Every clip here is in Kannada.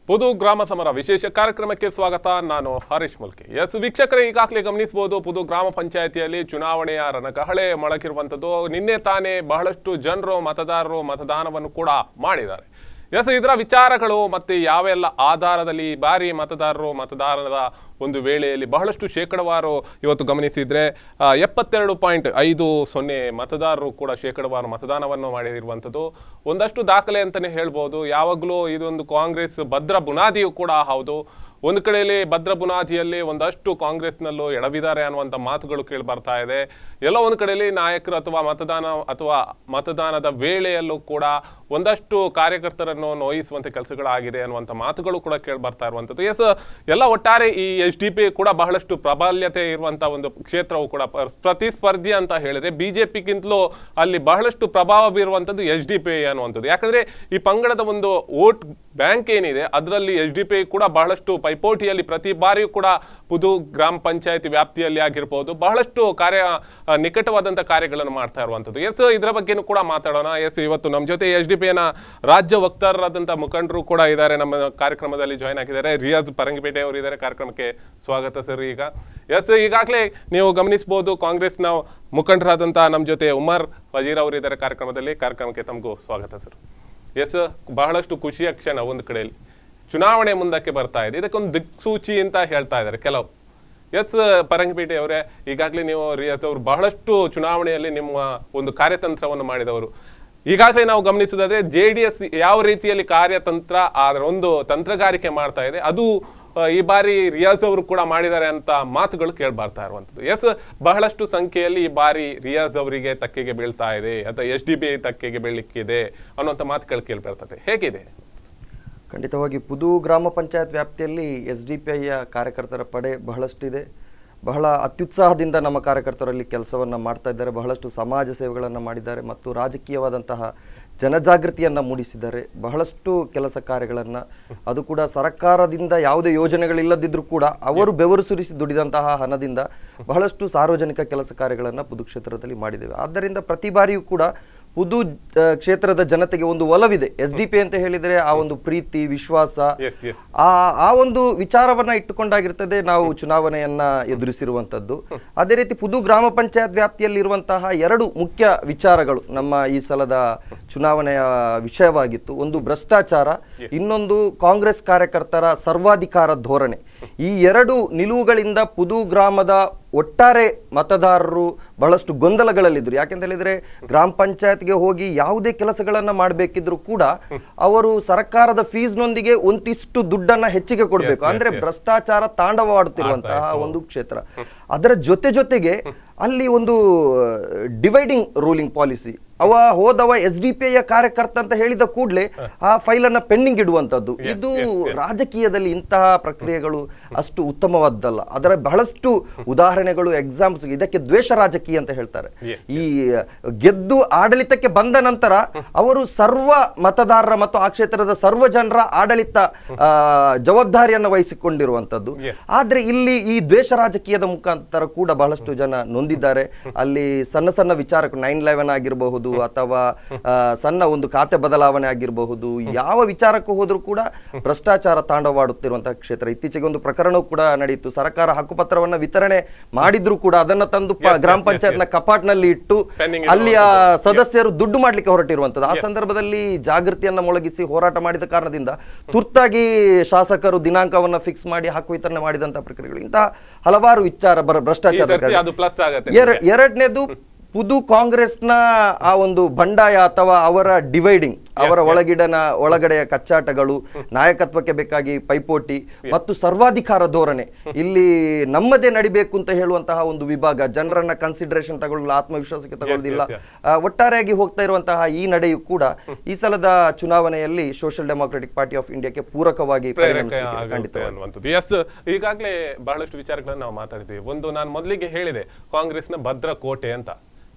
ಪುದು ಗ್ರಾಮ ಸಮರ ವಿಶೇಷ ಕಾರ್ಯಕ್ರಮಕ್ಕೆ ಸ್ವಾಗತ. ನಾನು ಹರೀಶ್ ಮುಲ್ಕಿ. ಎಸ್ ವೀಕ್ಷಕರೇ, ಈಗಾಗಲೇ ಗಮನಿಸಬಹುದು ಪುದು ಗ್ರಾಮ ಪಂಚಾಯಿತಿಯಲ್ಲಿ ಚುನಾವಣೆಯ ರಣಕಹಳೆ ಮೊಳಗಿರುವಂಥದ್ದು. ನಿನ್ನೆ ತಾನೇ ಬಹಳಷ್ಟು ಜನರು ಮತದಾರರು ಮತದಾನವನ್ನು ಕೂಡ ಮಾಡಿದ್ದಾರೆ. ಎಸ್ ಇದರ ವಿಚಾರಗಳು ಮತ್ತೆ ಯಾವೆಲ್ಲ ಆಧಾರದಲ್ಲಿ ಬಾರಿ ಮತದಾರರು ಮತದಾನದ ಒಂದು ವೇಳೆಯಲ್ಲಿ ಬಹಳಷ್ಟು ಶೇಕಡವಾರು ಇವತ್ತು ಗಮನಿಸಿದರೆ 72.50 ಮತದಾರರು ಕೂಡ ಶೇಕಡವಾರು ಮತದಾನವನ್ನು ಮಾಡಿರುವಂಥದ್ದು ಒಂದಷ್ಟು ದಾಖಲೆ ಅಂತಲೇ ಹೇಳ್ಬೋದು. ಯಾವಾಗಲೂ ಇದೊಂದು ಕಾಂಗ್ರೆಸ್ ಭದ್ರ ಬುನಾದಿಯೂ ಕೂಡ ಹೌದು. ಒಂದು ಕಡೆಯಲ್ಲಿ ಭದ್ರ ಬುನಾದಿಯಲ್ಲಿ ಒಂದಷ್ಟು ಕಾಂಗ್ರೆಸ್ನಲ್ಲೂ ಎಡವಿದ್ದಾರೆ ಅನ್ನುವಂಥ ಮಾತುಗಳು ಕೇಳಿ ಬರ್ತಾ ಇದೆ. ಎಲ್ಲೋ ಒಂದು ಕಡೆಯಲ್ಲಿ ನಾಯಕರು ಅಥವಾ ಮತದಾನದ ವೇಳೆಯಲ್ಲೂ ಕೂಡ ಒಂದಷ್ಟು ಕಾರ್ಯಕರ್ತರನ್ನು ನೋಯಿಸುವಂಥ ಕೆಲಸಗಳಾಗಿದೆ ಅನ್ನುವಂಥ ಮಾತುಗಳು ಕೂಡ ಕೇಳಿ ಬರ್ತಾ ಇರುವಂಥದ್ದು. ಎಸ್ ಎಲ್ಲ ಒಟ್ಟಾರೆ ಈ SDP ಕೂಡ ಬಹಳಷ್ಟು ಪ್ರಾಬಲ್ಯತೆ ಇರುವಂಥ ಒಂದು ಕ್ಷೇತ್ರವು ಕೂಡ ಪ್ರತಿಸ್ಪರ್ಧಿ ಅಂತ ಹೇಳಿದ್ರೆ BJPಗಿಂತಲೂ ಅಲ್ಲಿ ಬಹಳಷ್ಟು ಪ್ರಭಾವ ಬೀರುವಂಥದ್ದು SDP ಅನ್ನುವಂಥದ್ದು. ಯಾಕಂದ್ರೆ ಈ ಪಂಗಡದ ಒಂದು ವೋಟ್ ಬ್ಯಾಂಕ್ ಏನಿದೆ ಅದರಲ್ಲಿ SDP ಕೂಡ ಬಹಳಷ್ಟು ಪೈಪೋಟಿಯಲ್ಲಿ ಪ್ರತಿ ಬಾರಿಯೂ ಕೂಡ ಪುದು ಗ್ರಾಮ ಪಂಚಾಯತಿ ವ್ಯಾಪ್ತಿಯಲ್ಲಿ ಆಗಿರ್ಬೋದು ಬಹಳಷ್ಟು ನಿಕಟವಾದಂಥ ಕಾರ್ಯಗಳನ್ನು ಮಾಡ್ತಾ ಇರುವಂಥದ್ದು. ಎಸ್ ಇದರ ಬಗ್ಗೆನೂ ಕೂಡ ಮಾತಾಡೋಣ. ಎಸ್ ಇವತ್ತು ನಮ್ಮ ಜೊತೆ SDPನ ರಾಜ್ಯ ವಕ್ತಾರರಾದಂಥ ಮುಖಂಡರು ಕೂಡ ಇದ್ದಾರೆ, ನಮ್ಮ ಕಾರ್ಯಕ್ರಮದಲ್ಲಿ ಜಾಯ್ನ್ ಆಗಿದ್ದಾರೆ. ರಿಯಾಜ್ ಪರಂಗಿಪೇಟೆ ಅವರು ಇದ್ದಾರೆ. ಕಾರ್ಯಕ್ರಮಕ್ಕೆ ಸ್ವಾಗತ ಸರ್. ಈಗ ಎಸ್ ಈಗಾಗಲೇ ನೀವು ಗಮನಿಸಬಹುದು ಕಾಂಗ್ರೆಸ್ನ ಮುಖಂಡರಾದಂಥ ನಮ್ಮ ಜೊತೆ ಉಮರ್ ವಜೀರ್ ಅವರು ಇದ್ದಾರೆ ಕಾರ್ಯಕ್ರಮದಲ್ಲಿ. ಕಾರ್ಯಕ್ರಮಕ್ಕೆ ತಮಗೂ ಸ್ವಾಗತ ಸರ್. ಎಸ್ ಬಹಳಷ್ಟು ಖುಷಿಯ ಕ್ಷಣ. ಒಂದು ಕಡೆಯಲ್ಲಿ ಚುನಾವಣೆ ಮುಂದಕ್ಕೆ ಬರ್ತಾ ಇದೆ, ಇದಕ್ಕೊಂದು ದಿಕ್ಸೂಚಿ ಅಂತ ಹೇಳ್ತಾ ಇದ್ದಾರೆ ಕೆಲವು. ಎಸ್ ಪರಂಗಿಪೇಟೆ ಅವರೇ, ಈಗಾಗಲೇ ನೀವು ರಿಯಾಜ್ ಅವರು ಬಹಳಷ್ಟು ಚುನಾವಣೆಯಲ್ಲಿ ನಿಮ್ಮ ಒಂದು ಕಾರ್ಯತಂತ್ರವನ್ನು ಮಾಡಿದವರು. ಈಗಾಗಲೇ ನಾವು ಗಮನಿಸುವುದಾದ್ರೆ JDS ಯಾವ ರೀತಿಯಲ್ಲಿ ಕಾರ್ಯತಂತ್ರ ಅದರ ಒಂದು ತಂತ್ರಗಾರಿಕೆ ಮಾಡ್ತಾ ಇದೆ ಅದು ಈ ಬಾರಿ ರಿಯಾಜ್ ಅವರು ಕೂಡ ಮಾಡಿದ್ದಾರೆ ಅಂತ ಮಾತುಗಳು ಕೇಳಿ ಬರ್ತಾ ಇರುವಂಥದ್ದು. ಎಸ್ ಬಹಳಷ್ಟು ಸಂಖ್ಯೆಯಲ್ಲಿ ಈ ಬಾರಿ ರಿಯಾಜ್ ಅವರಿಗೆ ತಕ್ಕೆಗೆ ಬೀಳ್ತಾ ಇದೆ ಅಥವಾ SDP ತಕ್ಕೆಗೆ ಬೀಳಲಿಕ್ಕಿದೆ ಅನ್ನುವಂಥ ಮಾತುಗಳು ಕೇಳಿ ಬರ್ತದೆ. ಹೇಗಿದೆ? ಖಂಡಿತವಾಗಿ ಪುದು ಗ್ರಾಮ ಪಂಚಾಯತ್ ವ್ಯಾಪ್ತಿಯಲ್ಲಿ SDPIಯ ಕಾರ್ಯಕರ್ತರ ಪಡೆ ಬಹಳಷ್ಟಿದೆ. ಬಹಳ ಅತ್ಯುತ್ಸಾಹದಿಂದ ನಮ್ಮ ಕಾರ್ಯಕರ್ತರಲ್ಲಿ ಕೆಲಸವನ್ನು ಮಾಡ್ತಾ ಇದ್ದಾರೆ. ಬಹಳಷ್ಟು ಸಮಾಜ ಸೇವೆಗಳನ್ನು ಮಾಡಿದ್ದಾರೆ ಮತ್ತು ರಾಜಕೀಯವಾದಂತಹ ಜನಜಾಗೃತಿಯನ್ನು ಮೂಡಿಸಿದ್ದಾರೆ. ಬಹಳಷ್ಟು ಕೆಲಸ ಕಾರ್ಯಗಳನ್ನು, ಅದು ಕೂಡ ಸರ್ಕಾರದಿಂದ ಯಾವುದೇ ಯೋಜನೆಗಳಿಲ್ಲದಿದ್ದರೂ ಕೂಡ ಅವರು ಬೆವರು ಸುರಿಸಿ ದುಡಿದಂತಹ ಹಣದಿಂದ ಬಹಳಷ್ಟು ಸಾರ್ವಜನಿಕ ಕೆಲಸ ಕಾರ್ಯಗಳನ್ನು ಪುದು ಕ್ಷೇತ್ರದಲ್ಲಿ ಮಾಡಿದ್ದೇವೆ. ಆದ್ದರಿಂದ ಪ್ರತಿ ಬಾರಿಯೂ ಕೂಡ ಪುದು ಕ್ಷೇತ್ರದ ಜನತೆಗೆ ಒಂದು ಒಲವಿದೆ. SDP ಅಂತ ಹೇಳಿದರೆ ಆ ಒಂದು ಪ್ರೀತಿ ವಿಶ್ವಾಸ ಆ ಒಂದು ವಿಚಾರವನ್ನ ಇಟ್ಟುಕೊಂಡಾಗಿರ್ತದೆ ನಾವು ಚುನಾವಣೆಯನ್ನ ಎದುರಿಸಿರುವಂತದ್ದು. ಅದೇ ರೀತಿ ಪುದು ಗ್ರಾಮ ಪಂಚಾಯತ್ ವ್ಯಾಪ್ತಿಯಲ್ಲಿ ಇರುವಂತಹ ಎರಡು ಮುಖ್ಯ ವಿಚಾರಗಳು ನಮ್ಮ ಈ ಸಲದ ಚುನಾವಣೆಯ ವಿಷಯವಾಗಿತ್ತು. ಒಂದು ಭ್ರಷ್ಟಾಚಾರ, ಇನ್ನೊಂದು ಕಾಂಗ್ರೆಸ್ ಕಾರ್ಯಕರ್ತರ ಸರ್ವಾಧಿಕಾರ ಧೋರಣೆ. ಈ ಎರಡು ನಿಲುವುಗಳಿಂದ ಪುದು ಗ್ರಾಮದ ಒಟ್ಟಾರೆ ಮತದಾರರು ಬಹಳಷ್ಟು ಗೊಂದಲಗಳಲ್ಲಿದ್ದರು. ಯಾಕೆಂತ ಹೇಳಿದ್ರೆ ಗ್ರಾಮ ಪಂಚಾಯತ್ಗೆ ಹೋಗಿ ಯಾವುದೇ ಕೆಲಸಗಳನ್ನ ಮಾಡಬೇಕಿದ್ರು ಕೂಡ ಅವರು ಸರ್ಕಾರದ ಫೀಸ್ನೊಂದಿಗೆ ಒಂದಿಷ್ಟು ದುಡ್ಡನ್ನ ಹೆಚ್ಚಿಗೆ ಕೊಡಬೇಕು. ಅಂದ್ರೆ ಭ್ರಷ್ಟಾಚಾರ ತಾಂಡವವಾಡುತ್ತಿರುವಂತಹ ಒಂದು ಕ್ಷೇತ್ರ. ಅದರ ಜೊತೆಗೆ ಅಲ್ಲಿ ಒಂದು ಡಿವೈಡಿಂಗ್ ರೂಲಿಂಗ್ ಪಾಲಿಸಿ. ಹೋದವ SDPIಯ ಕಾರ್ಯಕರ್ತ ಅಂತ ಹೇಳಿದ ಕೂಡಲೇ ಆ ಫೈಲನ್ನು ಪೆಂಡಿಂಗ್ ಇಡುವಂಥದ್ದು, ಇದು ರಾಜಕೀಯದಲ್ಲಿ ಇಂತಹ ಪ್ರಕ್ರಿಯೆಗಳು ಅಷ್ಟು ಉತ್ತಮವಾದ್ದಲ್ಲ. ಅದರ ಬಹಳಷ್ಟು ಉದಾಹರಣೆಗಳು, ಎಕ್ಸಾಂಪಲ್ಸ್. ಇದಕ್ಕೆ ದ್ವೇಷ ರಾಜಕೀಯ ಅಂತ ಹೇಳ್ತಾರೆ. ಈ ಗೆದ್ದು ಆಡಳಿತಕ್ಕೆ ಬಂದ ನಂತರ ಅವರು ಸರ್ವ ಮತದಾರರ ಮತ್ತು ಆ ಕ್ಷೇತ್ರದ ಸರ್ವ ಜನರ ಆಡಳಿತ ಜವಾಬ್ದಾರಿಯನ್ನು ವಹಿಸಿಕೊಂಡಿರುವಂಥದ್ದು. ಆದ್ರೆ ಇಲ್ಲಿ ಈ ದ್ವೇಷ ರಾಜಕೀಯದ ಮುಖಾಂತರ ಕೂಡ ಬಹಳಷ್ಟು ಜನ ನೊಂದಿದ್ದಾರೆ. ಅಲ್ಲಿ ಸಣ್ಣ ಸಣ್ಣ ವಿಚಾರಗಳು 9/11 ಆಗಿರಬಹುದು ಅಥವಾ ಸಣ್ಣ ಒಂದು ಖಾತೆ ಬದಲಾವಣೆ ಆಗಿರಬಹುದು, ಯಾವ ವಿಚಾರಕ್ಕೂ ಹೋದ್ರೂ ಕೂಡ ಭ್ರಷ್ಟಾಚಾರ ತಾಂಡವವಾಡುತ್ತಿರುವಂತಹ ಕ್ಷೇತ್ರ. ಇತ್ತೀಚೆಗೆ ಒಂದು ಪ್ರಕರಣವೂ ಕೂಡ ನಡೆಯಿತು. ಸರ್ಕಾರ ಹಕ್ಕುಪತ್ರವನ್ನ ವಿತರಣೆ ಮಾಡಿದ್ರು ಕೂಡ ಅದನ್ನ ತಂದು ಗ್ರಾಮ ಪಂಚಾಯತ್ನ ಕಪಾಟ್ನಲ್ಲಿ ಇಟ್ಟು ಅಲ್ಲಿಯ ಸದಸ್ಯರು ದುಡ್ಡು ಮಾಡ್ಲಿಕ್ಕೆ ಹೊರಟಿರುವಂತದ್ದು. ಆ ಸಂದರ್ಭದಲ್ಲಿ ಜಾಗೃತಿಯನ್ನ ಮೊಳಗಿಸಿ ಹೋರಾಟ ಮಾಡಿದ ಕಾರಣದಿಂದ ತುರ್ತಾಗಿ ಶಾಸಕರು ದಿನಾಂಕವನ್ನ ಫಿಕ್ಸ್ ಮಾಡಿ ಹಕ್ಕು ವಿತರಣೆ ಮಾಡಿದಂತಹ ಪ್ರಕ್ರಿಯೆಗಳು. ಇಂತಹ ಹಲವಾರು ವಿಚಾರ ಭ್ರಷ್ಟಾಚಾರ. ಎರಡನೇದು ಪುದು ಕಾಂಗ್ರೆಸ್ನ ಆ ಒಂದು ಬಂಡಾಯ ಅಥವಾ ಅವರ ಡಿವೈಡಿಂಗ್, ಅವರ ಒಳಗಡೆಯ ಕಚ್ಚಾಟಗಳು, ನಾಯಕತ್ವಕ್ಕೆ ಬೇಕಾಗಿ ಪೈಪೋಟಿ ಮತ್ತು ಸರ್ವಾಧಿಕಾರ ಧೋರಣೆ. ಇಲ್ಲಿ ನಮ್ಮದೇ ನಡಿಬೇಕು ಅಂತ ಹೇಳುವಂತಹ ಒಂದು ವಿಭಾಗ, ಜನರನ್ನ ಕನ್ಸಿಡರೇಷನ್ ತಗೊಳ್ಳಲ್ಲ, ಆತ್ಮವಿಶ್ವಾಸಕ್ಕೆ ತಗೊಳ್ಳೋದಿಲ್ಲ. ಒಟ್ಟಾರೆಯಾಗಿ ಹೋಗ್ತಾ ಇರುವಂತಹ ಈ ನಡೆಯು ಕೂಡ ಈ ಸಲದ ಚುನಾವಣೆಯಲ್ಲಿ ಸೋಷಿಯಲ್ ಡೆಮೊಕ್ರೆಟಿಕ್ ಪಾರ್ಟಿ ಆಫ್ ಇಂಡಿಯಾಕ್ಕೆ ಪೂರಕವಾಗಿ ಖಂಡಿತವಾಗುವಂಥದ್ದು. ಎಸ್ ಈಗಾಗಲೇ ಬಹಳಷ್ಟು ವಿಚಾರಗಳನ್ನು ನಾವು ಮಾತಾಡಿದ್ವಿ. ಒಂದು ನಾನು ಮೊದಲಿಗೆ ಹೇಳಿದೆ ಕಾಂಗ್ರೆಸ್ನ ಭದ್ರ ಕೋಟೆ ಅಂತ.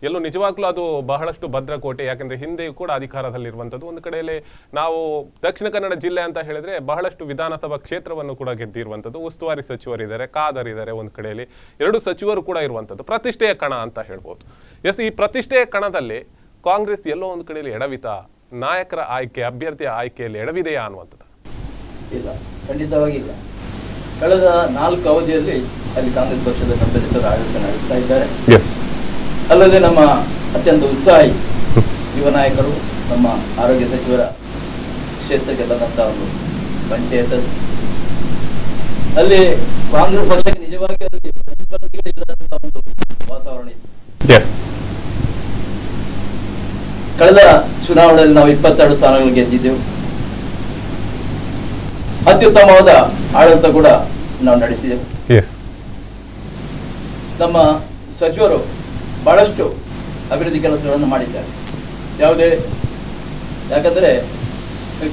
ಎಲ್ಲೂ ನಿಜವಾಗ್ಲೂ ಅದು ಬಹಳಷ್ಟು ಭದ್ರಕೋಟೆ. ಯಾಕಂದ್ರೆ ಹಿಂದೆಯೂ ಕೂಡ ಅಧಿಕಾರದಲ್ಲಿರುವಂಥದ್ದು. ಒಂದು ಕಡೆಯಲ್ಲಿ ನಾವು ದಕ್ಷಿಣ ಕನ್ನಡ ಜಿಲ್ಲೆ ಅಂತ ಹೇಳಿದ್ರೆ ಬಹಳಷ್ಟು ವಿಧಾನಸಭಾ ಕ್ಷೇತ್ರವನ್ನು ಕೂಡ ಗೆದ್ದಿರುವಂಥದ್ದು. ಉಸ್ತುವಾರಿ ಸಚಿವರಿದ್ದಾರೆ, ಖಾದರ್ ಇದ್ದಾರೆ, ಒಂದು ಕಡೆಯಲ್ಲಿ 2 ಸಚಿವರು ಕೂಡ ಇರುವಂಥದ್ದು. ಪ್ರತಿಷ್ಠೆಯ ಕಣ ಅಂತ ಹೇಳ್ಬೋದು. ಎಸ್ ಈ ಪ್ರತಿಷ್ಠೆಯ ಕಣದಲ್ಲಿ ಕಾಂಗ್ರೆಸ್ ಎಲ್ಲೋ ಒಂದು ಕಡೆಯಲ್ಲಿ ಎಡವಿತ, ನಾಯಕರ ಆಯ್ಕೆ, ಅಭ್ಯರ್ಥಿಯ ಆಯ್ಕೆಯಲ್ಲಿ ಎಡವಿದೆಯಾ ಅನ್ನುವಂಥದ್ದು? ಇಲ್ಲ, ಖಂಡಿತವಾಗಿ ಇಲ್ಲ. ಕಳೆದ 4 ಅವಧಿಯಲ್ಲಿ ಅಲ್ಲಿ ಕಾಂಗ್ರೆಸ್ ಪಕ್ಷದ ಬೆಂಬಲಿತರು ಆಡಳಿತ ನಡೆಸ್ತಾ ಇದ್ದಾರೆ. ಅಲ್ಲದೆ ನಮ್ಮ ಅತ್ಯಂತ ಉತ್ಸಾಹಿ ಯುವ ನಾಯಕರು, ನಮ್ಮ ಆರೋಗ್ಯ ಸಚಿವರ ಕ್ಷೇತ್ರಕ್ಕೆ ಬಂದಂಥ ಒಂದು ಪಂಚಾಯತ್, ಅಲ್ಲಿ ಕಾಂಗ್ರೆಸ್ ಪಕ್ಷಕ್ಕೆ ನಿಜವಾಗಿ ಅಲ್ಲಿ ಪ್ರತಿಸ್ಪರ್ಧಿಗಳಿಲ್ಲದಂಥ ಒಂದು ವಾತಾವರಣ ಇತ್ತು. ಕಳೆದ ಚುನಾವಣೆಯಲ್ಲಿ ನಾವು 22 ಸ್ಥಾನಗಳು ಗೆದ್ದಿದ್ದೆವು. ಅತ್ಯುತ್ತಮವಾದ ಆಡಳಿತ ಕೂಡ ನಾವು ನಡೆಸಿದೆವು. ನಮ್ಮ ಸಚಿವರು ಬಹಳಷ್ಟು ಅಭಿವೃದ್ಧಿ ಕೆಲಸಗಳನ್ನು ಮಾಡಿದ್ದಾರೆ. ಯಾಕಂದರೆ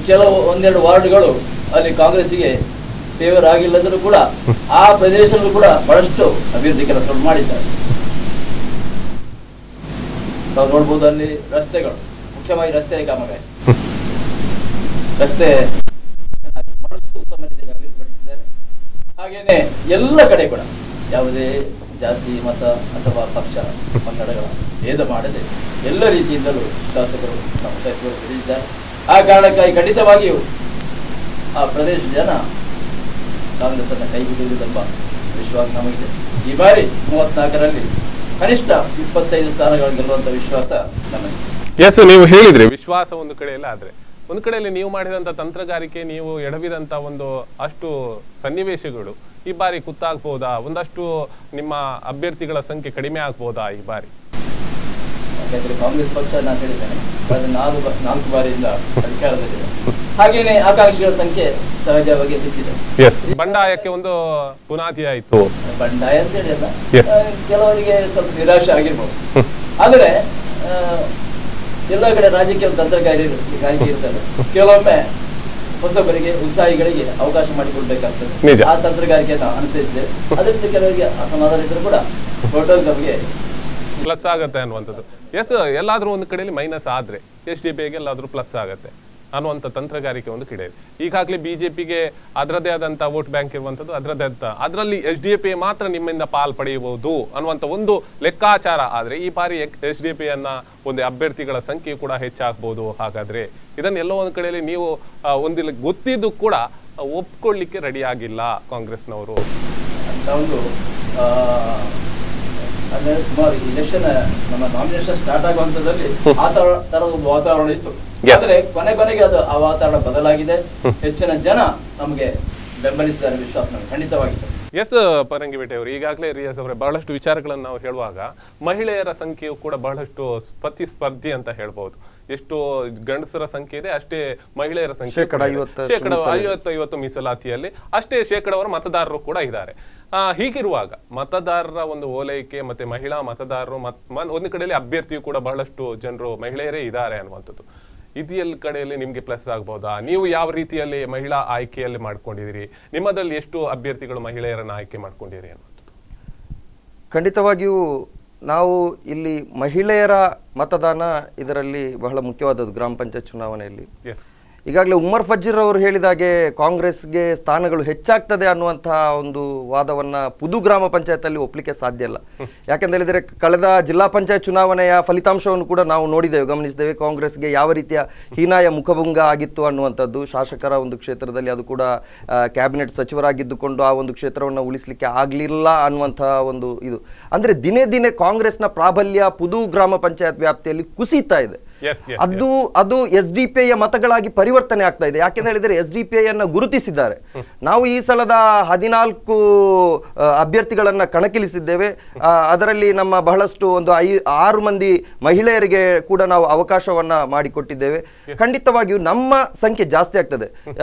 ಕೆಲವು 1-2 ವಾರ್ಡ್ಗಳು ಅಲ್ಲಿ ಕಾಂಗ್ರೆಸ್ಸಿಗೆ ಫೇವರ್ ಆಗಿಲ್ಲದರೂ ಕೂಡ ಆ ಪ್ರದೇಶದಲ್ಲೂ ಕೂಡ ಬಹಳಷ್ಟು ಅಭಿವೃದ್ಧಿ ಕೆಲಸಗಳನ್ನು ಮಾಡಿದ್ದಾರೆ. ನಾವು ನೋಡ್ಬೋದು, ಅಲ್ಲಿ ರಸ್ತೆಗಳು, ಮುಖ್ಯವಾಗಿ ರಸ್ತೆ ಕಾಮಗಾರಿ, ರಸ್ತೆ ಬಹಳಷ್ಟು ಉತ್ತಮ ರೀತಿಯಲ್ಲಿ ಅಭಿವೃದ್ಧಿಪಡಿಸಿದ್ದಾರೆ. ಹಾಗೇನೆ ಎಲ್ಲ ಕಡೆ ಕೂಡ ಯಾವುದೇ ಜಾತಿ, ಮತ ಅಥವಾ ಪಕ್ಷ ಪಂಗಡಗಳ ಭೇದ ಮಾಡದೆ ಎಲ್ಲ ರೀತಿಯಿಂದಲೂ ಶಾಸಕರು ನಮ್ಮ ಸಚಿವರು ಬೆಳೆದಿದ್ದಾರೆ. ಆ ಕಾರಣಕ್ಕಾಗಿ ಖಂಡಿತವಾಗಿಯೂ ಆ ಪ್ರದೇಶದ ಜನ ಕಾಂಗ್ರೆಸ್ ಅನ್ನು ಕೈ ಬಿಡುವುದೆಂಬ ವಿಶ್ವಾಸ ನಮಗಿದೆ. ಈ ಬಾರಿ 34ರಲ್ಲಿ ಕನಿಷ್ಠ 25 ಸ್ಥಾನಗಳು ಗೆಲ್ಲುವಂತ ವಿಶ್ವಾಸ ನಮಗೆ. ನೀವು ಹೇಳಿದ್ರಿ ವಿಶ್ವಾಸ ಒಂದು ಕಡೆಯಲ್ಲಿ, ಆದ್ರೆ ಒಂದು ಕಡೆಯಲ್ಲಿ ನೀವು ಮಾಡಿದಂತ ತಂತ್ರಗಾರಿಕೆ, ನೀವು ಎಡವಿದಂತ ಒಂದು ಅಷ್ಟು ಸನ್ನಿವೇಶಗಳು ಈ ಬಾರಿ ಕುತ್ತಾಗ್ಬೋದಾ? ಒಂದಷ್ಟು ನಿಮ್ಮ ಅಭ್ಯರ್ಥಿಗಳ ಸಂಖ್ಯೆ ಕಡಿಮೆ ಆಗ್ಬೋದಾ ಈ ಬಾರಿ? ಯಾಕಂದ್ರೆ ಕಾಂಗ್ರೆಸ್ ಪಕ್ಷ ನಾನು ಹೇಳಿದ್ದೇನೆ ಕಳೆದ 4 ಬಾರಿಯಿಂದ ಅಧಿಕಾರದಲ್ಲಿದೆ. ಹಾಗೇನೆ ಆಕಾಂಕ್ಷಿಗಳ ಸಂಖ್ಯೆ ಸಹಜವಾಗಿ ಹೆಚ್ಚಿದೆ. ಬಂಡಾಯಕ್ಕೆ ಒಂದು ಬುನಾದಿ ಆಯ್ತು. ಬಂಡಾಯ ಅಂತ ಹೇಳಿ ಅಲ್ಲ, ಕೆಲವರಿಗೆ ಸ್ವಲ್ಪ ನಿರಾಶೆ ಆಗಿರ್ಬೋದು. ಆದರೆ ಎಲ್ಲ ಕಡೆ ರಾಜಕೀಯ ತಂತ್ರಗಾರಿಕೆ ಇರ್ತದೆ. ಕೆಲವೊಮ್ಮೆ ಹೊಸಬರಿಗೆ, ಉತ್ಸಾಹಿಗಳಿಗೆ ಅವಕಾಶ ಮಾಡಿಕೊಡ್ಬೇಕಾಗ್ತದೆ. ಆ ತಂತ್ರಗಾರಿಕೆಯನ್ನು ಅನುಸರಿಸಿದೆ. ಅದರಿಂದ ಕೆಲವರಿಗೆ ಅಸಮಾಧಾನ ಇದ್ರೂ ಕೂಡ ಟೋಟಲ್ ನಮಗೆ ಪ್ಲಸ್ ಆಗತ್ತೆ ಅನ್ನುವಂಥದ್ದು. ಎಲ್ಲಾದ್ರೂ ಒಂದು ಕಡೆಯಲ್ಲಿ ಮೈನಸ್ ಆದ್ರೆ SDPಗೆ ಎಲ್ಲಾದ್ರೂ ಪ್ಲಸ್ ಆಗತ್ತೆ ಅನ್ನುವಂಥ ತಂತ್ರಗಾರಿಕೆ ಒಂದು ಕಡೆ ಇದೆ. ಈಗಾಗಲೇ ಬಿಜೆಪಿಗೆ ಅದರದೇ ಆದಂಥ ವೋಟ್ ಬ್ಯಾಂಕ್ ಇರುವಂಥದ್ದು, ಅದರಲ್ಲಿ SDP ಮಾತ್ರ ನಿಮ್ಮಿಂದ ಪಾಲ್ ಪಡೆಯಬಹುದು ಅನ್ನುವಂಥ ಒಂದು ಲೆಕ್ಕಾಚಾರ. ಆದ್ರೆ ಈ ಬಾರಿ SDPಯನ್ನ ಒಂದು ಅಭ್ಯರ್ಥಿಗಳ ಸಂಖ್ಯೆ ಕೂಡ ಹೆಚ್ಚಾಗಬಹುದು. ಹಾಗಾದ್ರೆ ಇದನ್ನೆಲ್ಲೋ ಒಂದು ಕಡೆಯಲ್ಲಿ ನೀವು ಒಂದಿಲ್ಲ ಗೊತ್ತಿದ್ದು ಕೂಡ ಒಪ್ಕೊಳ್ಳಿಕ್ಕೆ ರೆಡಿ ಆಗಿಲ್ಲ ಕಾಂಗ್ರೆಸ್ನವರು ಅಂತ ಒಂದು ಅಂದ್ರೆ ಸುಮಾರು ಇಲೆಕ್ಷನ್ ನಮ್ಮ ನಾಮಿನೇಷನ್ ಸ್ಟಾರ್ಟ್ ಆಗುವಂತದಲ್ಲಿ ಆ ತರದ ಒಂದು ವಾತಾವರಣ ಇತ್ತು. ಆದ್ರೆ ಕೊನೆಗೆ ಅದು ಆ ವಾತಾವರಣ ಬದಲಾಗಿದೆ. ಹೆಚ್ಚಿನ ಜನ ನಮಗೆ ಬೆಂಬಲಿಸಿದ್ದಾರೆ, ವಿಶ್ವಾಸ ನಮಗೆ ಖಂಡಿತವಾಗಿದೆ. ಪರಂಗಿಬೇಟೆ ಅವರು, ಈಗಾಗಲೇ ರಿಯಾಜ್ ಅವರೇ ಬಹಳಷ್ಟು ವಿಚಾರಗಳನ್ನು ನಾವು ಹೇಳುವಾಗ ಮಹಿಳೆಯರ ಸಂಖ್ಯೆಯು ಕೂಡ ಬಹಳಷ್ಟು ಪ್ರತಿಸ್ಪರ್ಧಿ ಅಂತ ಹೇಳ್ಬಹುದು. ಎಷ್ಟು ಗಂಡಸರ ಸಂಖ್ಯೆ ಇದೆ ಅಷ್ಟೇ ಮಹಿಳೆಯರ ಸಂಖ್ಯೆ, ಶೇಕಡ 50 ಮೀಸಲಾತಿಯಲ್ಲಿ ಅಷ್ಟೇ ಶೇಕಡವರ ಮತದಾರರು ಕೂಡ ಇದ್ದಾರೆ. ಹೀಗಿರುವಾಗ ಮತದಾರರ ಒಂದು ಓಲೈಕೆ ಮತ್ತೆ ಮಹಿಳಾ ಮತದಾರರು ಒಂದು ಕಡೆಯಲ್ಲಿ ಅಭ್ಯರ್ಥಿಯು ಕೂಡ ಬಹಳಷ್ಟು ಜನರು ಮಹಿಳೆಯರೇ ಇದ್ದಾರೆ ಅನ್ನುವಂಥದ್ದು. ಇದೆಲ್ಲ ಕಡೆಯಲ್ಲಿ ನಿಮ್ಗೆ ಪ್ಲಸ್ ಆಗ್ಬಹುದಾ? ನೀವು ಯಾವ ರೀತಿಯಲ್ಲಿ ಮಹಿಳಾ ಆಯ್ಕೆಯಲ್ಲಿ ಮಾಡ್ಕೊಂಡಿದ್ದೀರಿ? ನಿಮ್ಮದಲ್ಲಿ ಎಷ್ಟು ಅಭ್ಯರ್ಥಿಗಳು ಮಹಿಳೆಯರನ್ನ ಆಯ್ಕೆ ಮಾಡ್ಕೊಂಡಿರಿ ಅನ್ನುವಂಥದ್ದು? ಖಂಡಿತವಾಗಿಯೂ ನಾವು ಇಲ್ಲಿ ಮಹಿಳೆಯರ ಮತದಾನ ಇದರಲ್ಲಿ ಬಹಳ ಮುಖ್ಯವಾದದ್ದು. ಗ್ರಾಮ ಪಂಚಾಯತ್ ಚುನಾವಣೆಯಲ್ಲಿ ಈಗಾಗಲೇ ಉಮರ್ ಫಜೀರ್ ಅವರು ಹೇಳಿದಾಗೆ ಕಾಂಗ್ರೆಸ್ಗೆ ಸ್ಥಾನಗಳು ಹೆಚ್ಚಾಗ್ತದೆ ಅನ್ನುವಂತಹ ಒಂದು ವಾದವನ್ನ ಪುದು ಗ್ರಾಮ ಪಂಚಾಯತಲ್ಲಿ ಒಪ್ಪಲಿಕ್ಕೆ ಸಾಧ್ಯ ಇಲ್ಲ. ಯಾಕೆಂತ ಹೇಳಿದರೆ ಕಳೆದ ಜಿಲ್ಲಾ ಪಂಚಾಯತ್ ಚುನಾವಣೆಯ ಫಲಿತಾಂಶವನ್ನು ಕೂಡ ನಾವು ನೋಡಿದ್ದೇವೆ, ಗಮನಿಸಿದ್ದೇವೆ. ಕಾಂಗ್ರೆಸ್ಗೆ ಯಾವ ರೀತಿಯ ಹೀನಾಯ ಮುಖಭಂಗ ಆಗಿತ್ತು ಅನ್ನುವಂಥದ್ದು. ಶಾಸಕರ ಒಂದು ಕ್ಷೇತ್ರದಲ್ಲಿ, ಅದು ಕೂಡ ಕ್ಯಾಬಿನೆಟ್ ಸಚಿವರಾಗಿದ್ದುಕೊಂಡು ಆ ಒಂದು ಕ್ಷೇತ್ರವನ್ನು ಉಳಿಸಲಿಕ್ಕೆ ಆಗಲಿಲ್ಲ ಅನ್ನುವಂತಹ ಒಂದು ಇದು. ಅಂದರೆ ದಿನೇ ದಿನೇ ಕಾಂಗ್ರೆಸ್ನ ಪ್ರಾಬಲ್ಯ ಪುದು ಗ್ರಾಮ ಪಂಚಾಯತ್ ವ್ಯಾಪ್ತಿಯಲ್ಲಿ ಕುಸಿತಾ ಇದೆ. ಅದು SDPಯ ಮತಗಳಾಗಿ ಪರಿವರ್ತನೆ ಆಗ್ತಾ ಇದೆ. ಯಾಕೆಂತ ಹೇಳಿದ್ರೆ SDPಯನ್ನ ಗುರುತಿಸಿದ್ದಾರೆ. ನಾವು ಈ ಸಲದ 14 ಅಭ್ಯರ್ಥಿಗಳನ್ನ ಕಣಕ್ಕಿಳಿಸಿದ್ದೇವೆ. ಅದರಲ್ಲಿ ನಮ್ಮ ಬಹಳಷ್ಟು ಒಂದು 6 ಮಂದಿ ಮಹಿಳೆಯರಿಗೆ ಕೂಡ ನಾವು ಅವಕಾಶವನ್ನ ಮಾಡಿಕೊಟ್ಟಿದ್ದೇವೆ. ಖಂಡಿತವಾಗಿಯೂ ನಮ್ಮ ಸಂಖ್ಯೆ ಜಾಸ್ತಿ ಆಗ್ತದೆ.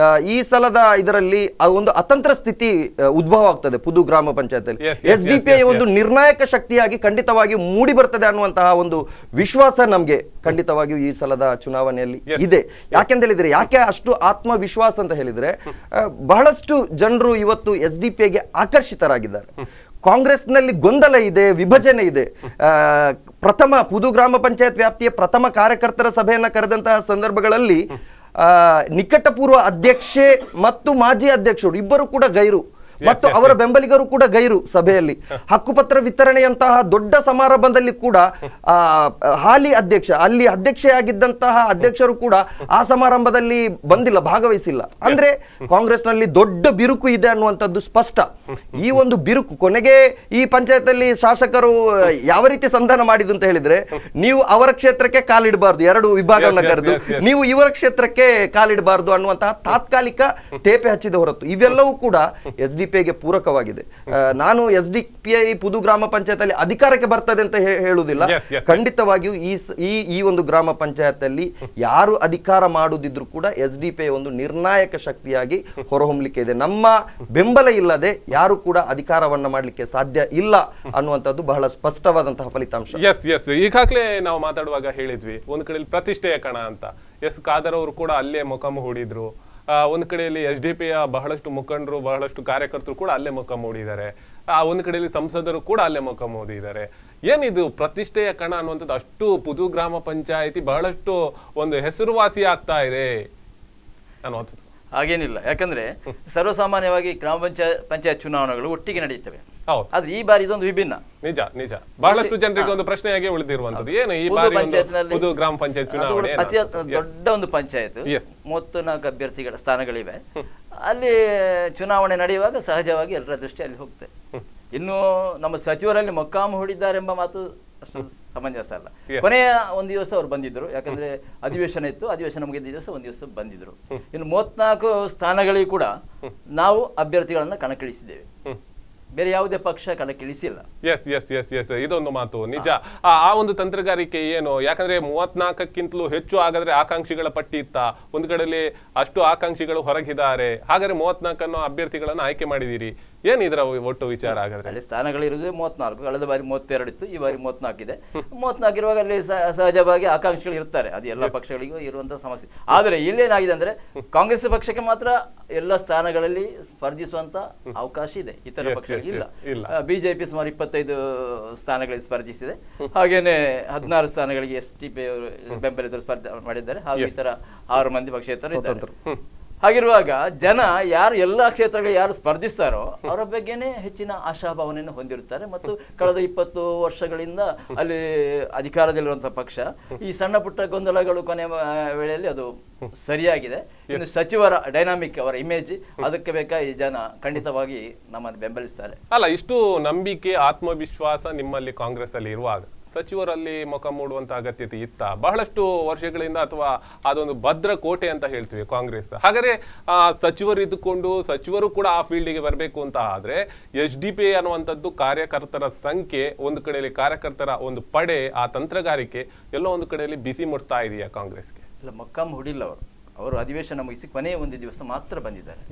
ಈ ಸಲದ ಇದರಲ್ಲಿ ಒಂದು ಅತಂತ್ರ ಸ್ಥಿತಿ ಉದ್ಭವ ಆಗ್ತದೆ ಪುದು ಗ್ರಾಮ ಪಂಚಾಯತ್. SDPಯ ಒಂದು ನಿರ್ಣಾಯಕ ಶಕ್ತಿಯಾಗಿ ಖಂಡಿತವಾಗಿ ಮೂಡಿ ಬರ್ತದೆ ಅನ್ನುವಂತಹ ಒಂದು ವಿಶ್ವಾಸ ನಮ್ಗೆ ಖಂಡಿತವಾಗಿ ಈ ಸಲದ ಚುನಾವಣೆಯಲ್ಲಿ ಇದೆ. ಯಾಕೆಂತ ಹೇಳಿದ್ರೆ, ಯಾಕೆ ಅಷ್ಟು ಆತ್ಮವಿಶ್ವಾಸ ಅಂತ ಹೇಳಿದ್ರೆ, ಬಹಳಷ್ಟು ಜನರು ಇವತ್ತು SDPಗೆ ಆಕರ್ಷಿತರಾಗಿದ್ದಾರೆ. ಕಾಂಗ್ರೆಸ್ನಲ್ಲಿ ಗೊಂದಲ ಇದೆ, ವಿಭಜನೆ ಇದೆ. ಪ್ರಥಮ ಪುದು ಗ್ರಾಮ ಪಂಚಾಯತ್ ವ್ಯಾಪ್ತಿಯ ಪ್ರಥಮ ಕಾರ್ಯಕರ್ತರ ಸಭೆಯನ್ನ ಕರೆದಂತಹ ಸಂದರ್ಭಗಳಲ್ಲಿ ನಿಕಟಪೂರ್ವ ಅಧ್ಯಕ್ಷೆ ಮತ್ತು ಮಾಜಿ ಅಧ್ಯಕ್ಷರು ಇಬ್ಬರು ಕೂಡ ಗೈರು. ಮತ್ತು ಅವರ ಬೆಂಬಲಿಗರು ಕೂಡ ಗೈರು ಸಭೆಯಲ್ಲಿ. ಹಕ್ಕುಪತ್ರ ವಿತರಣೆಯಂತಹ ದೊಡ್ಡ ಸಮಾರಂಭದಲ್ಲಿ ಕೂಡ ಹಾಲಿ ಅಧ್ಯಕ್ಷ, ಅಲ್ಲಿ ಅಧ್ಯಕ್ಷೆಯಾಗಿದ್ದಂತಹ ಅಧ್ಯಕ್ಷರು ಕೂಡ ಆ ಸಮಾರಂಭದಲ್ಲಿ ಬಂದಿಲ್ಲ, ಭಾಗವಹಿಸಿಲ್ಲ. ಅಂದ್ರೆ ಕಾಂಗ್ರೆಸ್ನಲ್ಲಿ ದೊಡ್ಡ ಬಿರುಕು ಇದೆ ಅನ್ನುವಂಥದ್ದು ಸ್ಪಷ್ಟ. ಈ ಒಂದು ಬಿರುಕು ಕೊನೆಗೆ ಈ ಪಂಚಾಯತ್ ಶಾಸಕರು ಯಾವ ರೀತಿ ಸಂಧಾನ ಮಾಡಿದ್ರು ಅಂತ ಹೇಳಿದ್ರೆ, ನೀವು ಅವರ ಕ್ಷೇತ್ರಕ್ಕೆ ಕಾಲಿಡಬಾರ್ದು, ಎರಡು ವಿಭಾಗವನ್ನ ಕರೆದು ನೀವು ಇವರ ಕ್ಷೇತ್ರಕ್ಕೆ ಕಾಲಿಡಬಾರ್ದು ಅನ್ನುವಂತಹ ತಾತ್ಕಾಲಿಕ ತೇಪೆ ಹಚ್ಚಿದ ಹೊರತು ಇವೆಲ್ಲವೂ ಕೂಡ SDPIಗೆ ಪೂರಕವಾಗಿದೆ. ನಾನು SDPI ಪುದು ಗ್ರಾಮ ಪಂಚಾಯತ್ ಅಲ್ಲಿ ಅಧಿಕಾರಕ್ಕೆ ಬರ್ತದೆ ಅಂತ ಹೇಳುವುದಿಲ್ಲ. ಖಂಡಿತವಾಗಿಯೂ ಈ ಒಂದು ಗ್ರಾಮ ಪಂಚಾಯತ್ ಅಲ್ಲಿ ಯಾರು ಅಧಿಕಾರ ಮಾಡುದಿದ್ರು ಕೂಡ SDPI ಒಂದು ನಿರ್ಣಾಯಕ ಶಕ್ತಿಯಾಗಿ ಹೊರಹೊಮ್ಮಲಿಕ್ಕೆ ಇದೆ. ನಮ್ಮ ಬೆಂಬಲ ಇಲ್ಲದೆ ಯಾರು ಕೂಡ ಅಧಿಕಾರವನ್ನ ಮಾಡಲಿಕ್ಕೆ ಸಾಧ್ಯ ಇಲ್ಲ ಅನ್ನುವಂಥದ್ದು ಬಹಳ ಸ್ಪಷ್ಟವಾದಂತಹ ಫಲಿತಾಂಶ. ಈಗಾಗಲೇ ನಾವು ಮಾತಾಡುವಾಗ ಹೇಳಿದ್ವಿ, ಒಂದ್ ಕಡೆಯಲ್ಲಿ ಪ್ರತಿಷ್ಠೆಯ ಕಣ ಅಂತ. ಖಾದರ್ ಅವರು ಕೂಡ ಅಲ್ಲೇ ಮೊಕಮ ಹೂಡಿದ್ರು. ಒಂದ್ ಕಡೆಯಲ್ಲಿ SDPIಯ ಬಹಳಷ್ಟು ಮುಖಂಡರು, ಬಹಳಷ್ಟು ಕಾರ್ಯಕರ್ತರು ಕೂಡ ಅಲ್ಲೇ ಮೊಕಮ ಹೂಡಿದ್ದಾರೆ. ಒಂದ್ ಕಡೆಯಲ್ಲಿ ಸಂಸದರು ಕೂಡ ಅಲ್ಲೇ ಮೊಕಮ ಹೂಡಿದ್ದಾರೆ. ಏನಿದು ಪ್ರತಿಷ್ಠೆಯ ಕಣ ಅನ್ನುವಂಥದ್ದು ಅಷ್ಟು ಪುದು ಗ್ರಾಮ ಪಂಚಾಯಿತಿ ಬಹಳಷ್ಟು ಒಂದು ಹೆಸರುವಾಸಿ ಆಗ್ತಾ ಇದೆ ಅನ್ನುವಂಥದ್ದು? ಹಾಗೇನಿಲ್ಲ, ಯಾಕಂದ್ರೆ ಸರ್ವಸಾಮಾನ್ಯವಾಗಿ ಗ್ರಾಮ ಪಂಚಾಯತ್ ಚುನಾವಣೆಗಳು ಒಟ್ಟಿಗೆ ನಡೆಯುತ್ತವೆ. ಆದ್ರೆ ಈ ಬಾರಿ ಇದೊಂದು ವಿಭಿನ್ನ. ನಿಜ ನಿಜ, ಬಹಳಷ್ಟು ಜನರಿಗೆ ಒಂದು ಪ್ರಶ್ನೆಯಾಗಿ ಉಳಿದಿರುವಂತದ್ದು ಏನು ಈ ಬಾರಿ ಪುದು ಗ್ರಾಮ ಪಂಚಾಯತ್ ಚುನಾವಣೆ ಅತಿ ದೊಡ್ಡ ಒಂದು ಪಂಚಾಯತ್, 34 ಅಭ್ಯರ್ಥಿಗಳ ಸ್ಥಾನಗಳಿವೆ. ಅಲ್ಲಿ ಚುನಾವಣೆ ನಡೆಯುವಾಗ ಸಹಜವಾಗಿ ಎಲ್ಲರ ದೃಷ್ಟಿ ಅಲ್ಲಿ ಹೋಗುತ್ತೆ. ಇನ್ನು ನಮ್ಮ ಸಚಿವರಲ್ಲಿ ಮೊಕ್ಕಾಂ ಹೂಡಿದ್ದಾರೆಂಬ ಮಾತು ಅಷ್ಟು ಸಮಂಜಸ ಅಲ್ಲ. ಕೊನೆಯ ಒಂದು ದಿವಸ ಅವ್ರು ಬಂದಿದ್ರು, ಯಾಕಂದ್ರೆ ಅಧಿವೇಶನ ಇತ್ತು, ಅಧಿವೇಶನ ಮುಗಿದ ದಿವಸ ಒಂದು ದಿವಸ ಬಂದಿದ್ರು. ಇನ್ನು 34 ಸ್ಥಾನಗಳಿಗೆ ಕೂಡ ನಾವು ಅಭ್ಯರ್ಥಿಗಳನ್ನ ಕಣಕ್ಕಿಳಿಸಿದ್ದೇವೆ, ಬೇರೆ ಯಾವುದೇ ಪಕ್ಷ ಕಣಕ್ಕಿಳಿಸಿಲ್ಲ. ಇದೊಂದು ಮಾತು ನಿಜ. ಆ ಒಂದು ತಂತ್ರಗಾರಿಕೆ ಏನು, ಯಾಕಂದ್ರೆ 34ಕ್ಕಿಂತಲೂ ಹೆಚ್ಚು ಹಾಗಾದ್ರೆ ಆಕಾಂಕ್ಷಿಗಳ ಪಟ್ಟಿ ಇತ್ತ, ಒಂದ್ ಕಡೆಯಲ್ಲಿ ಅಷ್ಟು ಆಕಾಂಕ್ಷಿಗಳು ಹೊರಗಿದ್ದಾರೆ, ಹಾಗಾದ್ರೆ 34 ಅಭ್ಯರ್ಥಿಗಳನ್ನ ಆಯ್ಕೆ ಮಾಡಿದೀರಿ, ಏನ್ ಇದರ ಒಟ್ಟು ವಿಚಾರ? ಹಾಗಾದ್ರೆ ಅಲ್ಲಿ ಸ್ಥಾನಗಳಿರುವುದು 34, ಕಳೆದ ಬಾರಿ 32 ಇತ್ತು, ಈ ಬಾರಿ 34 ಇದೆ. 34 ಇರುವಾಗ ಅಲ್ಲಿ ಸಹಜವಾಗಿ ಆಕಾಂಕ್ಷಿಗಳು ಇರ್ತಾರೆ, ಅದು ಎಲ್ಲ ಪಕ್ಷಗಳಿಗೂ ಇರುವಂತಹ ಸಮಸ್ಯೆ. ಆದ್ರೆ ಇಲ್ಲೇನಾಗಿದೆ ಅಂದ್ರೆ ಕಾಂಗ್ರೆಸ್ ಪಕ್ಷಕ್ಕೆ ಮಾತ್ರ ಎಲ್ಲ ಸ್ಥಾನಗಳಲ್ಲಿ ಸ್ಪರ್ಧಿಸುವಂತ ಅವಕಾಶ ಇದೆ, ಇತರ ಪಕ್ಷ ಇಲ್ಲ. ಬಿಜೆಪಿ ಸುಮಾರು 25 ಸ್ಥಾನಗಳಿಗೆ ಸ್ಪರ್ಧಿಸಿದೆ, ಹಾಗೇನೆ 16 ಸ್ಥಾನಗಳಿಗೆ SDPI ಬೆಂಬಲಿತರು ಸ್ಪರ್ಧೆ ಮಾಡಿದ್ದಾರೆ, ಹಾಗೂ ಇತರ 6 ಮಂದಿ ಪಕ್ಷೇತರರು ಇದ್ದಾರೆ. ಹಾಗಿರುವಾಗ ಜನ ಯಾರು ಎಲ್ಲಾ ಕ್ಷೇತ್ರಗಳಿಗೆ ಯಾರು ಸ್ಪರ್ಧಿಸ್ತಾರೋ ಅವರ ಬಗ್ಗೆನೇ ಹೆಚ್ಚಿನ ಆಶಾಭಾವನೆಯನ್ನು ಹೊಂದಿರುತ್ತಾರೆ. ಮತ್ತು ಕಳೆದ 20 ವರ್ಷಗಳಿಂದ ಅಲ್ಲಿ ಅಧಿಕಾರದಲ್ಲಿರುವಂತಹ ಪಕ್ಷ ಈ ಸಣ್ಣ ಪುಟ್ಟ ಗೊಂದಲಗಳು ಕೊನೆಯ ವೇಳೆಯಲ್ಲಿ ಅದು ಸರಿಯಾಗಿದೆ. ಇನ್ನು ಸಚಿವರ ಡೈನಾಮಿಕ್, ಅವರ ಇಮೇಜ್, ಅದಕ್ಕೆ ಬೇಕಾಗಿ ಜನ ಖಂಡಿತವಾಗಿ ನಮ್ಮನ್ನು ಬೆಂಬಲಿಸ್ತಾರೆ. ಅಲ್ಲ, ಇಷ್ಟು ನಂಬಿಕೆ ಆತ್ಮವಿಶ್ವಾಸ ನಿಮ್ಮಲ್ಲಿ ಕಾಂಗ್ರೆಸ್ ಅಲ್ಲಿ ಇರುವಾಗ ಸಚಿವರಲ್ಲಿ ಮುಖ ಮೂಡುವಂತ ಅಗತ್ಯತೆ ಇತ್ತ? ಬಹಳಷ್ಟು ವರ್ಷಗಳಿಂದ, ಅಥವಾ ಅದೊಂದು ಭದ್ರ ಕೋಟೆ ಅಂತ ಹೇಳ್ತೀವಿ ಕಾಂಗ್ರೆಸ್. ಹಾಗಾದ್ರೆ ಸಚಿವರು ಇದ್ದುಕೊಂಡು ಸಚಿವರು ಕೂಡ ಆ ಫೀಲ್ಡ್ಗೆ ಬರಬೇಕು ಅಂತ ಆದ್ರೆ SDPI ಅನ್ನುವಂಥದ್ದು ಕಾರ್ಯಕರ್ತರ ಸಂಖ್ಯೆ, ಒಂದು ಕಡೆಯಲ್ಲಿ ಕಾರ್ಯಕರ್ತರ ಒಂದು ಪಡೆ, ಆ ತಂತ್ರಗಾರಿಕೆ ಎಲ್ಲೋ ಒಂದು ಕಡೆಯಲ್ಲಿ ಬಿಸಿ ಮುಟ್ತಾ ಇದೆಯಾ ಕಾಂಗ್ರೆಸ್ಗೆ? ಇಲ್ಲ, ಮೊಕ್ಕಾಂ ಹುಡಿಲ್ಲ. ಅವರು ಅಧಿವೇಶನ ಮುಗಿಸಿ ಕೊನೆಯ ಒಂದು ದಿವಸ ಮಾತ್ರ ಬಂದಿದ್ದಾರೆ.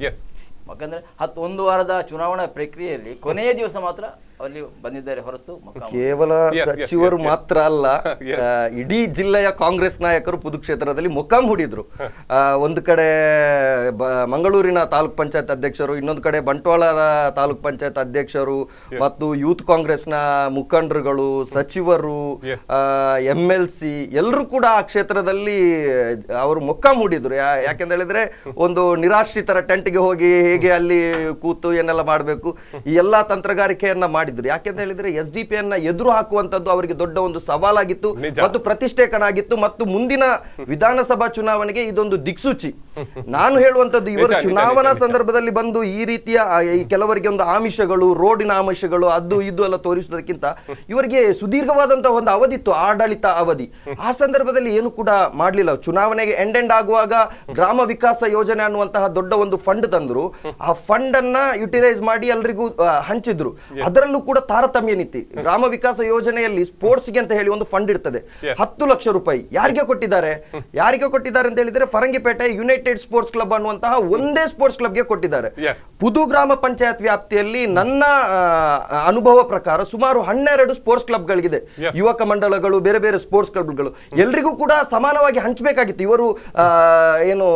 ಯಾಕಂದ್ರೆ 1 ವಾರದ ಚುನಾವಣಾ ಪ್ರಕ್ರಿಯೆಯಲ್ಲಿ ಕೊನೆಯ ದಿವಸ ಮಾತ್ರ ಅಲ್ಲಿ ಬಂದಿದ್ದಾರೆ ಹೊರತು ಕೇವಲ ಸಚಿವರು ಮಾತ್ರ ಅಲ್ಲ, ಇಡೀ ಜಿಲ್ಲೆಯ ಕಾಂಗ್ರೆಸ್ ನಾಯಕರು ಪುದು ಕ್ಷೇತ್ರದಲ್ಲಿ ಮೊಕ್ಕಾಂ ಹೂಡಿದ್ರು. ಒಂದು ಕಡೆ ಮಂಗಳೂರಿನ ತಾಲೂಕ್ ಪಂಚಾಯತ್ ಅಧ್ಯಕ್ಷರು, ಇನ್ನೊಂದು ಕಡೆ ಬಂಟ್ವಾಳದ ತಾಲೂಕ್ ಪಂಚಾಯತ್ ಅಧ್ಯಕ್ಷರು ಮತ್ತು ಯೂತ್ ಕಾಂಗ್ರೆಸ್ನ ಮುಖಂಡರುಗಳು, ಸಚಿವರು, MLC ಎಲ್ಲರೂ ಕೂಡ ಆ ಕ್ಷೇತ್ರದಲ್ಲಿ ಅವರು ಮೊಕ್ಕಾಂ ಹೂಡಿದ್ರು. ಯಾಕೆಂತ ಹೇಳಿದ್ರೆ ಒಂದು ನಿರಾಶ್ರಿತರ ಟೆಂಟ್ಗೆ ಹೋಗಿ ಹೇಗೆ ಅಲ್ಲಿ ಕೂತು ಏನೆಲ್ಲ ಮಾಡಬೇಕು ಈ ಎಲ್ಲಾ ತಂತ್ರಗಾರಿಕೆಯನ್ನ ಮಾಡಿದ್ರು. ಯಾಕೆಂತ ಹೇಳಿದ್ರೆ SDPI ಅನ್ನ ಎದುರು ಹಾಕುವಂತದ್ದು ಅವರಿಗೆ ದೊಡ್ಡ ಒಂದು ಸವಾಲಾಗಿತ್ತು ಮತ್ತು ಪ್ರತಿಷ್ಠೆ ಕಣಾಗಿತ್ತು. ಮತ್ತು ಮುಂದಿನ ವಿಧಾನಸಭಾ ಚುನಾವಣೆಗೆ ಇದೊಂದು ದಿಕ್ಸೂಚಿ. ನಾನು ಹೇಳುವಂತದ್ದು, ಇವರು ಚುನಾವಣಾ ಸಂದರ್ಭದಲ್ಲಿ ಬಂದು ಈ ರೀತಿಯ ಕೆಲವರಿಗೆ ಒಂದು ಆಮಿಷಗಳು, ರೋಡಿನ ಆಮಿಷಗಳು, ಅದು ಇದು ಎಲ್ಲ ತೋರಿಸುವುದಕ್ಕಿಂತ ಇವರಿಗೆ ಸುದೀರ್ಘವಾದಂತಹ ಒಂದು ಅವಧಿ ಇತ್ತು, ಆಡಳಿತ ಅವಧಿ. ಆ ಸಂದರ್ಭದಲ್ಲಿ ಏನು ಕೂಡ ಮಾಡಲಿಲ್ಲ. ಚುನಾವಣೆಗೆ ಎಂಡ್ ಆಗುವಾಗ ಗ್ರಾಮ ವಿಕಾಸ ಯೋಜನೆ ಅನ್ನುವಂತಹ ದೊಡ್ಡ ಒಂದು ಫಂಡ್ ತಂದ್ರು. ಆ ಫಂಡ್ ಅನ್ನ ಯುಟಿಲೈಸ್ ಮಾಡಿ ಎಲ್ರಿಗೂ ಹಂಚಿದ್ರು. ಅದರಲ್ಲೂ ಕೂಡ ತಾರತಮ್ಯ ನೀತಿ. ಗ್ರಾಮ ವಿಕಾಸ ಯೋಜನೆಯಲ್ಲಿ ಸ್ಪೋರ್ಟ್ಸ್ ಗೆ ಅಂತ ಹೇಳಿ ಒಂದು ಫಂಡ್ ಇರ್ತದೆ, 10 ಲಕ್ಷ ರೂಪಾಯಿ. ಯಾರಿಗೆ ಕೊಟ್ಟಿದ್ದಾರೆ ಅಂತ ಹೇಳಿದ್ರೆ ಫರಂಗಿಪೇಟೆ ಯುನೈಟೆಡ್ ಸ್ಪೋರ್ಟ್ಸ್ ಕ್ಲಬ್ ಅನ್ನುವಂತಹ ಒಂದೇ ಸ್ಪೋರ್ಟ್ಸ್ ಕ್ಲಬ್ಗೆ ಕೊಟ್ಟಿದ್ದಾರೆ. ಪುದು ಗ್ರಾಮ ಪಂಚಾಯತ್ ವ್ಯಾಪ್ತಿಯಲ್ಲಿ ನನ್ನ ಅನುಭವ ಪ್ರಕಾರ ಸುಮಾರು 12 ಸ್ಪೋರ್ಟ್ಸ್ ಕ್ಲಬ್ಗಳಿಗಿದೆ, ಯುವಕ ಮಂಡಳಗಳು, ಬೇರೆ ಬೇರೆ ಸ್ಪೋರ್ಟ್ಸ್ ಕ್ಲಬ್ಗಳು. ಎಲ್ರಿಗೂ ಕೂಡ ಸಮಾನವಾಗಿ ಹಂಚಬೇಕಾಗಿತ್ತು. ಇವರು ಏನು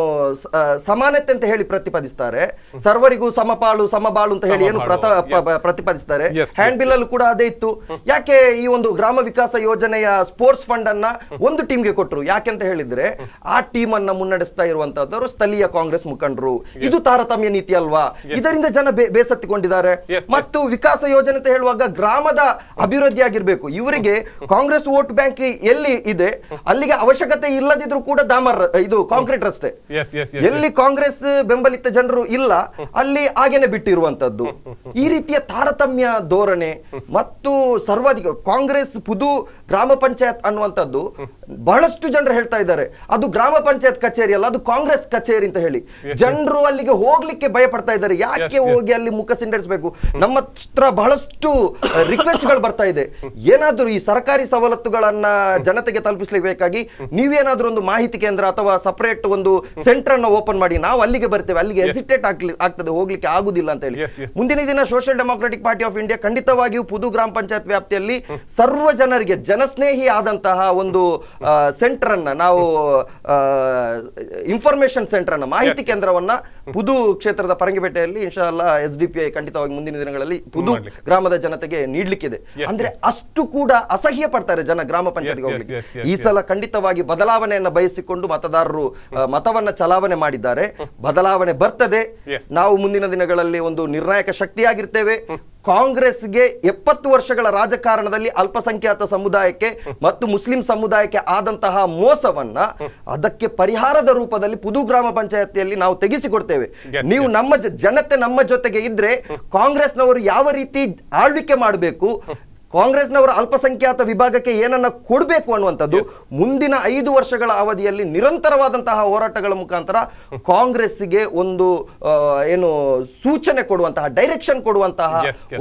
ಸಮಾನತೆ ಅಂತ ಹೇಳಿ ಪ್ರತಿಪಾದಿಸ್ತಾರೆ, ಸರ್ವರಿಗೂ ಸಮಪಾಲು ಸಮಬಾಳು ಅಂತ ಹೇಳಿ ಏನು ಪ್ರತಿಪಾದಿಸ್ತಾರೆ. ಹ್ಯಾಂಡ್ ಬಿಲ್ ಅಲ್ಲೂ ಕೂಡ ಅದೇ ಇತ್ತು. ಯಾಕೆ ಈ ಒಂದು ಗ್ರಾಮ ವಿಕಾಸ ಯೋಜನೆಯ ಸ್ಪೋರ್ಟ್ಸ್ ಫಂಡ್ ಅನ್ನ ಒಂದು ಟೀಮ್ಗೆ ಕೊಟ್ಟರು? ಯಾಕೆಂತ ಹೇಳಿದ್ರೆ ಆ ಟೀಮ್ ಅನ್ನ ಮುನ್ನಡೆಸ್ತಾ ಇರುವಂತಹದ್ದು ಸ್ಥಳೀಯ ಕಾಂಗ್ರೆಸ್ ಮುಖಂಡರು. ಇದು ತಾರತಮ್ಯ ನೀತಿ ಅಲ್ವಾ? ಇದರಿಂದ ಜನ ಬೇಸತ್ತಿಕೊಂಡಿದ್ದಾರೆ. ಮತ್ತು ವಿಕಾಸ ಯೋಜನೆ ಅಂತ ಹೇಳುವಾಗ ಗ್ರಾಮದ ಅಭಿವೃದ್ಧಿ ಆಗಿರ್ಬೇಕು. ಇವರಿಗೆ ಕಾಂಗ್ರೆಸ್ ವೋಟ್ ಬ್ಯಾಂಕ್ ಎಲ್ಲಿ ಇದೆ ಅಲ್ಲಿಗೆ ಅವಶ್ಯಕತೆ ಇಲ್ಲದಿದ್ರು ಕೂಡ ಇದು ಕಾಂಕ್ರೀಟ್ ರಸ್ತೆ. ಎಲ್ಲಿ ಕಾಂಗ್ರೆಸ್ ಬೆಂಬಲಿತ ಜನರು ಇಲ್ಲ ಅಲ್ಲಿ ಹಾಗೇನೆ ಬಿಟ್ಟಿರುವಂತದ್ದು. ಈ ರೀತಿಯ ತಾರತಮ್ಯ ಧೋರಣೆ ಮತ್ತು ಸರ್ವಾಧಿಕ ಕಾಂಗ್ರೆಸ್ ಪುದು ಗ್ರಾಮ ಪಂಚಾಯತ್ ಅನ್ನುವಂಥದ್ದು ಬಹಳಷ್ಟು ಜನರು ಹೇಳ್ತಾ ಇದ್ದಾರೆ ಅದು ಗ್ರಾಮ ಪಂಚಾಯತ್ ಕಚೇರಿ ಅಲ್ಲ, ಅದು ಕಾಂಗ್ರೆಸ್ ಕಚೇರಿ ಅಂತ ಹೇಳಿ. ಜನರು ಅಲ್ಲಿಗೆ ಹೋಗ್ಲಿಕ್ಕೆ ಭಯ ಪಡ್ತಾ ಇದ್ದಾರೆ. ಯಾಕೆ ಹೋಗಿ ಅಲ್ಲಿ ಮುಖ ಸಿಂಡರಿಸಬೇಕು? ನಮ್ಮ ಹತ್ರ ಬಹಳಷ್ಟು ರಿಕ್ವೆಸ್ಟ್ ಗಳು ಬರ್ತಾ ಇದೆ. ಏನಾದ್ರೂ ಈ ಸರ್ಕಾರಿ ಸವಲತ್ತುಗಳನ್ನ ಜನತೆಗೆ ತಲುಪಿಸಬೇಕಾಗಿ ನೀವೇನಾದ್ರೂ ಒಂದು ಮಾಹಿತಿ ಕೇಂದ್ರ ಅಥವಾ ಸಪರೇಟ್ ಒಂದು ಸೆಂಟರ್ ಅನ್ನ ಓಪನ್ ಮಾಡಿ, ನಾವು ಅಲ್ಲಿಗೆ ಬರ್ತೇವೆ, ಅಲ್ಲಿಗೆ ಹೆಸಿಟೇಟ್ ಆಗ್ತದೆ, ಹೋಗ್ಲಿಕ್ಕೆ ಆಗುದಿಲ್ಲ ಅಂತ ಹೇಳಿ. ಮುಂದಿನ ದಿನ social democratic party of India ಖಂಡಿತವಾಗಿಯೂ ಪುದು ಗ್ರಾಮ ಪಂಚಾಯತ್ ವ್ಯಾಪ್ತಿಯಲ್ಲಿ ಸರ್ವ ಜನರಿಗೆ ಜನಸ್ನೇಹಿ ಆದಂತಹ ಒಂದು ಸೆಂಟರ್ ಅನ್ನ ನಾವು ಇನ್ಫಾರ್ಮೇಶನ್ ಸೆಂಟರ್ ಅನ್ನ ಮಾಹಿತಿ ಕೇಂದ್ರವನ್ನ ಪುದು ಕ್ಷೇತ್ರದ ಪರಂಗಿಪೇಟೆಯಲ್ಲಿ ಇನ್ಶಾಅಲ್ಲಾ SDPI ಖಂಡಿತವಾಗಿ ಮುಂದಿನ ದಿನಗಳಲ್ಲಿ ಪುದು ಗ್ರಾಮದ ಜನತೆಗೆ ನೀಡ್ಲಿಕ್ಕಿದೆ. ಅಂದ್ರೆ ಅಷ್ಟು ಕೂಡ ಅಸಹ್ಯ ಪಡ್ತಾರೆ ಜನ ಗ್ರಾಮ ಪಂಚಾಯತ್ಗೆ ಹೋಗ್ಲಿಕ್ಕೆ. ಈ ಸಲ ಖಂಡಿತವಾಗಿ ಬದಲಾವಣೆಯನ್ನ ಬಯಸಿಕೊಂಡು ಮತದಾರರು ಮತವನ್ನ ಚಲಾವಣೆ ಮಾಡಿದ್ದಾರೆ. ಬದಲಾವಣೆ ಬರ್ತದೆ. ನಾವು ಮುಂದಿನ ದಿನಗಳಲ್ಲಿ ಒಂದು ನಿರ್ಣಾಯಕ ಶಕ್ತಿಯಾಗಿರ್ತೇವೆ. ಕಾಂಗ್ರೆಸ್ಗೆ 70 ವರ್ಷಗಳ ರಾಜಕಾರಣದಲ್ಲಿ ಅಲ್ಪಸಂಖ್ಯಾತ ಸಮುದಾಯಕ್ಕೆ ಮತ್ತು ಮುಸ್ಲಿಂ ಸಮುದಾಯಕ್ಕೆ ಆದಂತಹ ಮೋಸವನ್ನ ಅದಕ್ಕೆ ಪರಿಹಾರದ ರೂಪದಲ್ಲಿ ಪುದು ಗ್ರಾಮ ಪಂಚಾಯತಿಯಲ್ಲಿ ನಾವು ತೆಗೆಸಿಕೊಡ್ತೇವೆ. ನೀವು ನಮ್ಮ ಜನತೆ ನಮ್ಮ ಜೊತೆಗೆ ಇದ್ರೆ ಕಾಂಗ್ರೆಸ್ನವರು ಯಾವ ರೀತಿ ಆಳ್ವಿಕೆ ಮಾಡಬೇಕು, ಕಾಂಗ್ರೆಸ್ನವರ ಅಲ್ಪಸಂಖ್ಯಾತ ವಿಭಾಗಕ್ಕೆ ಏನನ್ನ ಕೊಡಬೇಕು ಅನ್ನುವಂಥದ್ದು ಮುಂದಿನ 5 ವರ್ಷಗಳ ಅವಧಿಯಲ್ಲಿ ನಿರಂತರವಾದಂತಹ ಹೋರಾಟಗಳ ಮುಖಾಂತರ ಕಾಂಗ್ರೆಸ್ಗೆ ಒಂದು ಏನು ಸೂಚನೆ ಕೊಡುವಂತಹ, ಡೈರೆಕ್ಷನ್ ಕೊಡುವಂತಹ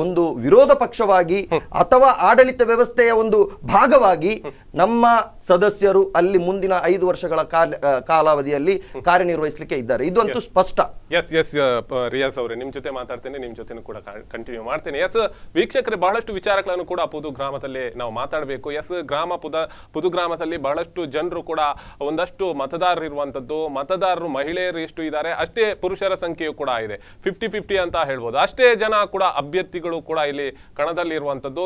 ಒಂದು ವಿರೋಧ ಪಕ್ಷವಾಗಿ ಅಥವಾ ಆಡಳಿತ ವ್ಯವಸ್ಥೆಯ ಒಂದು ಭಾಗವಾಗಿ ನಮ್ಮ ಸದಸ್ಯರು ಅಲ್ಲಿ ಮುಂದಿನ 5 ವರ್ಷಗಳ ಕಾಲಾವಧಿಯಲ್ಲಿ ಕಾರ್ಯನಿರ್ವಹಿಸಲಿಕ್ಕೆ ಇದ್ದಾರೆ. ಇದು ಅಂತೂ ಸ್ಪಷ್ಟ. ರಿಯಾಸ್ ಅವರೇ, ನಿಮ್ ಜೊತೆ ಮಾತಾಡ್ತೇನೆ, ನಿಮ್ ಜೊತೆ ಕೂಡ ಕಂಟಿನ್ಯೂ ಮಾಡ್ತೇನೆ. ವೀಕ್ಷಕರೇ, ಬಹಳಷ್ಟು ವಿಚಾರಗಳನ್ನು ಕೂಡ ಪುದು ಗ್ರಾಮದಲ್ಲಿ ನಾವು ಮಾತಾಡಬೇಕು. ಪುದು ಗ್ರಾಮದಲ್ಲಿ ಬಹಳಷ್ಟು ಜನರು ಕೂಡ ಒಂದಷ್ಟು ಮತದಾರರು ಇರುವಂತದ್ದು. ಮತದಾರರು ಮಹಿಳೆಯರು ಎಷ್ಟು ಇದ್ದಾರೆ ಅಷ್ಟೇ ಪುರುಷರ ಸಂಖ್ಯೆಯು ಕೂಡ ಇದೆ. 50-50 ಅಂತ ಹೇಳ್ಬೋದು. ಅಷ್ಟೇ ಜನ ಕೂಡ ಅಭ್ಯರ್ಥಿಗಳು ಕೂಡ ಇಲ್ಲಿ ಕಣದಲ್ಲಿ ಇರುವಂತದ್ದು.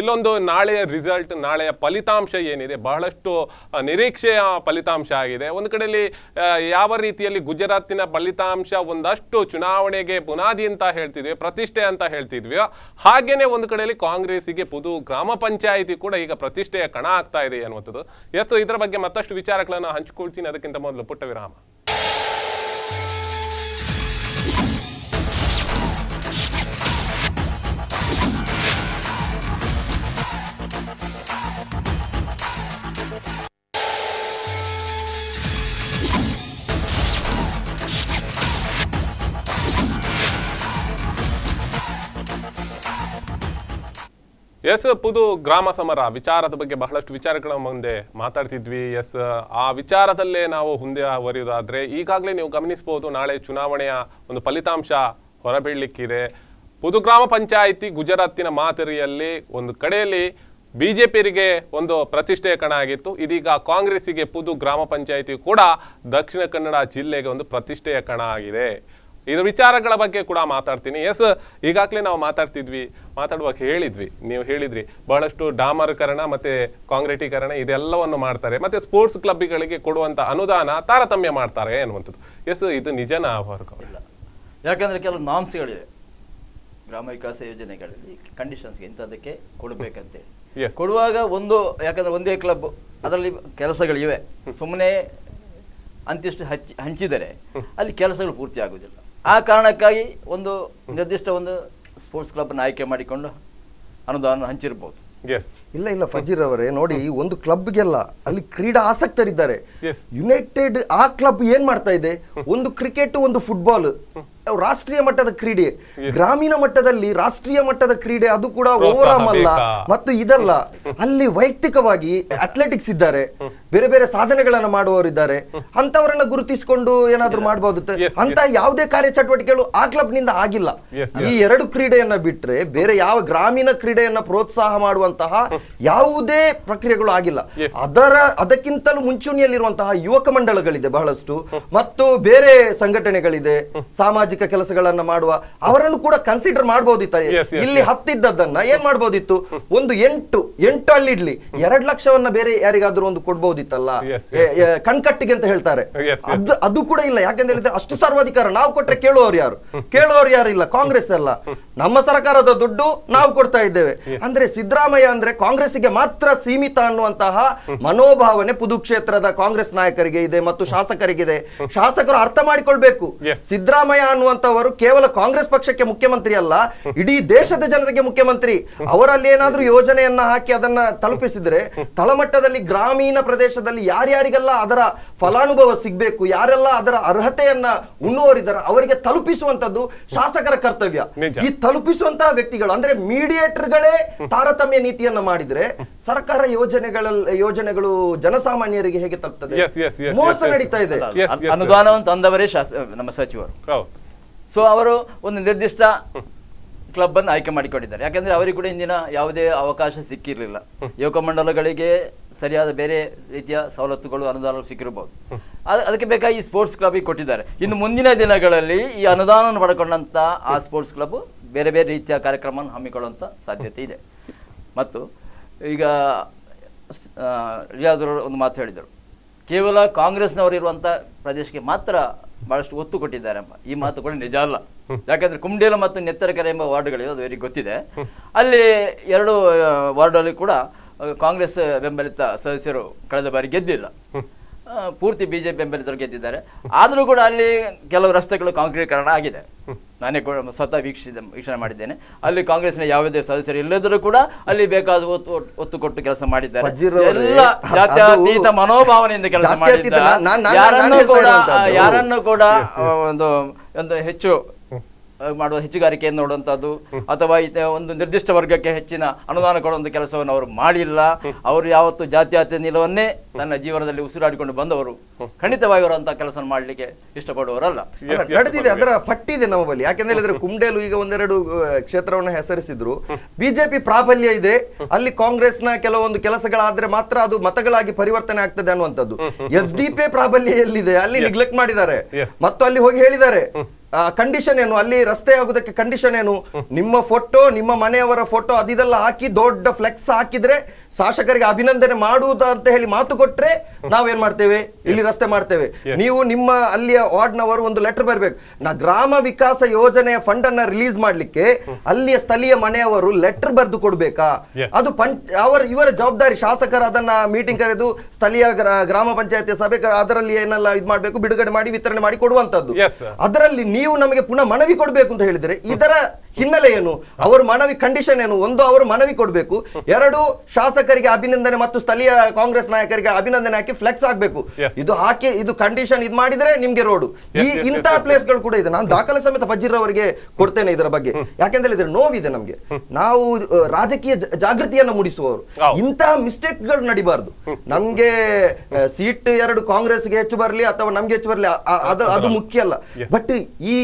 ಇಲ್ಲೊಂದು ನಾಳೆಯ ರಿಸಲ್ಟ್, ನಾಳೆಯ ಫಲಿತಾಂಶ ಏನಿದೆ ಬಹಳಷ್ಟು ನಿರೀಕ್ಷೆಯ ಫಲಿತಾಂಶ ಆಗಿದೆ. ಒಂದು ಕಡೆಯಲ್ಲಿ ಯಾವ ರೀತಿಯಲ್ಲಿ ಗುಜರಾತಿನ ಫಲಿತಾಂಶ ಒಂದಷ್ಟು ಚುನಾವಣೆಗೆ ಬುನಾದಿ ಅಂತ ಹೇಳ್ತಿದ್ವಿ, ಪ್ರತಿಷ್ಠೆ ಅಂತ ಹೇಳ್ತಿದ್ವಿ, ಹಾಗೇನೆ ಒಂದು ಕಡೆಯಲ್ಲಿ ಕಾಂಗ್ರೆಸ್ಸಿಗೆ ಪುದು ಗ್ರಾಮ ಪಂಚಾಯಿತಿ ಕೂಡ ಈಗ ಪ್ರತಿಷ್ಠೆಯ ಕಣ ಆಗ್ತಾ ಇದೆ ಅನ್ನುವಂಥದ್ದು. ಇದರ ಬಗ್ಗೆ ಮತ್ತಷ್ಟು ವಿಚಾರಗಳನ್ನು ಹಂಚಿಕೊಳ್ತೀನಿ. ಅದಕ್ಕಿಂತ ಮೊದಲು ಪುಟ್ಟ ವಿರಾಮ. ಪುದು ಗ್ರಾಮ ಸಮರ ವಿಚಾರದ ಬಗ್ಗೆ ಬಹಳಷ್ಟು ವಿಚಾರಗಳ ಮುಂದೆ ಮಾತಾಡ್ತಿದ್ವಿ. ಆ ವಿಚಾರದಲ್ಲೇ ನಾವು ಮುಂದುವರಿಯೋದಾದ್ರೆ ಈಗಾಗಲೇ ನೀವು ಗಮನಿಸಬಹುದು, ನಾಳೆ ಚುನಾವಣೆಯ ಒಂದು ಫಲಿತಾಂಶ ಹೊರಬೀಳಲಿಕ್ಕಿದೆ. ಪುದು ಗ್ರಾಮ ಪಂಚಾಯಿತಿ ಗುಜರಾತಿನ ಮಾದರಿಯಲ್ಲಿ ಒಂದು ಕಡೆಯಲ್ಲಿ ಬಿಜೆಪಿಯರಿಗೆ ಒಂದು ಪ್ರತಿಷ್ಠೆಯ ಕಣ ಆಗಿತ್ತು. ಇದೀಗ ಕಾಂಗ್ರೆಸ್ಸಿಗೆ ಪುದು ಗ್ರಾಮ ಪಂಚಾಯಿತಿ ಕೂಡ ದಕ್ಷಿಣ ಕನ್ನಡ ಜಿಲ್ಲೆಗೆ ಒಂದು ಪ್ರತಿಷ್ಠೆಯ ಕಣ ಆಗಿದೆ. ಇದು ವಿಚಾರಗಳ ಬಗ್ಗೆ ಕೂಡ ಮಾತಾಡ್ತೀನಿ. ಈಗಾಗಲೇ ನಾವು ಮಾತಾಡುವಾಗ ನೀವು ಹೇಳಿದ್ರಿ ಬಹಳಷ್ಟು ಡಾಮರೀಕರಣ ಮತ್ತೆ ಕಾಂಕ್ರೀಟೀಕರಣ ಇದೆಲ್ಲವನ್ನು ಮಾಡ್ತಾರೆ, ಮತ್ತೆ ಸ್ಪೋರ್ಟ್ಸ್ ಕ್ಲಬ್ಗಳಿಗೆ ಕೊಡುವಂತ ಅನುದಾನ ತಾರತಮ್ಯ ಮಾಡ್ತಾರೆ ಅನ್ನುವಂಥದ್ದು. ಇದು ನಿಜನಾ? ಇಲ್ಲ, ಯಾಕಂದ್ರೆ ಕೆಲವು ನಾಮ್ಸ್ಗಳಿವೆ ಗ್ರಾಮ ವಿಕಾಸ ಯೋಜನೆಗಳಲ್ಲಿ, ಕಂಡೀಷನ್ಸ್ಗೆ ಇಂಥದಕ್ಕೆ ಕೊಡಬೇಕಂತೇಳಿ ಕೊಡುವಾಗ ಯಾಕಂದ್ರೆ ಒಂದೇ ಕ್ಲಬ್ ಅದರಲ್ಲಿ ಕೆಲಸಗಳಿವೆ, ಸುಮ್ಮನೆ ಅಂತಿಷ್ಟು ಹಂಚಿದರೆ ಅಲ್ಲಿ ಕೆಲಸಗಳು ಪೂರ್ತಿ ಆಗುವುದಿಲ್ಲ. ಆ ಕಾರಣಕ್ಕಾಗಿ ಒಂದು ನಿರ್ದಿಷ್ಟ ಒಂದು ಸ್ಪೋರ್ಟ್ಸ್ ಕ್ಲಬ್ ಆಯ್ಕೆ ಮಾಡಿಕೊಂಡು ಅನುದಾನ ಹಂಚಿರಬಹುದು. ಇಲ್ಲ ಫಜೀರ್ ಅವರೇ, ನೋಡಿ, ಒಂದು ಕ್ಲಬ್ಗೆಲ್ಲ ಅಲ್ಲಿ ಕ್ರೀಡಾ ಆಸಕ್ತರಿದ್ದಾರೆ. ಯುನೈಟೆಡ್ ಆ ಕ್ಲಬ್ ಏನ್ ಮಾಡ್ತಾ ಇದೆ, ಒಂದು ಕ್ರಿಕೆಟ್, ಒಂದು ಫುಟ್ಬಾಲ್, ರಾಷ್ಟ್ರೀಯ ಮಟ್ಟದ ಕ್ರೀಡೆ, ಗ್ರಾಮೀಣ ಮಟ್ಟದಲ್ಲಿ ರಾಷ್ಟ್ರೀಯ ಮಟ್ಟದ ಕ್ರೀಡೆ, ಅದು ಕೂಡ ಓವರಾಮ್ ಅಲ್ಲ ಮತ್ತು ಇದಲ್ಲ. ಅಲ್ಲಿ ವೈಯಕ್ತಿಕವಾಗಿ ಅಥ್ಲೆಟಿಕ್ಸ್ ಇದ್ದಾರೆ, ಬೇರೆ ಬೇರೆ ಸಾಧನೆಗಳನ್ನ ಮಾಡುವವರಿದ್ದಾರೆ, ಅಂತವರನ್ನ ಗುರುತಿಸಿಕೊಂಡು ಏನಾದ್ರೂ ಮಾಡಬಹುದು. ಅಂತ ಯಾವುದೇ ಕಾರ್ಯಚಟುವಟಿಕೆಗಳು ಆ ಕ್ಲಬ್ ನಿಂದ ಆಗಿಲ್ಲ. ಈ 2 ಕ್ರೀಡೆಯನ್ನ ಬಿಟ್ರೆ ಬೇರೆ ಯಾವ ಗ್ರಾಮೀಣ ಕ್ರೀಡೆಯನ್ನ ಪ್ರೋತ್ಸಾಹ ಮಾಡುವಂತಹ ಯಾವುದೇ ಪ್ರಕ್ರಿಯೆಗಳು ಆಗಿಲ್ಲ. ಅದಕ್ಕಿಂತಲೂ ಮುಂಚೂಣಿಯಲ್ಲಿರುವಂತಹ ಯುವಕ ಮಂಡಳಗಳಿದೆ ಬಹಳಷ್ಟು, ಮತ್ತು ಬೇರೆ ಸಂಘಟನೆಗಳಿದೆ ಸಾಮಾಜಿಕ ಕೆಲಸಗಳನ್ನ ಮಾಡುವ, ಅವರನ್ನು ಕೂಡ ಕನ್ಸಿಡರ್ ಮಾಡಬಹುದಿತ್ತು. ಇಲ್ಲಿ ಹತ್ತಿದ್ದದನ್ನ ಏನ್ ಮಾಡಬಹುದಿತ್ತು, ಒಂದು 8 ಅಲ್ಲಿಡ್ಲಿ 2 ಲಕ್ಷವನ್ನ ಬೇರೆ ಯಾರಿಗಾದ್ರೂ ಒಂದು ಕೊಡ್ಬಹುದಿತ್ತಲ್ಲ, ಕಣ್ಕಟ್ಟಿಗೆ ಅಂತ ಹೇಳ್ತಾರೆ. ಅದು ಕೂಡ ಇಲ್ಲ. ಯಾಕಂತ ಹೇಳಿದ್ರೆ ಅಷ್ಟು ಸರ್ವಾಧಿಕಾರ ನಾವು ಕೊಟ್ರೆ ಕೇಳುವವರು ಯಾರು ಇಲ್ಲ. ಕಾಂಗ್ರೆಸ್ ಅಲ್ಲ, ನಮ್ಮ ಸರ್ಕಾರದ ದುಡ್ಡು ನಾವು ಕೊಡ್ತಾ ಇದ್ದೇವೆ. ಅಂದ್ರೆ ಸಿದ್ದರಾಮಯ್ಯ ಅಂದ್ರೆ ಕಾಂಗ್ರೆಸ್ಗೆ ಮಾತ್ರ ಸೀಮಿತ ಅನ್ನುವಂತಹ ಮನೋಭಾವನೆ ಪುದು ಕ್ಷೇತ್ರದ ಕಾಂಗ್ರೆಸ್ ನಾಯಕರಿಗೆ ಇದೆ ಮತ್ತು ಶಾಸಕರಿಗಿದೆ. ಶಾಸಕರು ಅರ್ಥ ಮಾಡಿಕೊಳ್ಬೇಕು, ಸಿದ್ದರಾಮಯ್ಯ ಅನ್ನುವಂತವರು ಕೇವಲ ಕಾಂಗ್ರೆಸ್ ಪಕ್ಷಕ್ಕೆ ಮುಖ್ಯಮಂತ್ರಿ ಅಲ್ಲ, ಇಡೀ ದೇಶದ ಜನತೆಗೆ ಮುಖ್ಯಮಂತ್ರಿ. ಅವರಲ್ಲಿ ಏನಾದ್ರೂ ಯೋಜನೆಯನ್ನ ಹಾಕಿ ಅದನ್ನ ತಲುಪಿಸಿದ್ರೆ ತಳಮಟ್ಟದಲ್ಲಿ ಗ್ರಾಮೀಣ ಪ್ರದೇಶದಲ್ಲಿ ಯಾರ್ಯಾರಿಗೆಲ್ಲ ಅದರ ಫಲಾನುಭವ ಸಿಗ್ಬೇಕು, ಯಾರೆಲ್ಲ ಅದರ ಅರ್ಹತೆಯನ್ನ ಉಣ್ಣುವರಿದ್ದಾರೆ ಅವರಿಗೆ ತಲುಪಿಸುವಂತದ್ದು ಶಾಸಕರ ಕರ್ತವ್ಯ. ಈ ತಲುಪಿಸುವಂತಹ ವ್ಯಕ್ತಿಗಳು ಅಂದ್ರೆ ಮೀಡಿಯೇಟರ್ಗಳೇ ತಾರತಮ್ಯ ನೀತಿಯನ್ನ ಮಾಡಿದ್ರೆ ಸರ್ಕಾರ ಯೋಜನೆಗಳು ಜನಸಾಮಾನ್ಯರಿಗೆ ಹೇಗೆ ತಲುಪ್ತದೆ? ಮೋಸ ನಡೀತಾ ಇದೆ. ಅನುದಾನವನ್ನು ತಂದವರೇ ನಮ್ಮ ಸಚಿವರು. ಸೊ ಅವರು ಒಂದು ನಿರ್ದಿಷ್ಟ ಕ್ಲಬ್ ಅನ್ನು ಆಯ್ಕೆ ಮಾಡಿಕೊಂಡಿದ್ದಾರೆ. ಯಾಕಂದ್ರೆ ಅವರಿಗೆ ಕೂಡ ಇಂದಿನ ಯಾವುದೇ ಅವಕಾಶ ಸಿಕ್ಕಿರಲಿಲ್ಲ. ಯುವಕ ಮಂಡಲಗಳಿಗೆ ಸರಿಯಾದ ಬೇರೆ ರೀತಿಯ ಸವಲತ್ತುಗಳು ಅನುದಾನಗಳು ಸಿಕ್ಕಿರಬಹುದು. ಅದಕ್ಕೆ ಬೇಕಾಗಿ ಈ ಸ್ಪೋರ್ಟ್ಸ್ ಕ್ಲಬ್ ಕೊಟ್ಟಿದ್ದಾರೆ. ಇನ್ನು ಮುಂದಿನ ದಿನಗಳಲ್ಲಿ ಈ ಅನುದಾನವನ್ನು ಪಡ್ಕೊಂಡಂತ ಆ ಸ್ಪೋರ್ಟ್ಸ್ ಕ್ಲಬ್ ಬೇರೆ ಬೇರೆ ರೀತಿಯ ಕಾರ್ಯಕ್ರಮವನ್ನು ಹಮ್ಮಿಕೊಳ್ಳುವಂತ ಸಾಧ್ಯತೆ ಇದೆ. ಮತ್ತು ಈಗ ರಿಯಾಜ್ ಅವರು ಒಂದು ಮಾತು ಹೇಳಿದರು, ಕೇವಲ ಕಾಂಗ್ರೆಸ್ನವರು ಇರುವಂತ ಪ್ರದೇಶಕ್ಕೆ ಮಾತ್ರ ಬಹಳಷ್ಟು ಒತ್ತು ಕೊಟ್ಟಿದ್ದಾರೆ ಎಂಬ ಈ ಮಾತು ಕೂಡ ನಿಜ ಅಲ್ಲ. ಯಾಕಂದ್ರೆ ಕುಂಡೇಲು ಮತ್ತು ನೆತ್ತರಕೆರೆ ಎಂಬ ವಾರ್ಡ್ಗಳಿವೆ, ಅದು ಅವರಿಗೆ ಗೊತ್ತಿದೆ. ಅಲ್ಲಿ 2 ವಾರ್ಡಲ್ಲಿ ಕೂಡ ಕಾಂಗ್ರೆಸ್ ಬೆಂಬಲಿತ ಸದಸ್ಯರು ಕಳೆದ ಬಾರಿ ಗೆದ್ದಿಲ್ಲ, ಪೂರ್ತಿ ಬಿಜೆಪಿ ಬೆಂಬಲಿತರು ಗೆದ್ದಿದ್ದಾರೆ. ಆದರೂ ಕೂಡ ಅಲ್ಲಿ ಕೆಲವು ರಸ್ತೆಗಳು ಕಾಂಕ್ರೀಕರಣ ಆಗಿದೆ. ನಾನೇ ಸ್ವತಃ ವೀಕ್ಷಣೆ ಮಾಡಿದ್ದೇನೆ. ಅಲ್ಲಿ ಕಾಂಗ್ರೆಸ್ನ ಯಾವುದೇ ಸದಸ್ಯರು ಇಲ್ಲದರೂ ಕೂಡ ಅಲ್ಲಿ ಬೇಕಾದ ಒತ್ತು ಕೊಟ್ಟು ಕೆಲಸ ಮಾಡಿದ್ದಾರೆ. ಎಲ್ಲ ಜಾತ್ಯತೀತ ಮನೋಭಾವನೆಯಿಂದ ಕೆಲಸ ಮಾಡಿದ್ದಾರೆ. ಯಾರನ್ನು ಕೂಡ ಒಂದು ಹೆಚ್ಚು ಮಾಡುವ ಹೆಚ್ಚುಗಾರಿಕೆಯನ್ನು ನೋಡುವಂಥದ್ದು ಅಥವಾ ಒಂದು ನಿರ್ದಿಷ್ಟ ವರ್ಗಕ್ಕೆ ಹೆಚ್ಚಿನ ಅನುದಾನ ಕೊಡುವಂಥ ಕೆಲಸವನ್ನು ಅವರು ಮಾಡಿಲ್ಲ. ಅವರು ಯಾವತ್ತು ಜಾತ್ಯತೀತ ನಿಲುವನ್ನೇ ತನ್ನ ಜೀವನದಲ್ಲಿ ಉಸಿರಾಡಿಕೊಂಡು ಬಂದವರು. ಖಂಡಿತವಾಗಿ ಅವರು ಅಂತ ಕೆಲಸ ಮಾಡಲಿಕ್ಕೆ ಇಷ್ಟಪಡುವವರಲ್ಲ. ನಡೆದಿದೆ, ಅದರ ಪಟ್ಟಿದೆ ನಮ್ಮ ಬಳಿ. ಯಾಕೆಂದ್ರೆ ಹೇಳಿದ್ರೆ ಕುಂಡೇಲು ಈಗ 1-2 ಕ್ಷೇತ್ರವನ್ನು ಹೆಸರಿಸಿದ್ರು. ಬಿಜೆಪಿ ಪ್ರಾಬಲ್ಯ ಇದೆ, ಅಲ್ಲಿ ಕಾಂಗ್ರೆಸ್ನ ಕೆಲವೊಂದು ಕೆಲಸಗಳಾದ್ರೆ ಮಾತ್ರ ಅದು ಮತಗಳಾಗಿ ಪರಿವರ್ತನೆ ಆಗ್ತದೆ ಅನ್ನುವಂಥದ್ದು. SDP ಪ್ರಾಬಲ್ಯ ಎಲ್ಲಿದೆ ಅಲ್ಲಿ ನೆಗ್ಲೆಕ್ಟ್ ಮಾಡಿದ್ದಾರೆ. ಮತ್ತು ಅಲ್ಲಿ ಹೋಗಿ ಹೇಳಿದ್ದಾರೆ ಕಂಡೀಷನ್ ಏನು, ಅಲ್ಲಿ ರಸ್ತೆ ಆಗುದಕ್ಕೆ ಕಂಡೀಷನ್ ಏನು, ನಿಮ್ಮ ಫೋಟೋ, ನಿಮ್ಮ ಮನೆಯವರ ಫೋಟೋ ಅದೆಲ್ಲ ಹಾಕಿ ದೊಡ್ಡ ಫ್ಲೆಕ್ಸ್ ಹಾಕಿದ್ರೆ ಶಾಸಕರಿಗೆ ಅಭಿನಂದನೆ ಮಾಡುವುದು ಅಂತ ಹೇಳಿ ಮಾತು ಕೊಟ್ರೆ ನಾವೇನ್ ಮಾಡ್ತೇವೆ, ಇಲ್ಲಿ ರಸ್ತೆ ಮಾಡ್ತೇವೆ. ನೀವು ನಿಮ್ಮ ಅಲ್ಲಿಯ ವಾರ್ಡ್ನವರು ಒಂದು ಲೆಟರ್ ಬರಬೇಕು, ಗ್ರಾಮ ವಿಕಾಸ ಯೋಜನೆಯ ಫಂಡ್ ಅನ್ನ ರಿಲೀಸ್ ಮಾಡ್ಲಿಕ್ಕೆ ಅಲ್ಲಿಯ ಸ್ಥಳೀಯ ಮನೆಯವರು ಲೆಟರ್ ಬರೆದು ಕೊಡ್ಬೇಕಾ? ಅದು ಇವರ ಜವಾಬ್ದಾರಿ. ಶಾಸಕರು ಅದನ್ನ ಮೀಟಿಂಗ್ ಕರೆದು ಸ್ಥಳೀಯ ಗ್ರಾಮ ಪಂಚಾಯತಿ ಸಭೆ ಅದರಲ್ಲಿ ಏನೆಲ್ಲ ಇದು ಮಾಡ್ಬೇಕು, ಬಿಡುಗಡೆ ಮಾಡಿ ವಿತರಣೆ ಮಾಡಿ ಕೊಡುವಂತದ್ದು. ಅದರಲ್ಲಿ ನೀವು ನಮಗೆ ಪುನಃ ಮನವಿ ಕೊಡ್ಬೇಕು ಅಂತ ಹೇಳಿದ್ರೆ ಇದರ ಹಿನ್ನೆಲೆ ಏನು, ಅವರ ಮನವಿ ಕಂಡೀಷನ್ ಏನು? ಒಂದು, ಅವರು ಮನವಿ ಕೊಡ್ಬೇಕು. 2, ಶಾಸಕರಿಗೆ ಅಭಿನಂದನೆ ಮತ್ತು ಸ್ಥಳೀಯ ಕಾಂಗ್ರೆಸ್ ನಾಯಕರಿಗೆ ಅಭಿನಂದನೆ ಹಾಕಿ ಫ್ಲೆಕ್ಸ್ ಆಗ್ಬೇಕು. ಇದು ಹಾಕಿ ಇದು ಕಂಡೀಷನ್ ಇದು ಮಾಡಿದ್ರೆ ನಿಮ್ಗೆ ರೋಡ್. ಇಂತಹ ಪ್ಲೇಸ್ ಗಳು ಕೂಡ ಇದೆ. ನಾನು ದಾಖಲೆ ಸಮೇತ ಫಜೀರ್ ಅವರಿಗೆ ಕೊಡ್ತೇನೆ ಇದರ ಬಗ್ಗೆ. ಯಾಕೆಂತ ಹೇಳಿದ್ರೆ ನೋವಿದೆ ನಮ್ಗೆ. ನಾವು ರಾಜಕೀಯ ಜಾಗೃತಿಯನ್ನ ಮೂಡಿಸುವವರು. ಇಂತಹ ಮಿಸ್ಟೇಕ್ ಗಳು ನಡಿಬಾರ್ದು. ನಮ್ಗೆ ಸೀಟ್ 2 ಕಾಂಗ್ರೆಸ್ಗೆ ಹೆಚ್ಚು ಬರಲಿ ಅಥವಾ ನಮ್ಗೆ ಹೆಚ್ಚು ಬರಲಿ ಅದು ಮುಖ್ಯ ಅಲ್ಲ. ಬಟ್ ಈ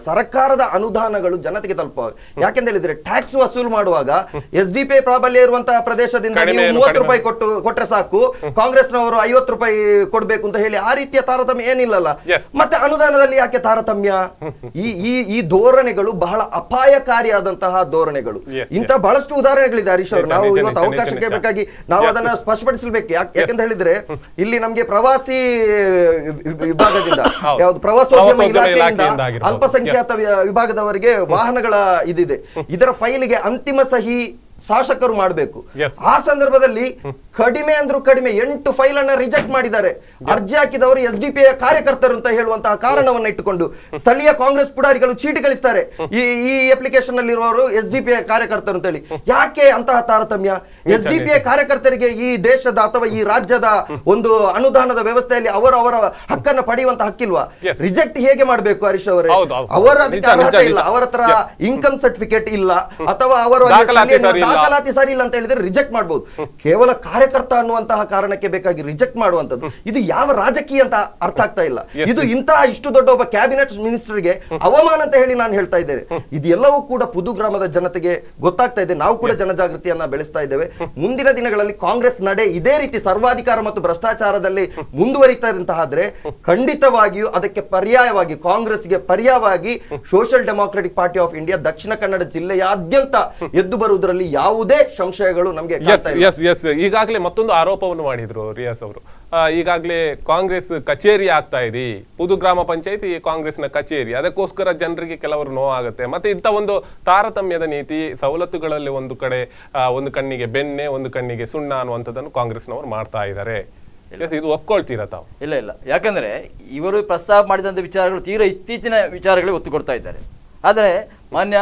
ಸರ್ಕಾರದ ಅನುದಾನಗಳು ಜನತೆಗೆ ತಲುಪುವಾಗ, ಯಾಕೆಂತ ಹೇಳಿದ್ರೆ ಟ್ಯಾಕ್ಸ್ ವಸೂಲು ಮಾಡುವಾಗ SDP ಪ್ರಾಬಲ್ಯ ಇರುವಂತಹ ಪ್ರದೇಶದಿಂದ ನೀವು 30 ರೂಪಾಯಿ ಕೊಟ್ರೆ ಸಾಕು, ಕಾಂಗ್ರೆಸ್ನವರು 50 ರೂಪಾಯಿ ಕೊಡ್ಬೇಕು ಅಂತ ಹೇಳಿ ಆ ರೀತಿಯ ತಾರತಮ್ಯ ಏನಿಲ್ಲಲ್ಲ. ಮತ್ತೆ ಅನುದಾನದಲ್ಲಿ ಯಾಕೆ ತಾರತಮ್ಯ? ಈ ಧೋರಣೆಗಳು ಬಹಳ ಅಪಾಯಕಾರಿಯಾದಂತಹ ಧೋರಣೆಗಳು. ಇಂತ ಬಹಳಷ್ಟು ಉದಾಹರಣೆಗಳಿದೆ ಹರೀಶ್ ಅವರು. ನಾವು ಇವತ್ತು ಅವಕಾಶಕ್ಕೆ ಬೇಕಾಗಿ ನಾವು ಅದನ್ನ ಸ್ಪಷ್ಟಪಡಿಸಬೇಕು. ಯಾಕೆಂತ ಹೇಳಿದ್ರೆ ಇಲ್ಲಿ ನಮ್ಗೆ ಪ್ರವಾಸಿ ವಿಭಾಗದಿಂದ ಯಾವ್ದು ಪ್ರವಾಸೋದ್ಯಮ ಇಲಾಖೆಯಿಂದ ಅಲ್ಪಸಂಖ್ಯಾತ ವಿಭಾಗದವರಿಗೆ ವಾಹನಗಳ ಇದಿದೆ. ಇದರ ಫೈಲಿಗೆ ಅಂತಿಮ ಸಹಿ ಶಾಸಕರು ಮಾಡಬೇಕು. ಆ ಸಂದರ್ಭದಲ್ಲಿ ಕಡಿಮೆ ಅಂದ್ರೂ ಕಡಿಮೆ 8 ಫೈಲ್ ಅನ್ನ ರಿಜೆಕ್ಟ್ ಮಾಡಿದ್ದಾರೆ. ಅರ್ಜಿ ಹಾಕಿದವರು SDP ಕಾರ್ಯಕರ್ತರು ಅಂತ ಹೇಳುವಂತಹ ಕಾರಣವನ್ನ ಇಟ್ಟುಕೊಂಡು ಸ್ಥಳೀಯ ಕಾಂಗ್ರೆಸ್ ಪುಡಾರಿಗಳು ಚೀಟಿ ಕಳಿಸ್ತಾರೆ, ಈ ಅಪ್ಲಿಕೇಶನ್ ಅಲ್ಲಿ ಇರುವವರು SDP ಕಾರ್ಯಕರ್ತರು ಅಂತ ಹೇಳಿ. ಯಾಕೆ ಅಂತಹ ತಾರತಮ್ಯ? SDP ಕಾರ್ಯಕರ್ತರಿಗೆ ಈ ದೇಶದ ಅಥವಾ ಈ ರಾಜ್ಯದ ಒಂದು ಅನುದಾನದ ವ್ಯವಸ್ಥೆಯಲ್ಲಿ ಅವರ ಹಕ್ಕನ್ನು ಪಡೆಯುವಂತ ಹಕ್ಕಿಲ್ವಾ? ರಿಜೆಕ್ಟ್ ಹೇಗೆ ಮಾಡಬೇಕು ಹರೀಶ್ ಅವರೇ? ಅವರ ಇಲ್ಲ, ಅವರ ಹತ್ರ ಇನ್ಕಮ್ ಸರ್ಟಿಫಿಕೇಟ್ ಇಲ್ಲ ಅಥವಾ ಅವರು ದಾಖಲಾತಿ ಸರಿ ಇಲ್ಲ ಅಂತ ಹೇಳಿದ್ರೆ ರಿಜೆಕ್ಟ್ ಮಾಡಬಹುದು. ಕೇವಲ ಕಾರ್ಯಕರ್ತ ಅನ್ನುವಂತಹ ಕಾರಣಕ್ಕೆ ಬೇಕಾಗಿ ರಿಜೆಕ್ಟ್ ಮಾಡುವಂತದ್ದು, ಇದು ಯಾವ ರಾಜಕೀಯ ಅಂತ ಅರ್ಥ ಆಗ್ತಾ ಇಲ್ಲ. ಇದು ಇಂತಹ ಇಷ್ಟು ದೊಡ್ಡ ಒಬ್ಬ ಕ್ಯಾಬಿನೆಟ್ ಮಿನಿಸ್ಟರ್ಗೆ ಅವಮಾನ ಅಂತ ಹೇಳಿ ನಾನು ಹೇಳ್ತಾ ಇದ್ದೇನೆ. ಇದೆಲ್ಲವೂ ಕೂಡ ಪುದು ಗ್ರಾಮದ ಜನತೆಗೆ ಗೊತ್ತಾಗ್ತಾ ಇದೆ. ನಾವು ಕೂಡ ಜನಜಾಗೃತಿಯನ್ನ ಬೆಳೆಸ್ತಾ ಇದ್ದೇವೆ. ಮುಂದಿನ ದಿನಗಳಲ್ಲಿ ಕಾಂಗ್ರೆಸ್ ನಡೆ ಇದೇ ರೀತಿ ಸರ್ವಾಧಿಕಾರ ಮತ್ತು ಭ್ರಷ್ಟಾಚಾರದಲ್ಲಿ ಮುಂದುವರಿತಾ ಇದ್ದಂತಾದ್ರೆ ಖಂಡಿತವಾಗಿಯೂ ಅದಕ್ಕೆ ಪರ್ಯಾಯವಾಗಿ ಕಾಂಗ್ರೆಸ್ಗೆ ಪರ್ಯಾಯವಾಗಿ social democratic party of India Dakshina Kannada ಜಿಲ್ಲೆಯಾದ್ಯಂತ ಎದ್ದು ಬರುವುದರಲ್ಲಿ ಯಾವುದೇ ಸಂಶಯಗಳು ನಮಗೆ ಈಗಾಗಲೇ ಮತ್ತೊಂದು ಆರೋಪವನ್ನು ಮಾಡಿದ್ರು ರಿಯಾಸ್ ಅವರು. ಈಗಾಗಲೇ ಕಾಂಗ್ರೆಸ್ ಕಚೇರಿ ಆಗ್ತಾ ಇದೆ, ಪುದು ಗ್ರಾಮ ಪಂಚಾಯತಿ ಕಾಂಗ್ರೆಸ್ನ ಕಚೇರಿ, ಅದಕ್ಕೋಸ್ಕರ ಜನರಿಗೆ ಕೆಲವರು ನೋವಾಗುತ್ತೆ. ಮತ್ತೆ ಇಂಥ ಒಂದು ತಾರತಮ್ಯದ ನೀತಿ, ಸವಲತ್ತುಗಳಲ್ಲಿ ಒಂದು ಕಡೆ ಒಂದು ಕಣ್ಣಿಗೆ ಬೆಣ್ಣೆ ಒಂದು ಕಣ್ಣಿಗೆ ಸುಣ್ಣ ಅನ್ನುವಂಥದ್ದನ್ನು ಕಾಂಗ್ರೆಸ್ನವರು ಮಾಡ್ತಾ ಇದ್ದಾರೆ. ಇದು ಒಪ್ಕೊಳ್ತೀರಾ ತಾವು? ಇಲ್ಲ, ಯಾಕಂದ್ರೆ ಇವರು ಪ್ರಸ್ತಾವ ಮಾಡಿದಂಥ ವಿಚಾರಗಳು ತೀರಾ ಇತ್ತೀಚಿನ ವಿಚಾರಗಳಿಗೆ ಒತ್ತು ಕೊಡ್ತಾ ಇದ್ದಾರೆ. ಆದರೆ ಮಾನ್ಯ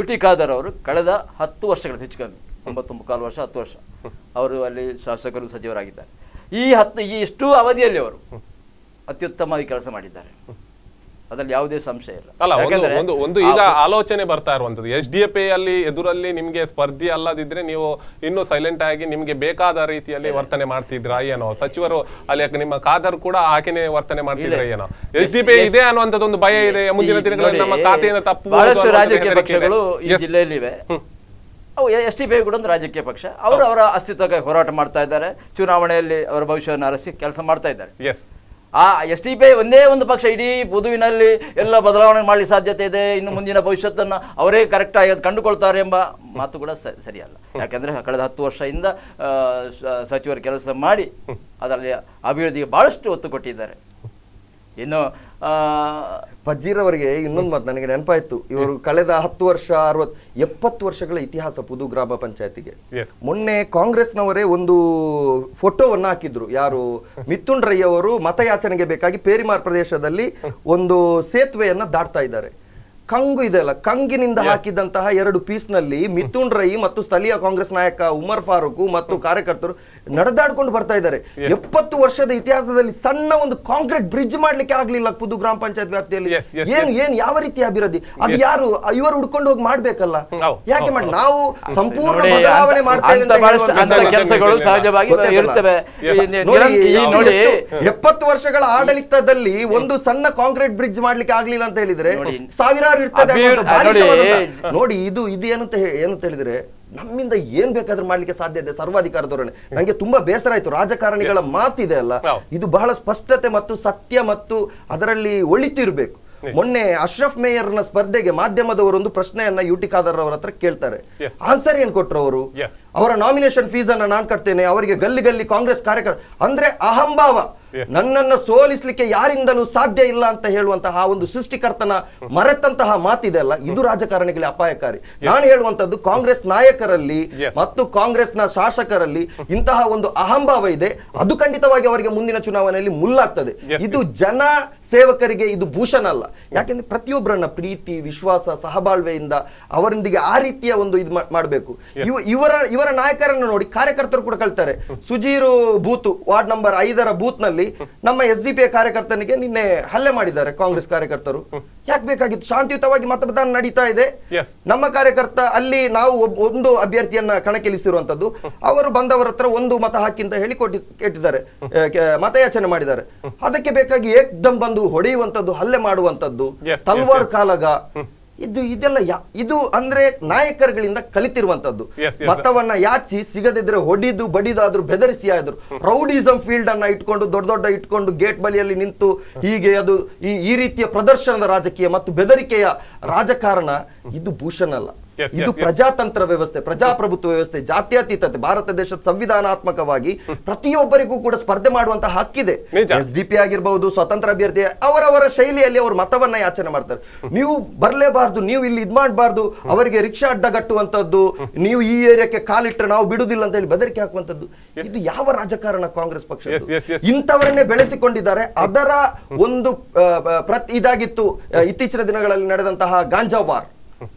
UT ಖಾದರ್ ಅವರು ಕಳೆದ 10 ವರ್ಷಗಳ ಹೆಚ್ಚು ಕಮ್ಮಿ 9.25 ವರ್ಷ 10 ವರ್ಷ ಅವರು ಅಲ್ಲಿ ಶಾಸಕರು ಸಚಿವರಾಗಿದ್ದಾರೆ. ಈ ಎಷ್ಟು ಅವಧಿಯಲ್ಲಿ ಅವರು ಅತ್ಯುತ್ತಮವಾಗಿ ಕೆಲಸ ಮಾಡಿದ್ದಾರೆ, ಅದರಲ್ಲಿ ಯಾವುದೇ ಸಂಶಯ ಇಲ್ಲ. ಒಂದು ಈಗ ಆಲೋಚನೆ ಬರ್ತಾ ಇರುವಂತದ್ದು, SDP ಅಲ್ಲಿ ಎದುರಲ್ಲಿ ನಿಮ್ಗೆ ಸ್ಪರ್ಧೆ ಅಲ್ಲದಿದ್ರೆ ನೀವು ಇನ್ನು ಸೈಲೆಂಟ್ ಆಗಿ ನಿಮ್ಗೆ ಬೇಕಾದ ರೀತಿಯಲ್ಲಿ ವರ್ತನೆ ಮಾಡ್ತಿದ್ರ ಏನೋ, ಸಚಿವರು ಅಲ್ಲಿ ನಿಮ್ಮ ಖಾದರ್ ಕೂಡ ಆಕೆನೆ ವರ್ತನೆ ಮಾಡ್ತಿದ್ರ ಏನೋ, SDP ಇದೆ ಅನ್ನುವಂಥದ್ದು ಒಂದು ಭಯ ಇದೆ. ಮುಂದಿನ ದಿನಗಳಲ್ಲಿ ನಮ್ಮ ಖಾತೆಯಿಂದ ತಪ್ಪು ಬಹಳಷ್ಟು ರಾಜಕೀಯ ಪಕ್ಷಗಳು ಈ ಜಿಲ್ಲೆಯಲ್ಲಿವೆ. ಅವು SDP ಕೂಡ ಒಂದು ರಾಜಕೀಯ ಪಕ್ಷ, ಅವರು ಅವರ ಅಸ್ತಿತ್ವಕ್ಕೆ ಹೋರಾಟ ಮಾಡ್ತಾ ಇದ್ದಾರೆ, ಚುನಾವಣೆಯಲ್ಲಿ ಅವರ ಭವಿಷ್ಯವನ್ನು ಅರಸಿ ಕೆಲಸ ಮಾಡ್ತಾ ಇದ್ದಾರೆ. ಆ SDP ಒಂದೇ ಒಂದು ಪಕ್ಷ ಇಡೀ ಪುದುವಿನಲ್ಲಿ ಎಲ್ಲ ಬದಲಾವಣೆ ಮಾಡಲಿ ಸಾಧ್ಯತೆ ಇದೆ, ಇನ್ನು ಮುಂದಿನ ಭವಿಷ್ಯತ್ತನ್ನು ಅವರೇ ಕರೆಕ್ಟ್ ಆಗಿ ಕಂಡುಕೊಳ್ತಾರೆ ಎಂಬ ಮಾತು ಕೂಡ ಸರಿಯಲ್ಲ. ಯಾಕಂದ್ರೆ ಕಳೆದ 10 ವರ್ಷದಿಂದ ಸಚಿವರು ಕೆಲಸ ಮಾಡಿ ಅದರಲ್ಲಿ ಅಭಿವೃದ್ಧಿಗೆ ಬಹಳಷ್ಟು ಒತ್ತು ಕೊಟ್ಟಿದ್ದಾರೆ. ಇನ್ನು ಪಜ್ಜಿರವರಿಗೆ ಇನ್ನೊಂದು ಮಾತು ನನಗೆ ನೆನಪಾಯ್ತು. ಇವರು ಕಳೆದ 10 ವರ್ಷ 60-70 ವರ್ಷಗಳ ಇತಿಹಾಸ ಪುದು ಗ್ರಾಮ ಪಂಚಾಯತಿಗೆ. ಮೊನ್ನೆ ಕಾಂಗ್ರೆಸ್ನವರೇ ಒಂದು ಫೋಟೋವನ್ನ ಹಾಕಿದ್ರು. ಯಾರು ಮಿಥುನ್ ರೈ ಅವರು ಮತಯಾಚನೆಗೆ ಬೇಕಾಗಿ ಪೇರಿಮಾರ್ ಪ್ರದೇಶದಲ್ಲಿ ಒಂದು ಸೇತುವೆಯನ್ನ ದಾಟ್ತಾ ಇದ್ದಾರೆ. ಕಂಗು ಇದೆ ಅಲ್ಲ, ಕಂಗಿನಿಂದ ಹಾಕಿದಂತಹ 2 ಪೀಸ್ನಲ್ಲಿ ಮಿಥುನ್ ರೈ ಮತ್ತು ಸ್ಥಳೀಯ ಕಾಂಗ್ರೆಸ್ ನಾಯಕ ಉಮರ್ ಫಾರೂಕ್ ಮತ್ತು ಕಾರ್ಯಕರ್ತರು ನಡೆದಾಡ್ಕೊಂಡು ಬರ್ತಾ ಇದ್ದಾರೆ. 70 ವರ್ಷದ ಇತಿಹಾಸದಲ್ಲಿ ಸಣ್ಣ ಒಂದು ಕಾಂಕ್ರೀಟ್ ಬ್ರಿಡ್ಜ್ ಮಾಡ್ಲಿಕ್ಕೆ ಆಗ್ಲಿಲ್ಲ ಪುದು ಗ್ರಾಮ ಪಂಚಾಯತ್ ವ್ಯಾಪ್ತಿಯಲ್ಲಿ. ಏನ್ ಯಾವ ರೀತಿ ಅಭಿವೃದ್ಧಿ ಅದು? ಯಾರು ಇವರು ಹುಡ್ಕೊಂಡು ಹೋಗಿ ಮಾಡ್ಬೇಕಲ್ಲ, ಯಾಕೆ ಮಾಡಿ? ನಾವು ಸಂಪೂರ್ಣ ಬದಲಾವಣೆ ಮಾಡ್ತೇವೆ, ಕೆಲಸಗಳು ಸಹಜವಾಗಿ ಇರುತ್ತವೆ. 70 ವರ್ಷಗಳ ಆಡಳಿತದಲ್ಲಿ ಒಂದು ಸಣ್ಣ ಕಾಂಕ್ರೀಟ್ ಬ್ರಿಡ್ಜ್ ಮಾಡ್ಲಿಕ್ಕೆ ಆಗ್ಲಿಲ್ಲ ಅಂತ ಹೇಳಿದ್ರೆ ಸಾವಿರಾರು ಇರ್ತದೆ ನೋಡಿ. ಇದು ಏನಂತ ಹೇಳಿದ್ರೆ ನಮ್ಮಿಂದ ಏನ್ ಬೇಕಾದ್ರೂ ಮಾಡ್ಲಿಕ್ಕೆ ಸಾಧ್ಯ ಇದೆ ಸರ್ವಾಧಿಕಾರ ಧೋರಣೆ. ನಂಗೆ ತುಂಬಾ ಬೇಸರ ಆಯ್ತು. ರಾಜಕಾರಣಿಗಳ ಮಾತಿದೆ ಅಲ್ಲ, ಇದು ಬಹಳ ಸ್ಪಷ್ಟತೆ ಮತ್ತು ಸತ್ಯ ಮತ್ತು ಅದರಲ್ಲಿ ಒಳಿತು ಇರಬೇಕು. ಮೊನ್ನೆ ಅಶ್ರಫ್ ಮೇಯರ್ನ ಸ್ಪರ್ಧೆಗೆ ಮಾಧ್ಯಮದವರು ಒಂದು ಪ್ರಶ್ನೆಯನ್ನ UT ಖಾದರ್ ಅವರ ಹತ್ರ ಕೇಳ್ತಾರೆ. ಆನ್ಸರ್ ಏನ್ ಕೊಟ್ರು ಅವರು? ಅವರ ನಾಮಿನೇಷನ್ ಫೀಸ್ ಅನ್ನ ನಾನ್ ಕಟ್ತೇನೆ, ಅವರಿಗೆ ಗಲ್ಲಿ ಕಾಂಗ್ರೆಸ್ ಕಾರ್ಯಕರ್ತ ಅಂದ್ರೆ ಅಹಂಭಾವ, ನನ್ನನ್ನು ಸೋಲಿಸ್ಲಿಕ್ಕೆ ಯಾರಿಂದಲೂ ಸಾಧ್ಯ ಇಲ್ಲ ಅಂತ ಹೇಳುವಂತಹ ಒಂದು ಸೃಷ್ಟಿಕರ್ತನ ಮರೆತಂತಹ ಮಾತಿದೆ ಅಲ್ಲ, ಇದು ರಾಜಕಾರಣಿಗಳಿಗೆ ಅಪಾಯಕಾರಿ. ನಾನು ಹೇಳುವಂತದ್ದು ಕಾಂಗ್ರೆಸ್ ನಾಯಕರಲ್ಲಿ ಮತ್ತು ಕಾಂಗ್ರೆಸ್ನ ಶಾಸಕರಲ್ಲಿ ಇಂತಹ ಒಂದು ಅಹಂಭಾವ ಇದೆ. ಅದು ಖಂಡಿತವಾಗಿ ಅವರಿಗೆ ಮುಂದಿನ ಚುನಾವಣೆಯಲ್ಲಿ ಮುಲ್ಲಾಗ್ತದೆ. ಇದು ಜನ ಸೇವಕರಿಗೆ ಇದು ಭೂಷಣ ಅಲ್ಲ. ಯಾಕೆಂದ್ರೆ ಪ್ರತಿಯೊಬ್ಬರನ್ನ ಪ್ರೀತಿ ವಿಶ್ವಾಸ ಸಹಬಾಳ್ವೆಯಿಂದ ಅವರೊಂದಿಗೆ ಆ ರೀತಿಯ ಒಂದು ಇದು ಮಾಡಬೇಕು. ಇವರ ನಾಯಕರನ್ನು ನೋಡಿ ಕಾರ್ಯಕರ್ತರು ಕೂಡ ಕಳ್ತಾರೆ. ಸುಜೀರು ಬೂತ್ ವಾರ್ಡ್ ನಂಬರ್ 5ರ ಬೂತ್ ನಲ್ಲಿ ನಮ್ಮ SDP ಕಾರ್ಯಕರ್ತನಿಗೆ ನಿನ್ನೆ ಹಲ್ಲೆ ಮಾಡಿದ್ದಾರೆ ಕಾಂಗ್ರೆಸ್ ಕಾರ್ಯಕರ್ತರು. ಯಾಕೆ ಬೇಕಾಗಿತ್ತು? ಶಾಂತಿಯುತವಾಗಿ ಮತದಾನ ನಡೀತಾ ಇದೆ. ನಮ್ಮ ಕಾರ್ಯಕರ್ತ ಅಲ್ಲಿ ನಾವು ಒಂದು ಅಭ್ಯರ್ಥಿಯನ್ನ ಕಣಕ್ಕಿಳಿಸಿರುವಂತದ್ದು, ಅವರು ಬಂದವರ ಹತ್ರ ಒಂದು ಮತ ಹಾಕಿ ಅಂತ ಹೇಳಿ ಕೇಳಿದ್ದಾರೆ, ಮತಯಾಚನೆ ಮಾಡಿದ್ದಾರೆ. ಅದಕ್ಕೆ ಬೇಕಾಗಿ ಏಕ್ದಮ್ ಬಂದು ಹೊಡೆಯುವಂತದ್ದು, ಹಲ್ಲೆ ಮಾಡುವಂತದ್ದು, ತಲ್ವಾರ್ ಕಾಲಗ, ಇದೆಲ್ಲ ಇದು ಅಂದ್ರೆ ನಾಯಕರುಗಳಿಂದ ಕಲಿತಿರುವಂತದ್ದು. ಮತವನ್ನ ಯಾಚಿ ಸಿಗದಿದ್ರೆ ಹೊಡಿದು ಬಡಿದು ಆದ್ರೂ ಬೆದರಿಸಿ ಆದ್ರು ರೌಡಿಸಂ ಫೀಲ್ಡ್ ಅನ್ನ ಇಟ್ಕೊಂಡು ದೊಡ್ಡ ಇಟ್ಕೊಂಡು ಗೇಟ್ ಬಳಿಯಲ್ಲಿ ನಿಂತು ಹೀಗೆ ಅದು ಈ ರೀತಿಯ ಪ್ರದರ್ಶನದ ರಾಜಕೀಯ ಮತ್ತು ಬೆದರಿಕೆಯ ರಾಜಕಾರಣ ಇದು ಭೂಷಣ ಅಲ್ಲ. ಇದು ಪ್ರಜಾತಂತ್ರ ವ್ಯವಸ್ಥೆ, ಪ್ರಜಾಪ್ರಭುತ್ವ ವ್ಯವಸ್ಥೆ, ಜಾತ್ಯತೀತತೆ. ಭಾರತ ದೇಶದ ಸಂವಿಧಾನಾತ್ಮಕವಾಗಿ ಪ್ರತಿಯೊಬ್ಬರಿಗೂ ಕೂಡ ಸ್ಪರ್ಧೆ ಮಾಡುವಂತಹ ಹಕ್ಕಿದೆ. SDP ಆಗಿರಬಹುದು, ಸ್ವತಂತ್ರ ಅಭ್ಯರ್ಥಿ ಅವರವರ ಶೈಲಿಯಲ್ಲಿ ಅವರು ಮತವನ್ನ ಯಾಚನೆ ಮಾಡ್ತಾರೆ. ನೀವು ಬರ್ಲೇಬಾರ್ದು, ನೀವು ಇಲ್ಲಿ ಇದ್ ಮಾಡಬಾರ್ದು, ಅವರಿಗೆ ರಿಕ್ಷಾ ಅಡ್ಡಗಟ್ಟುವಂತದ್ದು, ನೀವು ಈ ಏರಿಯಾಕ್ಕೆ ಕಾಲಿಟ್ರೆ ನಾವು ಬಿಡುದಿಲ್ಲ ಅಂತ ಹೇಳಿ ಬೆದರಿಕೆ ಹಾಕುವಂತದ್ದು, ಇದು ಯಾವ ರಾಜಕಾರಣ ಕಾಂಗ್ರೆಸ್ ಪಕ್ಷ? ಇಂಥವರನ್ನೇ ಬೆಳೆಸಿಕೊಂಡಿದ್ದಾರೆ. ಅದರ ಒಂದು ಇದಾಗಿತ್ತು ಇತ್ತೀಚಿನ ದಿನಗಳಲ್ಲಿ ನಡೆದಂತಹ ಗಾಂಜಾ ವಾರ್.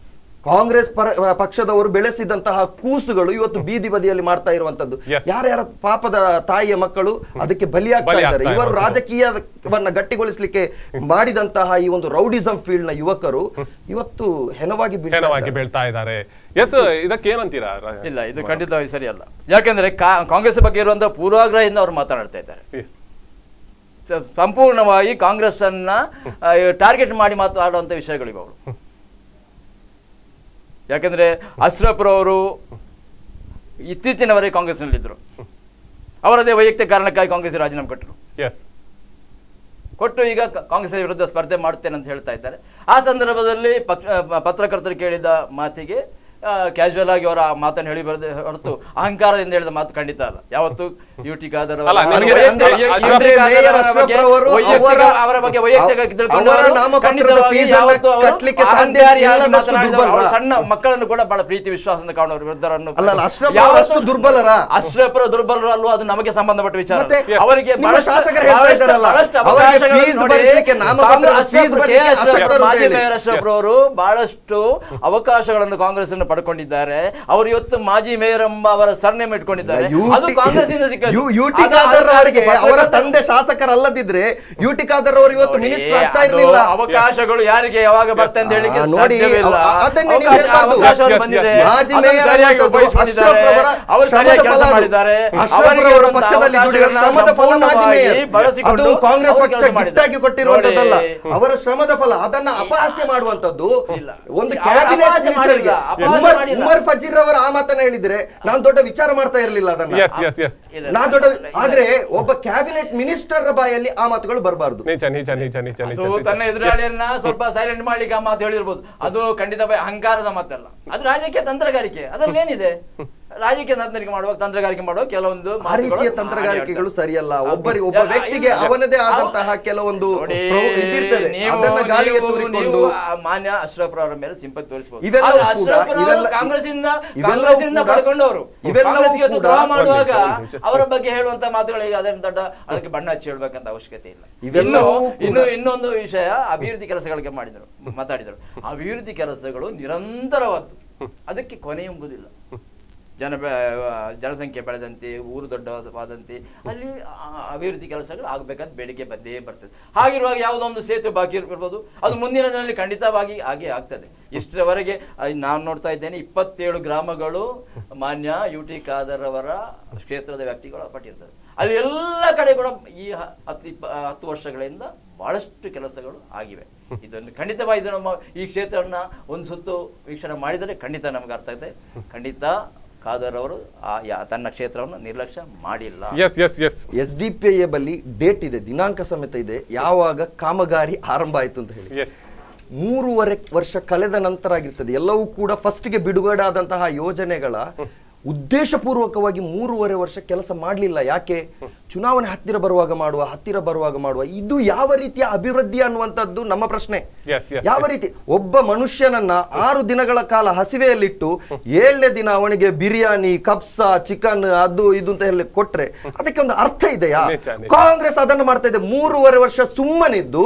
ಕಾಂಗ್ರೆಸ್ ಪಕ್ಷದವರು ಬೆಳೆಸಿದಂತಹ ಕೂಸುಗಳು ಇವತ್ತು ಬೀದಿ ಬದಿಯಲ್ಲಿ ಮಾಡ್ತಾ ಇರುವಂತದ್ದು. ಯಾರ್ಯಾರ ಪಾಪದ ತಾಯಿಯ ಮಕ್ಕಳು ಅದಕ್ಕೆ ಬಲಿಯಾಗ್ತಾ ಇದ್ದಾರೆ. ಇವರು ರಾಜಕೀಯವನ್ನ ಗಟ್ಟಿಗೊಳಿಸಲಿಕ್ಕೆ ಮಾಡಿದಂತಹ ಈ ಒಂದು ರೌಡಿಸಂ ಫೀಲ್ಡ್ ನ ಯುವಕರು ಇವತ್ತು ಹೆಣವಾಗಿ ಬೀಳ್ತಾ ಇದ್ದಾರೆ. ಇದಕ್ಕೆ ಏನಂತೀರಾ? ಇಲ್ಲ, ಇದು ಖಂಡಿತವಾಗಿ ಸರಿಯಲ್ಲ. ಯಾಕೆಂದ್ರೆ ಕಾಂಗ್ರೆಸ್ ಬಗ್ಗೆ ಇರುವಂತಹ ಪೂರ್ವಾಗ್ರಹದಿಂದ ಅವರು ಮಾತನಾಡ್ತಾ ಇದ್ದಾರೆ. ಸಂಪೂರ್ಣವಾಗಿ ಕಾಂಗ್ರೆಸ್ ಅನ್ನ ಟಾರ್ಗೆಟ್ ಮಾಡಿ ಮಾತನಾಡುವಂತ ವಿಷಯಗಳಿವೆ ಅವರು. ಯಾಕಂದ್ರೆ ಅಶ್ರಫ್ ರವರು ಇತ್ತೀಚಿನವರೆಗೆ ಕಾಂಗ್ರೆಸ್ ನಲ್ಲಿದ್ರು. ಅವರದೇ ವೈಯಕ್ತಿಕ ಕಾರಣಕ್ಕಾಗಿ ಕಾಂಗ್ರೆಸ್ ರಾಜೀನಾಮೆ ಕೊಟ್ಟು ಈಗ ಕಾಂಗ್ರೆಸ್ ವಿರುದ್ಧ ಸ್ಪರ್ಧೆ ಮಾಡುತ್ತೇನೆ ಅಂತ ಹೇಳ್ತಾ ಇದ್ದಾರೆ. ಆ ಸಂದರ್ಭದಲ್ಲಿ ಪತ್ರಕರ್ತರು ಕೇಳಿದ ಮಾತಿಗೆ ಕ್ಯಾಶುವಲ್ ಆಗಿ ಅವರ ಮಾತನ್ನು ಹೇಳಿ ಬರದೆ ಹೊರತು ಅಹಂಕಾರದಿಂದ ಹೇಳಿದ ಮಾತು ಖಂಡಿತ ಅಲ್ಲ. ಯಾವತ್ತು ಯುಟಿ ಖಾದರ್ ಅವರ ಬಗ್ಗೆ ವೈಯಕ್ತಿಕ ಸಣ್ಣ ಮಕ್ಕಳನ್ನು ಕೂಡ ಬಹಳ ಪ್ರೀತಿ ವಿಶ್ವಾಸದಿಂದ ಕಾಣುವ ವಿರುದ್ಧರನ್ನು ಅಶ್ರಫರ ದುರ್ಬಲರು ಅಲ್ವಾ, ಅದು ನಮಗೆ ಸಂಬಂಧಪಟ್ಟ ವಿಚಾರ. ಅವರಿಗೆ ಮಾಜಿ ಮೇಯರ್ ಅಶ್ರಫ್ ಅವರು ಬಹಳಷ್ಟು ಅವಕಾಶಗಳನ್ನು ಕಾಂಗ್ರೆಸ್ ಪಡ್ಕೊಂಡಿದ್ದಾರೆ. ಅವರು ಇವತ್ತು ಮಾಜಿ ಮೇಯರ್ ಎಂಬ ಅವರ ಸರ್ನೇಮ್ ಇಟ್ಕೊಂಡಿದ್ದಾರೆ. ಅದು ಕಾಂಗ್ರೆಸ್ ಅವರ ತಂದೆ ಶಾಸಕರಲ್ಲದಿದ್ರೆ ಯುಟಿ ಖಾದರ್ ಅವರು ಇವತ್ತು ಮಿನಿಸ್ಟರ್ ಆಗ್ತಾ ಇರಲಿಲ್ಲ. ಅವಕಾಶಗಳು ಯಾರಿಗೆ ಯಾವಾಗ ಬರ್ತದೆ ಅಂತ ಹೇಳಿ ಕಾಂಗ್ರೆಸ್ ಪಕ್ಷ ಗಿಫ್ಟ್ ಆಗಿ ಕೊಟ್ಟಿರುವಂತದ್ದಲ್ಲ, ಅವರ ಶ್ರಮದ ಫಲ. ಅದನ್ನ ಅಪಹಾಸ್ಯ ಮಾಡುವಂತದ್ದು ಒಂದು ಕ್ಯಾಬಿನೆಟ್ ಉಮರ್ ಫಜೀರ್ ಅವರು ಆ ಮಾತನ್ನ ಹೇಳಿದ್ರೆ ನಾನು ದೊಡ್ಡ ವಿಚಾರ ಮಾಡ್ತಾ ಇರಲಿಲ್ಲ ಅದನ್ನ. ನಾನು ದೊಡ್ಡ ಆದ್ರೆ ಒಬ್ಬ ಕ್ಯಾಬಿನೆಟ್ ಮಿನಿಸ್ಟರ್ ಬಾಯಲ್ಲಿ ಆ ಮಾತುಗಳು ಬರಬಾರದು. ತನ್ನ ಎದುರಾಳಿಯನ್ನ ಸ್ವಲ್ಪ ಸೈಲೆಂಟ್ ಮಾಡ್ಲಿಕ್ಕೆ ಆ ಮಾತು ಹೇಳಿರ್ಬೋದು. ಅದು ಖಂಡಿತ ಅಹಂಕಾರದ ಮಾತಲ್ಲ, ಅದು ರಾಜಕೀಯ ತಂತ್ರಗಾರಿಕೆ. ಅದ್ರಲ್ಲಿ ಏನಿದೆ? ರಾಜಕೀಯ ತಂತ್ರಗಾರಿಕೆ ಮಾಡುವ ಕೆಲವೊಂದು ತಂತ್ರಗಾರಿಕೆಗಳು ಸರಿಯಲ್ಲ. ಒಬ್ಬ ವ್ಯಕ್ತಿಗೆ ಅವನದೇ ಆದಂತಹ ಕೆಲವೊಂದು ಮಾನ್ಯ ಅಶ್ರಫ್ ಅವರ ಮೇಲೆ ಸಿಂಪತಿ ತೋರಿಸಬಹುದು. ಕಾಂಗ್ರೆಸ್ಸಿಂದ ಪಡ್ಕೊಂಡವರು ದ್ರೋಹ ಮಾಡುವಾಗ ಅವರ ಬಗ್ಗೆ ಹೇಳುವಂತ ಮಾತುಗಳಿಗೆ ಅದನ್ನ ದೊಡ್ಡ ಅದಕ್ಕೆ ಬಣ್ಣ ಹಚ್ಚಿ ಹೇಳ್ಬೇಕಂತ ಅವಶ್ಯಕತೆ ಇಲ್ಲ. ಇನ್ನೊಂದು ವಿಷಯ, ಅಭಿವೃದ್ಧಿ ಕೆಲಸಗಳಿಗೆ ಮಾತಾಡಿದರು. ಅಭಿವೃದ್ಧಿ ಕೆಲಸಗಳು ನಿರಂತರವಾದ್ದು, ಅದಕ್ಕೆ ಕೊನೆ ಎಂಬುದಿಲ್ಲ. ಜನಸಂಖ್ಯೆ ಬೆಳೆದಂತೆ, ಊರು ದೊಡ್ಡವಾದಂತೆ ಅಲ್ಲಿ ಅಭಿವೃದ್ಧಿ ಕೆಲಸಗಳು ಆಗ್ಬೇಕಂತ ಬೇಡಿಕೆ ಬಂದೇ ಬರ್ತದೆ. ಹಾಗಿರುವಾಗ ಯಾವುದೋ ಒಂದು ಸೇತುವೆ ಬಾಕಿ ಇರ್ಬೋದು, ಅದು ಮುಂದಿನ ದಿನದಲ್ಲಿ ಖಂಡಿತವಾಗಿ ಹಾಗೆ ಆಗ್ತದೆ. ಇಷ್ಟರವರೆಗೆ ನಾನು ನೋಡ್ತಾ ಇದ್ದೇನೆ 27 ಗ್ರಾಮಗಳು ಮಾನ್ಯ ಯುಟಿ ಖಾದರ್ ಅವರ ಕ್ಷೇತ್ರದ ವ್ಯಕ್ತಿಗಳು ಪಟ್ಟಿರ್ತದೆ. ಅಲ್ಲಿ ಎಲ್ಲ ಕಡೆ ಕೂಡ ಈ 10 ವರ್ಷಗಳಿಂದ ಬಹಳಷ್ಟು ಕೆಲಸಗಳು ಆಗಿವೆ. ಇದನ್ನು ಖಂಡಿತವಾಗಿ ಇದು ನಮ್ಮ ಈ ಕ್ಷೇತ್ರವನ್ನ ಒಂದು ಸುತ್ತು ವೀಕ್ಷಣೆ ಮಾಡಿದರೆ ಖಂಡಿತ ನಮ್ಗೆ ಅರ್ಥ ಆಗುತ್ತೆ. ಖಂಡಿತ ಖಾದರ್ ಅವರು ತನ್ನ ಕ್ಷೇತ್ರವನ್ನು ನಿರ್ಲಕ್ಷ್ಯ ಮಾಡಿಲ್ಲ. SDPI ಬಳಿ ಡೇಟ್ ಇದೆ, ದಿನಾಂಕ ಸಮೇತ ಇದೆ, ಯಾವಾಗ ಕಾಮಗಾರಿ ಆರಂಭ ಆಯ್ತು ಅಂತ ಹೇಳಿ. 3.5 ವರ್ಷ ಕಳೆದ ನಂತರ ಆಗಿರ್ತದೆ. ಎಲ್ಲವೂ ಕೂಡ ಫಸ್ಟ್ಗೆ ಬಿಡುಗಡೆ ಆದಂತಹ ಯೋಜನೆಗಳ ಉದ್ದೇಶಪೂರ್ವಕವಾಗಿ 3.5 ವರ್ಷ ಕೆಲಸ ಮಾಡಲಿಲ್ಲ. ಯಾಕೆ? ಚುನಾವಣೆ ಹತ್ತಿರ ಬರುವಾಗ ಮಾಡುವ ಇದು ಯಾವ ರೀತಿಯ ಅಭಿವೃದ್ಧಿ ಅನ್ನುವಂಥದ್ದು ನಮ್ಮ ಪ್ರಶ್ನೆ. ಯಾವ ರೀತಿ ಒಬ್ಬ ಮನುಷ್ಯನನ್ನ 6 ದಿನಗಳ ಕಾಲ ಹಸಿವೆಯಲ್ಲಿಟ್ಟು 7ನೇ ದಿನ ಅವನಿಗೆ ಬಿರಿಯಾನಿ, ಕಬ್ಸಾ, ಚಿಕನ್, ಅದು ಇದು ಅಂತ ಹೇಳಿ ಕೊಟ್ರೆ ಅದಕ್ಕೆ ಒಂದು ಅರ್ಥ ಇದೆಯಾ? ಕಾಂಗ್ರೆಸ್ ಅದನ್ನು ಮಾಡ್ತಾ ಇದೆ. 3.5 ವರ್ಷ ಸುಮ್ಮನಿದ್ದು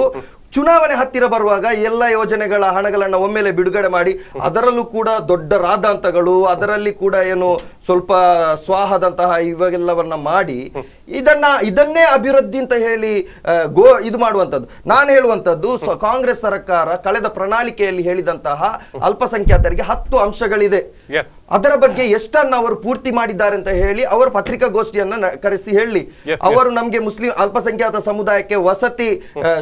ಚುನಾವಣೆ ಹತ್ತಿರ ಬರುವಾಗ ಎಲ್ಲ ಯೋಜನೆಗಳ ಹಣಗಳನ್ನ ಒಮ್ಮೆಲೆ ಬಿಡುಗಡೆ ಮಾಡಿ, ಅದರಲ್ಲೂ ಕೂಡ ದೊಡ್ಡ ರಾದಾಂತಗಳು, ಅದರಲ್ಲಿ ಕೂಡ ಏನು ಸ್ವಲ್ಪ ಸ್ವಾಹದಂತಹ ಇವಾಗೆಲ್ಲವನ್ನ ಮಾಡಿ ಇದನ್ನೇ ಅಭಿವೃದ್ಧಿ ಅಂತ ಹೇಳಿ ಇದು ಮಾಡುವಂಥದ್ದು. ನಾನು ಹೇಳುವಂಥದ್ದು, ಕಾಂಗ್ರೆಸ್ ಸರ್ಕಾರ ಕಳೆದ ಪ್ರಣಾಳಿಕೆಯಲ್ಲಿ ಹೇಳಿದಂತಹ ಅಲ್ಪಸಂಖ್ಯಾತರಿಗೆ 10 ಅಂಶಗಳಿದೆ. ಅದರ ಬಗ್ಗೆ ಎಷ್ಟನ್ನ ಅವರು ಪೂರ್ತಿ ಮಾಡಿದ್ದಾರೆ ಅಂತ ಹೇಳಿ ಅವರು ಪತ್ರಿಕಾಗೋಷ್ಠಿಯನ್ನ ಕರೆಸಿ ಹೇಳಿ, ಅವರು ನಮ್ಗೆ ಮುಸ್ಲಿಂ ಅಲ್ಪಸಂಖ್ಯಾತ ಸಮುದಾಯಕ್ಕೆ ವಸತಿ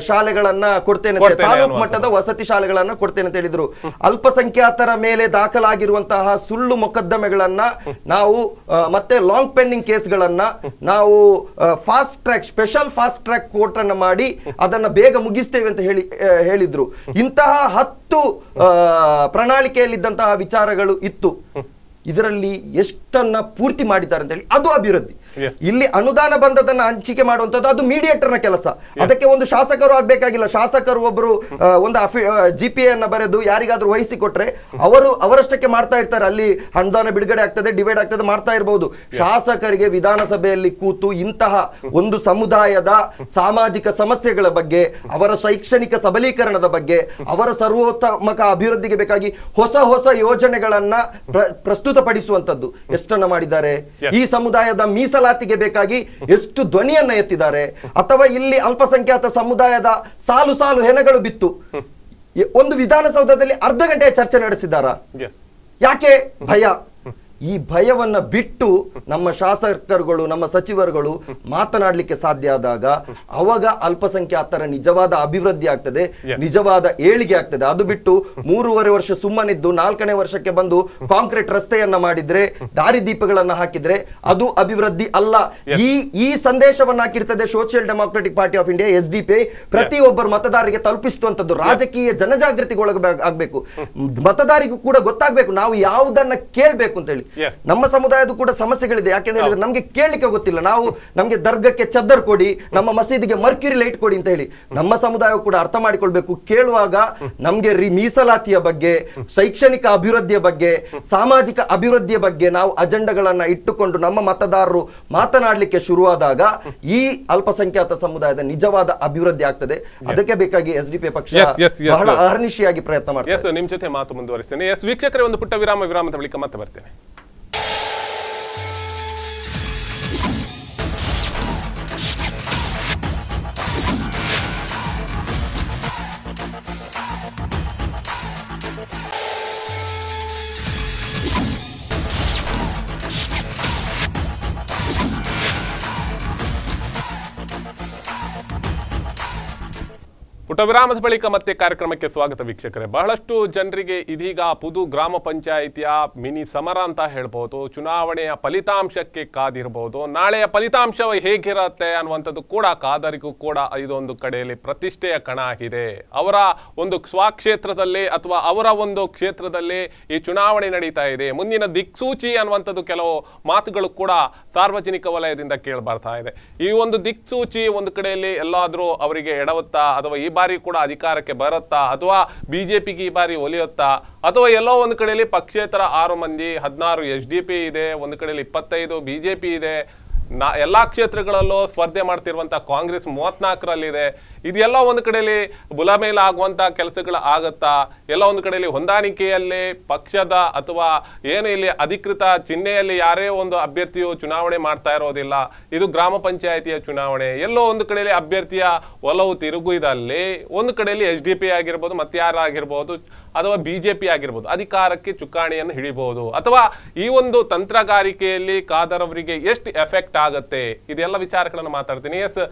ಶಾಲೆಗಳನ್ನ ಕೊಡ್ತೇನೆ, ತಾಲೂಕು ಮಟ್ಟದ ವಸತಿ ಶಾಲೆಗಳನ್ನ ಕೊಡ್ತೇನೆ ಅಂತ ಹೇಳಿದ್ರು. ಅಲ್ಪಸಂಖ್ಯಾತರ ಮೇಲೆ ದಾಖಲಾಗಿರುವಂತಹ ಸುಳ್ಳು ಮೊಕದ್ದಮೆಗಳನ್ನ ನಾವು ಮತ್ತೆ ಲಾಂಗ್ ಪೆಂಡಿಂಗ್ ಕೇಸ್ಗಳನ್ನ ನಾವು ಸ್ಪೆಷಲ್ ಫಾಸ್ಟ್ ಟ್ರ್ಯಾಕ್ ಕೋರ್ಟ್ ಅನ್ನ ಮಾಡಿ ಅದನ್ನ ಬೇಗ ಮುಗಿಸ್ತೇವೆ ಅಂತ ಹೇಳಿದ್ರು. ಇಂತಹ 10 ಪ್ರಣಾಳಿಕೆಯಲ್ಲಿದ್ದಂತಹ ವಿಚಾರಗಳು ಇತ್ತು. ಇದರಲ್ಲಿ ಎಷ್ಟನ್ನ ಪೂರ್ತಿ ಮಾಡಿದ್ದಾರೆ ಅಂತ ಹೇಳಿ ಅದು ಅಭಿವೃದ್ಧಿ. ಇಲ್ಲಿ ಅನುದಾನ ಬಂದದನ್ನ ಹಂಚಿಕೆ ಮಾಡುವಂತದ್ದು ಅದು ಮೀಡಿಯೇಟರ್ನ ಕೆಲಸ. ಅದಕ್ಕೆ ಒಂದು ಶಾಸಕರು ಆಗ್ಬೇಕಾಗಿಲ್ಲ. ಶಾಸಕರು ಒಬ್ರು ಒಂದು GPA ಅನ್ನ ಬರೆದು ಯಾರಿಗಾದ್ರೂ ವಹಿಸಿ ಕೊಟ್ರೆ ಅವರಷ್ಟಕ್ಕೆ ಮಾಡ್ತಾ ಇರ್ತಾರೆ. ಅಲ್ಲಿ ಅನುದಾನ ಬಿಡುಗಡೆ ಆಗ್ತದೆ, ಡಿವೈಡ್ ಆಗ್ತದೆ, ಮಾಡ್ತಾ ಇರಬಹುದು. ಶಾಸಕರಿಗೆ ವಿಧಾನಸಭೆಯಲ್ಲಿ ಕೂತು ಇಂತಹ ಒಂದು ಸಮುದಾಯದ ಸಾಮಾಜಿಕ ಸಮಸ್ಯೆಗಳ ಬಗ್ಗೆ, ಅವರ ಶೈಕ್ಷಣಿಕ ಸಬಲೀಕರಣದ ಬಗ್ಗೆ, ಅವರ ಸರ್ವೋತ್ತಮಕ ಅಭಿವೃದ್ಧಿಗೆ ಬೇಕಾಗಿ ಹೊಸ ಹೊಸ ಯೋಜನೆಗಳನ್ನ ಪ್ರಸ್ತುತಪಡಿಸುವಂತದ್ದು ಎಷ್ಟನ್ನ ಮಾಡಿದ್ದಾರೆ. ಈ ಸಮುದಾಯದ ಮೀಸಲಾತಿಗೆ ಬೇಕಾಗಿ ಎಷ್ಟು ಧ್ವನಿಯನ್ನ ಎತ್ತಿದ್ದಾರೆ. ಅಥವಾ ಇಲ್ಲಿ ಅಲ್ಪಸಂಖ್ಯಾತ ಸಮುದಾಯದ ಸಾಲು ಸಾಲು ಹೆಣಗಳು ಬಿತ್ತು ಒಂದು ವಿಧಾನಸೌಧದಲ್ಲಿ ಅರ್ಧ ಗಂಟೆಯ ಚರ್ಚೆ ನಡೆಸಿದ್ದಾರಾ? ಯಾಕೆ? ಭಯ. ಈ ಭಯವನ್ನ ಬಿಟ್ಟು ನಮ್ಮ ಶಾಸಕರುಗಳು, ನಮ್ಮ ಸಚಿವರುಗಳು ಮಾತನಾಡಲಿಕ್ಕೆ ಸಾಧ್ಯ ಆದಾಗ ಅವಾಗ ಅಲ್ಪಸಂಖ್ಯಾತರ ನಿಜವಾದ ಅಭಿವೃದ್ಧಿ ಆಗ್ತದೆ, ನಿಜವಾದ ಏಳಿಗೆ ಆಗ್ತದೆ. ಅದು ಬಿಟ್ಟು 3.5 ವರ್ಷ ಸುಮ್ಮನಿದ್ದು 4ನೇ ವರ್ಷಕ್ಕೆ ಬಂದು ಕಾಂಕ್ರೀಟ್ ರಸ್ತೆಯನ್ನ ಮಾಡಿದ್ರೆ, ದಾರಿದೀಪಗಳನ್ನ ಹಾಕಿದ್ರೆ ಅದು ಅಭಿವೃದ್ಧಿ ಅಲ್ಲ. ಈ ಸಂದೇಶವನ್ನ ಹಾಕಿರ್ತದೆ social democratic party of India, SDPI, ಪ್ರತಿಯೊಬ್ಬರು ಮತದಾರರಿಗೆ ತಲುಪಿಸುವಂತದ್ದು. ರಾಜಕೀಯ ಜನಜಾಗೃತಿಗೊಳಗಾಗಬೇಕು. ಮತದಾರಿಗೂ ಕೂಡ ಗೊತ್ತಾಗಬೇಕು ನಾವು ಯಾವುದನ್ನ ಕೇಳಬೇಕು ಅಂತ ಹೇಳಿ. ನಮ್ಮ ಸಮುದಾಯದ ಕೂಡ ಸಮಸ್ಯೆಗಳಿದೆ. ಯಾಕೆಂದ್ರೆ ಹೇಳಿದ್ರೆ ನಮ್ಗೆ ಕೇಳಲಿಕ್ಕೆ ಗೊತ್ತಿಲ್ಲ. ನಮ್ಗೆ ದರ್ಗಕ್ಕೆ ಚದ್ದರ್ ಕೊಡಿ, ನಮ್ಮ ಮಸೀದಿಗೆ ಮರ್ಕ್ಯುರಿ ಲೈಟ್ ಕೊಡಿ ಅಂತ ಹೇಳಿ ನಮ್ಮ ಸಮುದಾಯ ಕೂಡ ಅರ್ಥ ಮಾಡಿಕೊಳ್ಬೇಕು. ಕೇಳುವಾಗ ನಮ್ಗೆ ಮೀಸಲಾತಿಯ ಬಗ್ಗೆ, ಶೈಕ್ಷಣಿಕ ಅಭಿವೃದ್ಧಿಯ ಬಗ್ಗೆ, ಸಾಮಾಜಿಕ ಅಭಿವೃದ್ಧಿಯ ಬಗ್ಗೆ ನಾವು ಅಜೆಂಡಾಗಳನ್ನ ಇಟ್ಟುಕೊಂಡು ನಮ್ಮ ಮತದಾರರು ಮಾತನಾಡಲಿಕ್ಕೆ ಶುರುವಾದಾಗ ಈ ಅಲ್ಪಸಂಖ್ಯಾತ ಸಮುದಾಯದ ನಿಜವಾದ ಅಭಿವೃದ್ಧಿ ಆಗ್ತದೆ. ಅದಕ್ಕೆ ಬೇಕಾಗಿ SDPI ಪಕ್ಷ ಬಹಳ ಅಹರ್ನಿಶಿಯಾಗಿ ಪ್ರಯತ್ನ ಮಾಡ್ತಾರೆ. ನಿಮ್ ಜೊತೆ ಮಾತು ಮುಂದುವರಿಸ್ತೇನೆ. ವೀಕ್ಷಕರೇ, ಒಂದು ಪುಟ್ಟ ವಿರಾಮದ ಬಳಿಕ ಮತ್ತೆ ಬರ್ತೇನೆ. ಪುಟ ವಿರಾಮದ ಬಳಿಕ ಮತ್ತೆ ಕಾರ್ಯಕ್ರಮಕ್ಕೆ ಸ್ವಾಗತ ವೀಕ್ಷಕರೇ. ಬಹಳಷ್ಟು ಜನರಿಗೆ ಇದೀಗ ಪುದು ಗ್ರಾಮ ಪಂಚಾಯಿತಿಯ ಮಿನಿ ಸಮರ ಅಂತ ಹೇಳ್ಬೋದು. ಚುನಾವಣೆಯ ಫಲಿತಾಂಶಕ್ಕೆ ಕಾದಿರಬಹುದು. ನಾಳೆಯ ಫಲಿತಾಂಶ ಹೇಗಿರುತ್ತೆ ಅನ್ನುವಂಥದ್ದು ಕೂಡ ಕಾದರಿಗೂ ಕೂಡ ಇದೊಂದು ಕಡೆಯಲ್ಲಿ ಪ್ರತಿಷ್ಠೆಯ ಕಣ ಆಗಿದೆ. ಅವರ ಒಂದು ಸ್ವಕ್ಷೇತ್ರದಲ್ಲಿ ಅಥವಾ ಅವರ ಒಂದು ಕ್ಷೇತ್ರದಲ್ಲಿ ಈ ಚುನಾವಣೆ ನಡೀತಾ ಇದೆ. ಮುಂದಿನ ದಿಕ್ಸೂಚಿ ಅನ್ನುವಂಥದ್ದು ಕೆಲವು ಮಾತುಗಳು ಕೂಡ ಸಾರ್ವಜನಿಕ ವಲಯದಿಂದ ಕೇಳಬರ್ತಾ ಇದೆ. ಈ ಒಂದು ದಿಕ್ಸೂಚಿ ಒಂದು ಕಡೆಯಲ್ಲಿ ಎಲ್ಲಾದರೂ ಅವರಿಗೆ ಎಡವುತ್ತಾ, ಅಥವಾ ಈ ಬಾರಿ ಕೂಡ ಅಧಿಕಾರಕ್ಕೆ ಬರುತ್ತಾ, ಅಥವಾ ಬಿಜೆಪಿಗೆ ಈ ಬಾರಿ ಒಲಿಯುತ್ತಾ, ಅಥವಾ ಎಲ್ಲೋ ಒಂದು ಕಡೆಯಲ್ಲಿ ಪಕ್ಷೇತರ 6 ಮಂದಿ, 16 SDPI ಇದೆ, ಒಂದು ಕಡೆಯಲ್ಲಿ 25 ಬಿಜೆಪಿ ಇದೆ. ಎಲ್ಲಾ ಕ್ಷೇತ್ರಗಳಲ್ಲೂ ಸ್ಪರ್ಧೆ ಮಾಡ್ತಿರುವಂತ ಕಾಂಗ್ರೆಸ್ 34ರಲ್ಲಿದೆ. ಇದೆಲ್ಲ ಒಂದು ಕಡೆಯಲ್ಲಿ ಬುಲ ಮೇಲೆ ಆಗುವಂತ ಕೆಲಸಗಳು ಆಗತ್ತಾ? ಎಲ್ಲ ಒಂದು ಕಡೆಯಲ್ಲಿ ಹೊಂದಾಣಿಕೆಯಲ್ಲಿ ಪಕ್ಷದ ಅಥವಾ ಏನು ಇಲ್ಲಿ ಅಧಿಕೃತ ಚಿಹ್ನೆಯಲ್ಲಿ ಯಾರೇ ಒಂದು ಅಭ್ಯರ್ಥಿಯು ಚುನಾವಣೆ ಮಾಡ್ತಾ ಇರೋದಿಲ್ಲ. ಇದು ಗ್ರಾಮ ಪಂಚಾಯಿತಿಯ ಚುನಾವಣೆ. ಎಲ್ಲೋ ಒಂದು ಕಡೆಯಲ್ಲಿ ಅಭ್ಯರ್ಥಿಯ ಒಲವು ತಿರುಗುವುದಲ್ಲಿ ಒಂದು ಕಡೆಯಲ್ಲಿ SDPI ಆಗಿರ್ಬೋದು, ಮತ್ತಾರಾಗಿರ್ಬೋದು, ಅಥವಾ ಬಿಜೆಪಿ ಆಗಿರ್ಬೋದು ಅಧಿಕಾರಕ್ಕೆ ಚುಕ್ಕಾಣಿಯನ್ನು ಹಿಡಿಬಹುದು. ಅಥವಾ ಈ ಒಂದು ತಂತ್ರಗಾರಿಕೆಯಲ್ಲಿ ಖಾದರ್ ಅವರಿಗೆ ಎಷ್ಟು ಎಫೆಕ್ಟ್ ಆಗುತ್ತೆ, ಇದೆಲ್ಲ ವಿಚಾರಗಳನ್ನು ಮಾತಾಡ್ತೀನಿ.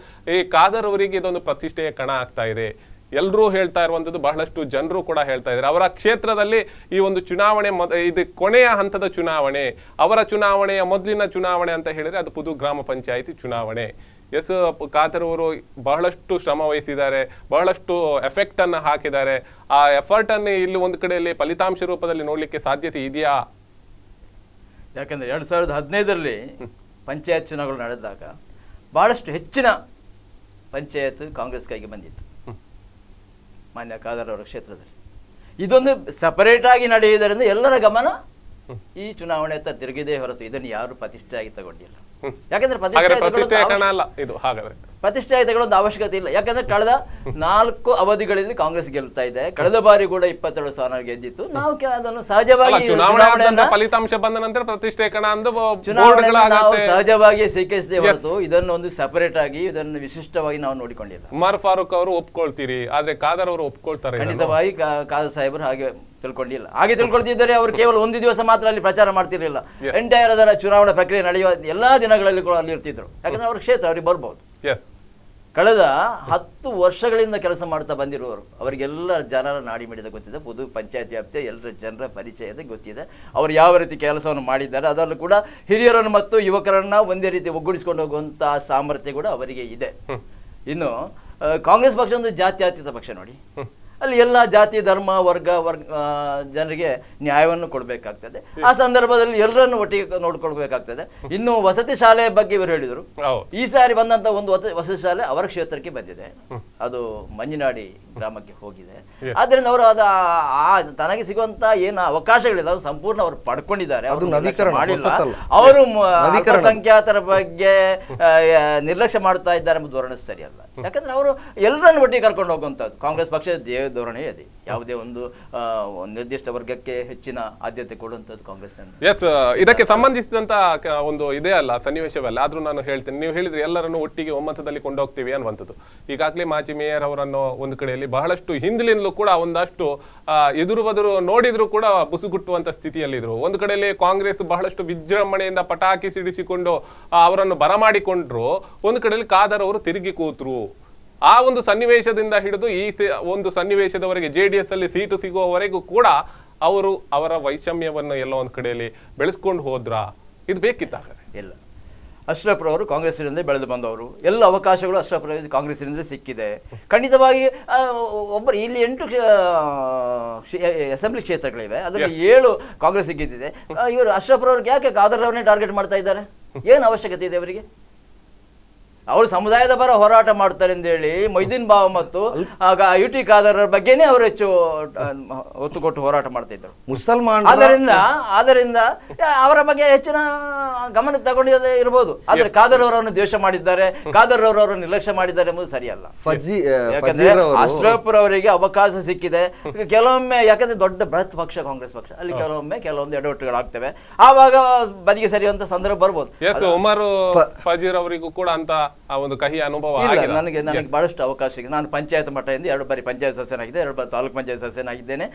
ಈ ಖಾದರ್ ಅವರಿಗೆ ಇದೊಂದು ಪ್ರತಿಷ್ಠೆಯ ಕಣ ಆಗ್ತಾ ಇದೆ. ಎಲ್ಲರೂ ಹೇಳ್ತಾ ಇರುವಂಥದ್ದು, ಬಹಳಷ್ಟು ಜನರು ಕೂಡ ಹೇಳ್ತಾ ಇದ್ದಾರೆ, ಅವರ ಕ್ಷೇತ್ರದಲ್ಲಿ ಈ ಒಂದು ಚುನಾವಣೆ ಇದು ಕೊನೆಯ ಹಂತದ ಚುನಾವಣೆ. ಅವರ ಚುನಾವಣೆಯ ಮೊದಲಿನ ಚುನಾವಣೆ ಅಂತ ಹೇಳಿದ್ರೆ ಅದು ಪುದು ಗ್ರಾಮ ಪಂಚಾಯಿತಿ ಚುನಾವಣೆ. ಖಾದರ್ ಅವರು ಬಹಳಷ್ಟು ಶ್ರಮ ವಹಿಸಿದ್ದಾರೆ, ಬಹಳಷ್ಟು ಎಫೆಕ್ಟ್ ಅನ್ನು ಹಾಕಿದ್ದಾರೆ. ಆ ಎಫರ್ಟ್ ಅನ್ನು ಇಲ್ಲಿ ಒಂದು ಕಡೆಯಲ್ಲಿ ಫಲಿತಾಂಶ ರೂಪದಲ್ಲಿ ನೋಡ್ಲಿಕ್ಕೆ ಸಾಧ್ಯತೆ ಇದೆಯಾ? ಯಾಕಂದ್ರೆ 2015ರಲ್ಲಿ ಪಂಚಾಯತ್ ಚುನಾವಣೆಗಳು ನಡೆದಾಗ ಬಹಳಷ್ಟು ಹೆಚ್ಚಿನ ಪಂಚಾಯತ್ ಕಾಂಗ್ರೆಸ್ ಕೈಗೆ ಬಂದಿತ್ತು ಮಾನ್ಯ ಖಾದರ್ ಅವರ ಕ್ಷೇತ್ರದಲ್ಲಿ. ಇದೊಂದು ಸಪರೇಟ್ ಆಗಿ ನಡೆಯುವುದರಿಂದ ಎಲ್ಲರ ಗಮನ ಈ ಚುನಾವಣೆ ಅಂತ ತಿರುಗಿದೆ ಹೊರತು ಇದನ್ನು ಯಾರು ಪ್ರತಿಷ್ಠೆಯಾಗಿ ತಗೊಂಡಿಲ್ಲ. ಯಾಕಂದ್ರೆ ಪ್ರತಿಷ್ಠೆ ತಗೊಳ್ಳೋದು ಅವಶ್ಯಕತೆ ಇಲ್ಲ. ಯಾಕಂದ್ರೆ ಕಳೆದ 4 ಅವಧಿಗಳಲ್ಲಿ ಕಾಂಗ್ರೆಸ್ ಗೆಲ್ತಾ ಇದೆ. ಕಳೆದ ಬಾರಿ ಕೂಡ 22 ಸ್ಥಾನ ಗೆದ್ದಿತ್ತು. ನಾವು ಅದನ್ನು ಸಹಜವಾಗಿ ಫಲಿತಾಂಶ ಬಂದ ನಂತರ ಪ್ರತಿಷ್ಠೆ ಕಣ ನಾವು ಸಹಜವಾಗಿ ಸ್ವೀಕರಿಸಿದೆ ಹೊರತು ಇದನ್ನು ಒಂದು ಸಪರೇಟ್ ಆಗಿ ಇದನ್ನು ವಿಶಿಷ್ಟವಾಗಿ ನಾವು ನೋಡಿಕೊಂಡಿಲ್ಲ. ಉಮರ್ ಫಾರೂಕ್ ಅವರು ಒಪ್ಕೊಳ್ತೀರಿ, ಆದ್ರೆ ಖಾದರ್ ಅವರು ಒಪ್ಕೊಳ್ತಾರೆ? ಖಂಡಿತವಾಗಿ ಖಾದರ್ ಸಾಹೇಬರು ಹಾಗೆ ತಿಳ್ಕೊಂಡಿಲ್ಲ. ಹಾಗೆ ತಿಳ್ಕೊಳ್ತಿದ್ದರೆ ಅವರು ಕೇವಲ ಒಂದು ದಿವಸ ಮಾತ್ರ ಅಲ್ಲಿ ಪ್ರಚಾರ ಮಾಡ್ತಿರ್ಲಿಲ್ಲ. ಎಂಟೈರ್ ಅದರ ಚುನಾವಣಾ ಪ್ರಕ್ರಿಯೆ ನಡೆಯುವ ಎಲ್ಲಾ ದಿನಗಳಲ್ಲಿ ಕೂಡ ಅಲ್ಲಿ ಇರ್ತಿದ್ರು. ಯಾಕಂದ್ರೆ ಅವ್ರ ಕ್ಷೇತ್ರ ಅವ್ರಿಗೆ ಬರ್ಬೋದು. ಕಳೆದ 10 ವರ್ಷಗಳಿಂದ ಕೆಲಸ ಮಾಡ್ತಾ ಬಂದಿರುವವರು, ಅವರಿಗೆಲ್ಲ ಜನರ ನಾಡಿ ಮಿಡಿದ ಗೊತ್ತಿದೆ. ಪುದು ಪಂಚಾಯತ್ ವ್ಯಾಪ್ತಿಯ ಎಲ್ಲರ ಜನರ ಪರಿಚಯದ ಗೊತ್ತಿದೆ. ಅವರು ಯಾವ ರೀತಿ ಕೆಲಸವನ್ನು ಮಾಡಿದ್ದಾರೆ, ಅದರಲ್ಲೂ ಕೂಡ ಹಿರಿಯರನ್ನು ಮತ್ತು ಯುವಕರನ್ನ ಒಂದೇ ರೀತಿ ಒಗ್ಗೂಡಿಸಿಕೊಂಡು ಹೋಗುವಂತಹ ಸಾಮರ್ಥ್ಯ ಕೂಡ ಅವರಿಗೆ ಇದೆ. ಇನ್ನು ಕಾಂಗ್ರೆಸ್ ಪಕ್ಷ ಒಂದು ಜಾತ್ಯತೀತ ಪಕ್ಷ ನೋಡಿ. ಅಲ್ಲಿ ಎಲ್ಲ ಜಾತಿ ಧರ್ಮ ವರ್ಗ ಜನರಿಗೆ ನ್ಯಾಯವನ್ನು ಕೊಡಬೇಕಾಗ್ತದೆ. ಆ ಸಂದರ್ಭದಲ್ಲಿ ಎಲ್ಲರನ್ನು ಒಟ್ಟಿಗೆ ನೋಡ್ಕೊಳ್ಬೇಕಾಗ್ತದೆ. ಇನ್ನು ವಸತಿ ಶಾಲೆ ಬಗ್ಗೆ ಇವರು ಹೇಳಿದರು. ಈ ಸಾರಿ ಬಂದಂತ ಒಂದು ವಸತಿ ಶಾಲೆ ಅವರ ಕ್ಷೇತ್ರಕ್ಕೆ ಬಂದಿದೆ, ಅದು ಮಂಜಿನಾಡಿ ಗ್ರಾಮಕ್ಕೆ ಹೋಗಿದೆ. ಆದ್ರಿಂದ ಅವರು ತನಗೆ ಸಿಗುವಂತ ಏನು ಅವಕಾಶಗಳಿದೆ ಸಂಪೂರ್ಣ ಅವರು ಪಡ್ಕೊಂಡಿದ್ದಾರೆ, ಮಾಡಿಲ್ಲ. ಅವರು ಅಲ್ಪಸಂಖ್ಯಾತರ ಬಗ್ಗೆ ನಿರ್ಲಕ್ಷ್ಯ ಮಾಡ್ತಾ ಇದ್ದಾರೆ ಎಂಬ ಧೋರಣೆ ಸರಿಯಲ್ಲ. ಯಾಕಂದ್ರೆ ಅವರು ಎಲ್ಲರನ್ನು ಒಟ್ಟಿಗೆ ಕರ್ಕೊಂಡು ಹೋಗುವಂತದ್ದು ಕಾಂಗ್ರೆಸ್ ಪಕ್ಷದ ಧೋರಣೆ ಇದೆ. ಯಾವುದೇ ಒಂದು ನಿರ್ದಿಷ್ಟ ವರ್ಗಕ್ಕೆ ಹೆಚ್ಚಿನ ಆದ್ಯತೆ ಕೊಡುವಂತದ್ದು ಕಾಂಗ್ರೆಸ್. ಎಸ್, ಇದಕ್ಕೆ ಸಂಬಂಧಿಸಿದಂತ ಒಂದು ಇದೇ ಅಲ್ಲ ಸನ್ನಿವೇಶವಲ್ಲ, ಆದ್ರೂ ನಾನು ಹೇಳ್ತೇನೆ. ನೀವು ಹೇಳಿದ್ರೆ ಎಲ್ಲರನ್ನು ಒಟ್ಟಿಗೆ ಒಮ್ಮತದಲ್ಲಿ ಕೊಂಡೋಗ್ತೀವಿ ಅನ್ನುವಂಥದ್ದು. ಈಗಾಗಲೇ ಮಾಜಿ ಮೇಯರ್ ಅವರನ್ನು ಒಂದು ಕಡೆಯಲ್ಲಿ ಬಹಳಷ್ಟು ಹಿಂದಿನಿಂದಲೂ ಕೂಡ ಒಂದಷ್ಟು ಎದುರು ಬದುರು ನೋಡಿದ್ರು ಕೂಡ ಬುಸುಗುಟ್ಟುವಂತ ಸ್ಥಿತಿಯಲ್ಲಿದ್ರು. ಒಂದು ಕಡೆಯಲ್ಲಿ ಕಾಂಗ್ರೆಸ್ ಬಹಳಷ್ಟು ವಿಜೃಂಭಣೆಯಿಂದ ಪಟಾಕಿ ಸಿಡಿಸಿಕೊಂಡು ಅವರನ್ನು ಬರಮಾಡಿಕೊಂಡ್ರು, ಒಂದು ಕಡೆಯಲ್ಲಿ ಖಾದರ್ ಅವರು ತಿರುಗಿ ಕೂತ್ರು. ಆ ಒಂದು ಸನ್ನಿವೇಶದಿಂದ ಹಿಡಿದು ಈ ಒಂದು ಸನ್ನಿವೇಶದವರೆಗೆ JDS ಅಲ್ಲಿ ಸೀಟು ಸಿಗುವವರೆಗೂ ಕೂಡ ಅವರು ಅವರ ವೈಷಮ್ಯವನ್ನು ಎಲ್ಲ ಒಂದು ಕಡೆಯಲ್ಲಿ ಬೆಳೆಸ್ಕೊಂಡು ಹೋದ್ರ? ಇದು ಬೇಕಿತ್ತ? ಇಲ್ಲ, ಅಶ್ರಫ್ ರವರು ಕಾಂಗ್ರೆಸ್ನಿಂದ ಬೆಳೆದು ಬಂದವರು. ಎಲ್ಲ ಅವಕಾಶಗಳು ಅಶ್ರಫ್ ರವರಿಗೆ ಕಾಂಗ್ರೆಸ್ನಿಂದ ಸಿಕ್ಕಿದೆ. ಖಂಡಿತವಾಗಿ ಒಬ್ಬರು ಇಲ್ಲಿ 8 ಅಸೆಂಬ್ಲಿ ಕ್ಷೇತ್ರಗಳಿವೆ, ಅದರಲ್ಲಿ 7 ಕಾಂಗ್ರೆಸ್ ಗೆದ್ದಿದೆ. ಇವರು ಅಶ್ರಫ್ ರವ್ರಿಗೆ ಯಾಕೆ ಖಾದರ್ ಅವರನ್ನೇ ಟಾರ್ಗೆಟ್ ಮಾಡ್ತಾ ಇದ್ದಾರೆ? ಏನು ಅವಶ್ಯಕತೆ ಇದೆ ಅವರಿಗೆ? ಅವರು ಸಮುದಾಯದ ಪರ ಹೋರಾಟ ಮಾಡ್ತಾರೆ ಅಂತ ಹೇಳಿ ಮೊಯ್ದೀನ್ ಬಾವ ಮತ್ತು UT ಖಾದರ್ ಬಗ್ಗೆನೇ ಅವರು ಹೆಚ್ಚು ಒತ್ತು ಕೊಟ್ಟು ಹೋರಾಟ ಮಾಡ್ತಾ ಇದ್ರು ಮುಸಲ್ಮಾನ್. ಆದ್ದರಿಂದ ಅವರ ಬಗ್ಗೆ ಹೆಚ್ಚಿನ ಗಮನ ತಗೊಂಡಿದ್ದೇ ಇರಬಹುದು. ಆದ್ರೆ ಖಾದರ್ ಅವರನ್ನು ದ್ವೇಷ ಮಾಡಿದ್ದಾರೆ, ಖಾದರ್ ಅವರನ್ನು ನಿರ್ಲಕ್ಷ್ಯ ಮಾಡಿದ್ದಾರೆ ಎಂಬುದು ಸರಿಯಲ್ಲ. ಯಾಕಂದ್ರೆ ಅಶ್ರಫ್ ರವರಿಗೆ ಅವಕಾಶ ಸಿಕ್ಕಿದೆ. ಕೆಲವೊಮ್ಮೆ ಯಾಕಂದ್ರೆ ದೊಡ್ಡ ಬೃಹತ್ ಪಕ್ಷ ಕಾಂಗ್ರೆಸ್ ಪಕ್ಷ, ಅಲ್ಲಿ ಕೆಲವೊಂದು ಎಡವಟ್ಟುಗಳಾಗ್ತವೆ, ಆವಾಗ ಬದಿಗೆ ಸರಿಯುವಂತ ಸಂದರ್ಭ ಬರ್ಬೋದು. ಉಮರ್ ಫಜೀರ್ ಅವರಿಗೂ ಕೂಡ ಅಂತ ಒಂದು ಕಹಿ ಅನುಭವ ನನಗೆ ಬಹಳಷ್ಟು ಅವಕಾಶ ಇದೆ. ನಾನು ಪಂಚಾಯತ್ ಮಟ್ಟದಿಂದ 2 ಬಾರಿ ಪಂಚಾಯತ್ ಸದಸ್ಯನಾಗಿದ್ದೆ, 2 ಬಾರಿ ತಾಲೂಕ್ ಪಂಚಾಯತ್ ಸದಸ್ಯನಾಗಿದ್ದೇನೆ,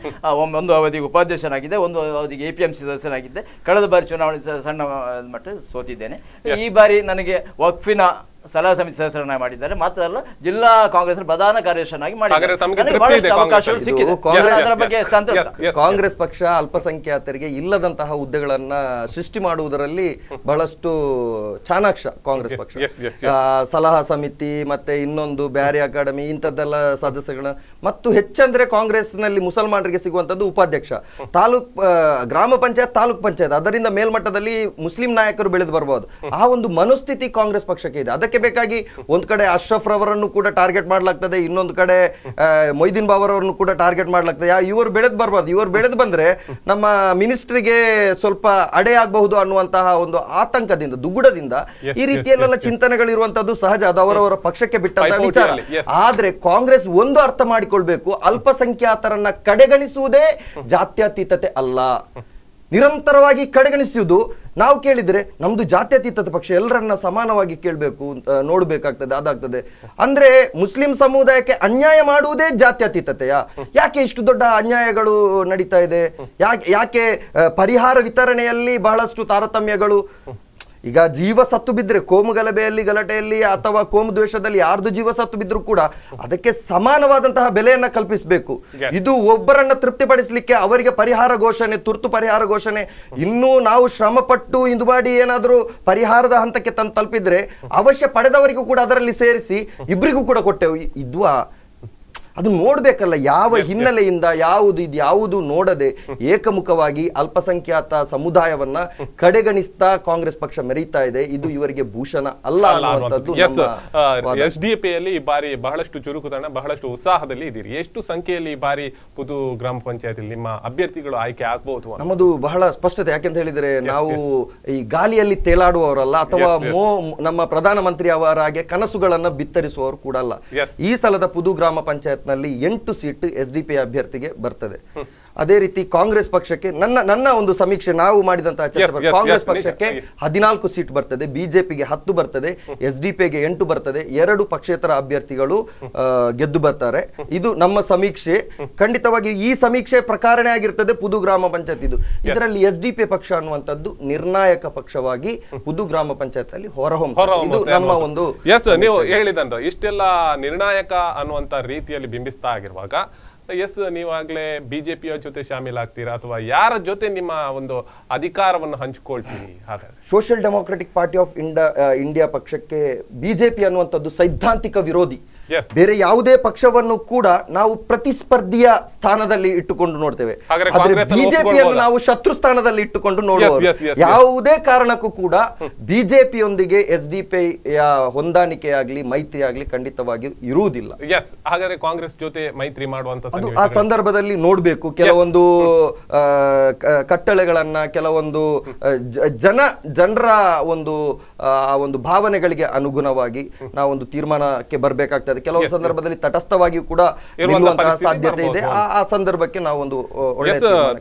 ಒಂದು ಅವಧಿಗೆ ಉಪಾಧ್ಯಕ್ಷನಾಗಿದ್ದೆ, ಒಂದು ಅವಧಿಗೆ APMC ಸದಸ್ಯನಾಗಿದ್ದೆ. ಕಳೆದ ಬಾರಿ ಚುನಾವಣೆ ಸಣ್ಣ ಮಟ್ಟ ಸೋತಿದ್ದೇನೆ. ಈ ಬಾರಿ ನನಗೆ ವಕ್ಫಿನ ಸಲಹಾ ಸಮಿತಿ ಸದಸ್ಯರನ್ನ ಮಾಡಿದ್ದಾರೆ. ಮಾತ್ರ ಅಲ್ಲ, ಜಿಲ್ಲಾ ಕಾಂಗ್ರೆಸ್ ಪ್ರಧಾನ ಕಾರ್ಯದರ್ಶಿಯಾಗಿ ಮಾಡಿದ್ದಾರೆ. ಅವಕಾಶಗಳು ಸಿಕ್ಕಿದೆ. ಕಾಂಗ್ರೆಸ್ ಪಕ್ಷ ಅಲ್ಪಸಂಖ್ಯಾತರಿಗೆ ಇಲ್ಲದಂತಹ ಹುದ್ದೆಗಳನ್ನ ಸೃಷ್ಟಿ ಮಾಡುವುದರಲ್ಲಿ ಬಹಳಷ್ಟು ಚಾಣಾಕ್ಷ ಕಾಂಗ್ರೆಸ್ ಪಕ್ಷ. ಸಲಹಾ ಸಮಿತಿ ಮತ್ತೆ ಇನ್ನೊಂದು ಬ್ಯಾರಿ ಅಕಾಡೆಮಿ ಇಂಥದ್ದೆಲ್ಲ ಸದಸ್ಯಗಳ, ಮತ್ತು ಹೆಚ್ಚಂದ್ರೆ ಕಾಂಗ್ರೆಸ್ ನಲ್ಲಿ ಮುಸಲ್ಮಾನರಿಗೆ ಸಿಗುವಂತದ್ದು ಉಪಾಧ್ಯಕ್ಷ, ಗ್ರಾಮ ಪಂಚಾಯತ್, ತಾಲೂಕ್ ಪಂಚಾಯತ್, ಅದರಿಂದ ಮೇಲ್ಮಟ್ಟದಲ್ಲಿ ಮುಸ್ಲಿಂ ನಾಯಕರು ಬೆಳೆದು ಬರಬಹುದು. ಆ ಒಂದು ಮನಸ್ಥಿತಿ ಕಾಂಗ್ರೆಸ್ ಪಕ್ಷಕ್ಕೆ ಇದೆ. ಅದಕ್ಕೆ ಬೇಕಾಗಿ ಒಂದ್ ಕಡೆ ಅಶ್ರಫ್ ರವರನ್ನು ಕೂಡ ಟಾರ್ಗೆಟ್ ಮಾಡಲಾಗ್ತದೆ, ಇನ್ನೊಂದು ಕಡೆ ಮೊಯ್ದೀನ್ ಬಾವರನ್ನು ಕೂಡ ಟಾರ್ಗೆಟ್ ಮಾಡಲಾಗ್ತದೆ. ಇವರು ಬೆಳೆದು ಬರಬಾರ್ದು, ಇವರು ಬೆಳೆದು ಬಂದ್ರೆ ನಮ್ಮ ಮಿನಿಸ್ಟ್ರಿಗೆ ಸ್ವಲ್ಪ ಅಡೆ ಆಗಬಹುದು ಅನ್ನುವಂತಹ ಒಂದು ಆತಂಕದಿಂದ, ದುಗುಡದಿಂದ ಈ ರೀತಿಯಲ್ಲೆಲ್ಲ ಚಿಂತನೆಗಳಿರುವಂತದ್ದು ಸಹಜ. ಅದು ಅವರವರ ಪಕ್ಷಕ್ಕೆ ಬಿಟ್ಟಂತಹ ವಿಚಾರ. ಆದ್ರೆ ಕಾಂಗ್ರೆಸ್ ಒಂದು ಅರ್ಥ ಮಾಡಿಕೊಳ್ಬೇಕು, ಅಲ್ಪಸಂಖ್ಯಾತರನ್ನ ಕಡೆಗಣಿಸುವುದೇ ಜಾತ್ಯತೀತತೆ ಅಲ್ಲ. ನಿರಂತರವಾಗಿ ಕಡೆಗಣಿಸುವುದು, ನಾವು ಕೇಳಿದ್ರೆ ನಮ್ದು ಜಾತ್ಯತೀತ ಪಕ್ಷ, ಎಲ್ಲರನ್ನ ಸಮಾನವಾಗಿ ಕೇಳಬೇಕು, ನೋಡ್ಬೇಕಾಗ್ತದೆ, ಅದಾಗ್ತದೆ ಅಂದ್ರೆ ಮುಸ್ಲಿಂ ಸಮುದಾಯಕ್ಕೆ ಅನ್ಯಾಯ ಮಾಡುವುದೇ ಜಾತ್ಯತೀತತೆಯ? ಯಾಕೆ ಇಷ್ಟು ದೊಡ್ಡ ಅನ್ಯಾಯಗಳು ನಡೀತಾ ಇದೆ? ಯಾಕೆ ಪರಿಹಾರ ವಿತರಣೆಯಲ್ಲಿ ಬಹಳಷ್ಟು ತಾರತಮ್ಯಗಳು? ಈಗ ಜೀವ ಸತ್ತು ಬಿದ್ರೆ, ಕೋಮು ಗಲಭೆಯಲ್ಲಿ, ಗಲಾಟೆಯಲ್ಲಿ ಅಥವಾ ಕೋಮು ದ್ವೇಷದಲ್ಲಿ ಯಾರ್ದು ಜೀವ ಸತ್ತು ಬಿದ್ರು ಕೂಡ ಅದಕ್ಕೆ ಸಮಾನವಾದಂತಹ ಬೆಲೆಯನ್ನ ಕಲ್ಪಿಸಬೇಕು. ಇದು ಒಬ್ಬರನ್ನ ತೃಪ್ತಿಪಡಿಸಲಿಕ್ಕೆ ಅವರಿಗೆ ಪರಿಹಾರ ಘೋಷಣೆ, ತುರ್ತು ಪರಿಹಾರ ಘೋಷಣೆ, ಇನ್ನೂ ನಾವು ಶ್ರಮ ಪಟ್ಟು ಇದು ಮಾಡಿ ಏನಾದ್ರೂ ಪರಿಹಾರದ ಹಂತಕ್ಕೆ ತಂದು ತಲುಪಿದ್ರೆ ಅವಶ್ಯ ಪಡೆದವರಿಗೂ ಕೂಡ ಅದರಲ್ಲಿ ಸೇರಿಸಿ ಇಬ್ಬರಿಗೂ ಕೂಡ ಕೊಟ್ಟೆವು. ಇದ್ವಾ? ಅದು ನೋಡ್ಬೇಕಲ್ಲ, ಯಾವ ಹಿನ್ನೆಲೆಯಿಂದ ಯಾವುದು ನೋಡದೆ ಏಕಮುಖವಾಗಿ ಅಲ್ಪಸಂಖ್ಯಾತ ಸಮುದಾಯವನ್ನ ಕಡೆಗಣಿಸ್ತಾ ಕಾಂಗ್ರೆಸ್ ಪಕ್ಷ ಮೆರೀತಾ ಇದೆ. ಇದು ಇವರಿಗೆ ಭೂಷಣ ಅಲ್ಲ ಅನ್ನುವಂಥದ್ದು. SDP ಯಲ್ಲಿ ಈ ಬಾರಿ ಬಹಳಷ್ಟು ಚುರುಕುತನ, ಬಹಳಷ್ಟು ಉತ್ಸಾಹದಲ್ಲಿ ಇದ್ದೀರಿ. ಎಷ್ಟು ಸಂಖ್ಯೆಯಲ್ಲಿ ಈ ಬಾರಿ ಪುದು ಗ್ರಾಮ ಪಂಚಾಯತ್ ನಿಮ್ಮ ಅಭ್ಯರ್ಥಿಗಳು ಆಯ್ಕೆ ಆಗಬಹುದು? ನಮ್ಮದು ಬಹಳ ಸ್ಪಷ್ಟತೆ. ಯಾಕೆಂತ ಹೇಳಿದ್ರೆ ನಾವು ಈ ಗಾಲಿಯಲ್ಲಿ ತೇಲಾಡುವವರಲ್ಲ, ಅಥವಾ ನಮ್ಮ ಪ್ರಧಾನಮಂತ್ರಿ ಅವರ ಹಾಗೆ ಕನಸುಗಳನ್ನ ಬಿತ್ತರಿಸುವವರು ಕೂಡ ಅಲ್ಲ. ಈ ಸಲದ ಪುದು ಗ್ರಾಮ ಪಂಚಾಯತ್ ನಲ್ಲಿ 8 ಸೀಟ್ SDP ಅಭ್ಯರ್ಥಿಗೆ ಬರ್ತದೆ. ಅದೇ ರೀತಿ ಕಾಂಗ್ರೆಸ್ ಪಕ್ಷಕ್ಕೆ ನನ್ನ ಒಂದು ಸಮೀಕ್ಷೆ ನಾವು ಮಾಡಿದಂತಹ ಕಾಂಗ್ರೆಸ್ ಪಕ್ಷಕ್ಕೆ 14 ಸೀಟ್ ಬರ್ತದೆ, ಬಿಜೆಪಿಗೆ 10 ಬರ್ತದೆ, SDPಗೆ 8 ಬರ್ತದೆ, 2 ಪಕ್ಷೇತರ ಅಭ್ಯರ್ಥಿಗಳು ಗೆದ್ದು ಬರ್ತಾರೆ. ಇದು ನಮ್ಮ ಸಮೀಕ್ಷೆ. ಖಂಡಿತವಾಗಿ ಈ ಸಮೀಕ್ಷೆ ಪ್ರಕಾರನೇ ಆಗಿರ್ತದೆ ಪುದು ಗ್ರಾಮ ಪಂಚಾಯತ್. ಇದರಲ್ಲಿ SDP ಪಕ್ಷ ಅನ್ನುವಂಥದ್ದು ನಿರ್ಣಾಯಕ ಪಕ್ಷವಾಗಿ ಪುದು ಗ್ರಾಮ ಪಂಚಾಯತ್ ಅಲ್ಲಿ ಹೊರಹೊಮ್ಮುತ್ತದೆ. ಇದು ನಮ್ಮ ಒಂದು ನೀವು ಹೇಳಿದಂತ ಇಷ್ಟೆಲ್ಲ ನಿರ್ಣಾಯಕ ಅನ್ನುವಂತ ರೀತಿಯಲ್ಲಿ ಬಿಂಬಿಸ್ತಾ ಆಗಿರುವಾಗ, ನೀವಾಗ್ಲೇ ಬಿಜೆಪಿಯ ಜೊತೆ ಶಾಮೀಲಾಗ್ತೀರಾ ಅಥವಾ ಯಾರ ಜೊತೆ ನಿಮ್ಮ ಒಂದು ಅಧಿಕಾರವನ್ನು ಹಂಚಿಕೊಳ್ತೀರಿ? ಹಾಗಾದ್ರೆ social democratic party of India ಪಕ್ಷಕ್ಕೆ ಬಿಜೆಪಿ ಅನ್ನುವಂಥದ್ದು ಸೈದ್ಧಾಂತಿಕ ವಿರೋಧಿ. Yes. ಬೇರೆ ಯಾವುದೇ ಪಕ್ಷವನ್ನು ಕೂಡ ನಾವು ಪ್ರತಿಸ್ಪರ್ಧಿಯ ಸ್ಥಾನದಲ್ಲಿ ಇಟ್ಟುಕೊಂಡು ನೋಡ್ತೇವೆ. ಹಾಗಾದ್ರೆ ಆದ್ರೆ ಕಾಂಗ್ರೆಸ್ ಅನ್ನು ಬಿಜೆಪಿಯನ್ನು ಒಪ್ಕೊಳ್ಬೋದಾ? ನಾವು ಶತ್ರು ಸ್ಥಾನದಲ್ಲಿ ಇಟ್ಟುಕೊಂಡು ನೋಡುವುದು. yes, yes. ಯಾವುದೇ ಕಾರಣಕ್ಕೂ ಕೂಡ ಬಿಜೆಪಿಯೊಂದಿಗೆ ಎಸ್ಡಿಪಿ ಹೊಂದಾಣಿಕೆಯಾಗ್ಲಿ ಮೈತ್ರಿ ಆಗ್ಲಿ ಖಂಡಿತವಾಗಿ ಇರುವುದಿಲ್ಲ. ಎಸ್, ಹಾಗಾದ್ರೆ ಕಾಂಗ್ರೆಸ್ ಜೊತೆ ಮೈತ್ರಿ ಮಾಡುವಂತ ಅದು ಆ ಸಂದರ್ಭದಲ್ಲಿ ನೋಡ್ಬೇಕು. ಕೆಲವೊಂದು ಕಟ್ಟಳೆಗಳನ್ನ, ಕೆಲವೊಂದು ಜನರ ಒಂದು ಭಾವನೆಗಳಿಗೆ ಅನುಗುಣವಾಗಿ ನಾವೊಂದು ತೀರ್ಮಾನಕ್ಕೆ ಬರ್ಬೇಕಾಗ್ತದೆ. ಕೆಲವೊಂದು ಸಂದರ್ಭದಲ್ಲಿ ತಟಸ್ಥವಾಗಿಯೂ ಕೂಡ ನಿಲ್ಲುವಂತಹ ಸಾಧ್ಯತೆ ಇದೆ. ಆ ಸಂದರ್ಭಕ್ಕೆ ನಾವೊಂದು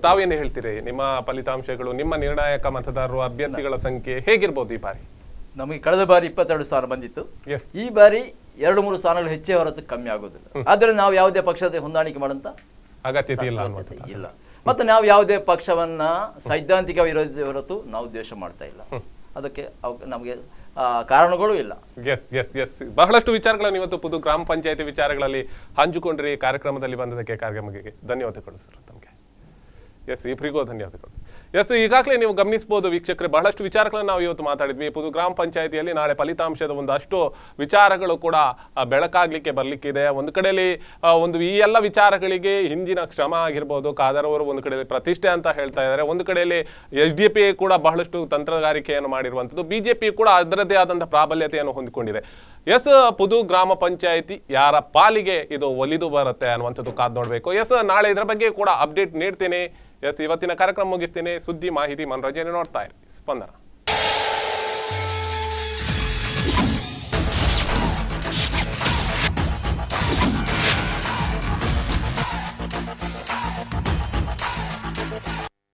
ತಾವೇನು ಹೇಳ್ತೀರಿ? ನಿಮ್ಮ ಫಲಿತಾಂಶಗಳು, ನಿಮ್ಮ ನಿರ್ಣಾಯಕ ಮತದಾರರು, ಅಭ್ಯರ್ಥಿಗಳ ಸಂಖ್ಯೆ ಹೇಗಿರ್ಬೋದು ಈ ಬಾರಿ? ನಮಗೆ ಕಳೆದ ಬಾರಿ 22 ಸ್ಥಾನ ಬಂದಿತ್ತು. ಈ ಬಾರಿ 2-3 ಸ್ಥಾನಗಳು ಹೆಚ್ಚೇ ಹೊರತು ಕಮ್ಮಿ ಆಗೋದಿಲ್ಲ. ಆದರೆ ನಾವು ಯಾವುದೇ ಪಕ್ಷದ ಹೊಂದಾಣಿಕೆ ಮಾಡಂತ ಅಗತ್ಯತೆ ಇಲ್ಲ. ಮತ್ತು ನಾವು ಯಾವುದೇ ಪಕ್ಷವನ್ನ ಸೈದ್ಧಾಂತಿಕ ವಿರೋಧಿ ಹೊರತು ನಾವು ದ್ವೇಷ ಮಾಡ್ತಾ ಇಲ್ಲ. ಅದಕ್ಕೆ ನಮಗೆ ಕಾರಣಗಳು ಇಲ್ಲ. ಎಸ್ ಬಹಳಷ್ಟು ವಿಚಾರಗಳನ್ನು ಇವತ್ತು ಪುದು ಗ್ರಾಮ ಪಂಚಾಯತಿ ವಿಚಾರಗಳಲ್ಲಿ ಹಂಚಿಕೊಂಡ್ರಿ. ಕಾರ್ಯಕ್ರಮದಲ್ಲಿ ಬಂದದಕ್ಕೆ ಕಾರ್ಯಕ್ರಮಕ್ಕೆ ಧನ್ಯವಾದಗಳು ಸರ್ ತಮಗೆ. ಎಸ್, ಇಬ್ಬರಿಗೂ ಧನ್ಯವಾದಗಳು. ಎಸ್, ಈಗಾಗಲೇ ನೀವು ಗಮನಿಸಬಹುದು ವೀಕ್ಷಕರೇ, ಬಹಳಷ್ಟು ವಿಚಾರಗಳನ್ನು ನಾವು ಇವತ್ತು ಮಾತಾಡಿದ್ವಿ. ಪುದು ಗ್ರಾಮ ಪಂಚಾಯತಿಯಲ್ಲಿ ನಾಳೆ ಫಲಿತಾಂಶದ ಒಂದಷ್ಟು ವಿಚಾರಗಳು ಕೂಡ ಬೆಳಕಾಗ್ಲಿಕ್ಕೆ ಬರ್ಲಿಕ್ಕಿದೆ. ಒಂದು ಕಡೆಯಲ್ಲಿ ಈ ಎಲ್ಲ ವಿಚಾರಗಳಿಗೆ ಹಿಂದಿನ ಶ್ರಮ ಆಗಿರ್ಬೋದು, ಖಾದರ್ ಅವರು ಒಂದು ಕಡೆಯಲ್ಲಿ ಪ್ರತಿಷ್ಠೆ ಅಂತ ಹೇಳ್ತಾ ಇದ್ದಾರೆ. ಒಂದು ಕಡೆಯಲ್ಲಿ SDPI ಕೂಡ ಬಹಳಷ್ಟು ತಂತ್ರಗಾರಿಕೆಯನ್ನು ಮಾಡಿರುವಂಥದ್ದು, BJP ಕೂಡ ಅದರದ್ದೇ ಆದಂಥ ಪ್ರಾಬಲ್ಯತೆಯನ್ನು ಹೊಂದಿಕೊಂಡಿದೆ. ಎಸ್, ಪುದು ಗ್ರಾಮ ಪಂಚಾಯತಿ ಯಾರ ಪಾಲಿಗೆ ಇದು ಒಲಿದು ಬರುತ್ತೆ ಅನ್ನುವಂಥದ್ದು ಕಾದು ನೋಡಬೇಕು. ಎಸ್, ನಾಳೆ ಇದರ ಬಗ್ಗೆ ಕೂಡ ಅಪ್ಡೇಟ್ ನೀಡ್ತೇನೆ. ಎಸ್, ಇವತ್ತಿನ ಕಾರ್ಯಕ್ರಮ ಮುಗಿಸ್ತೇನೆ. ಸುದ್ದಿ, ಮಾಹಿತಿ, ಮನೋರಂಜನೆ ನೋಡ್ತಾ ಇರಿ ಸ್ಪಂದನ.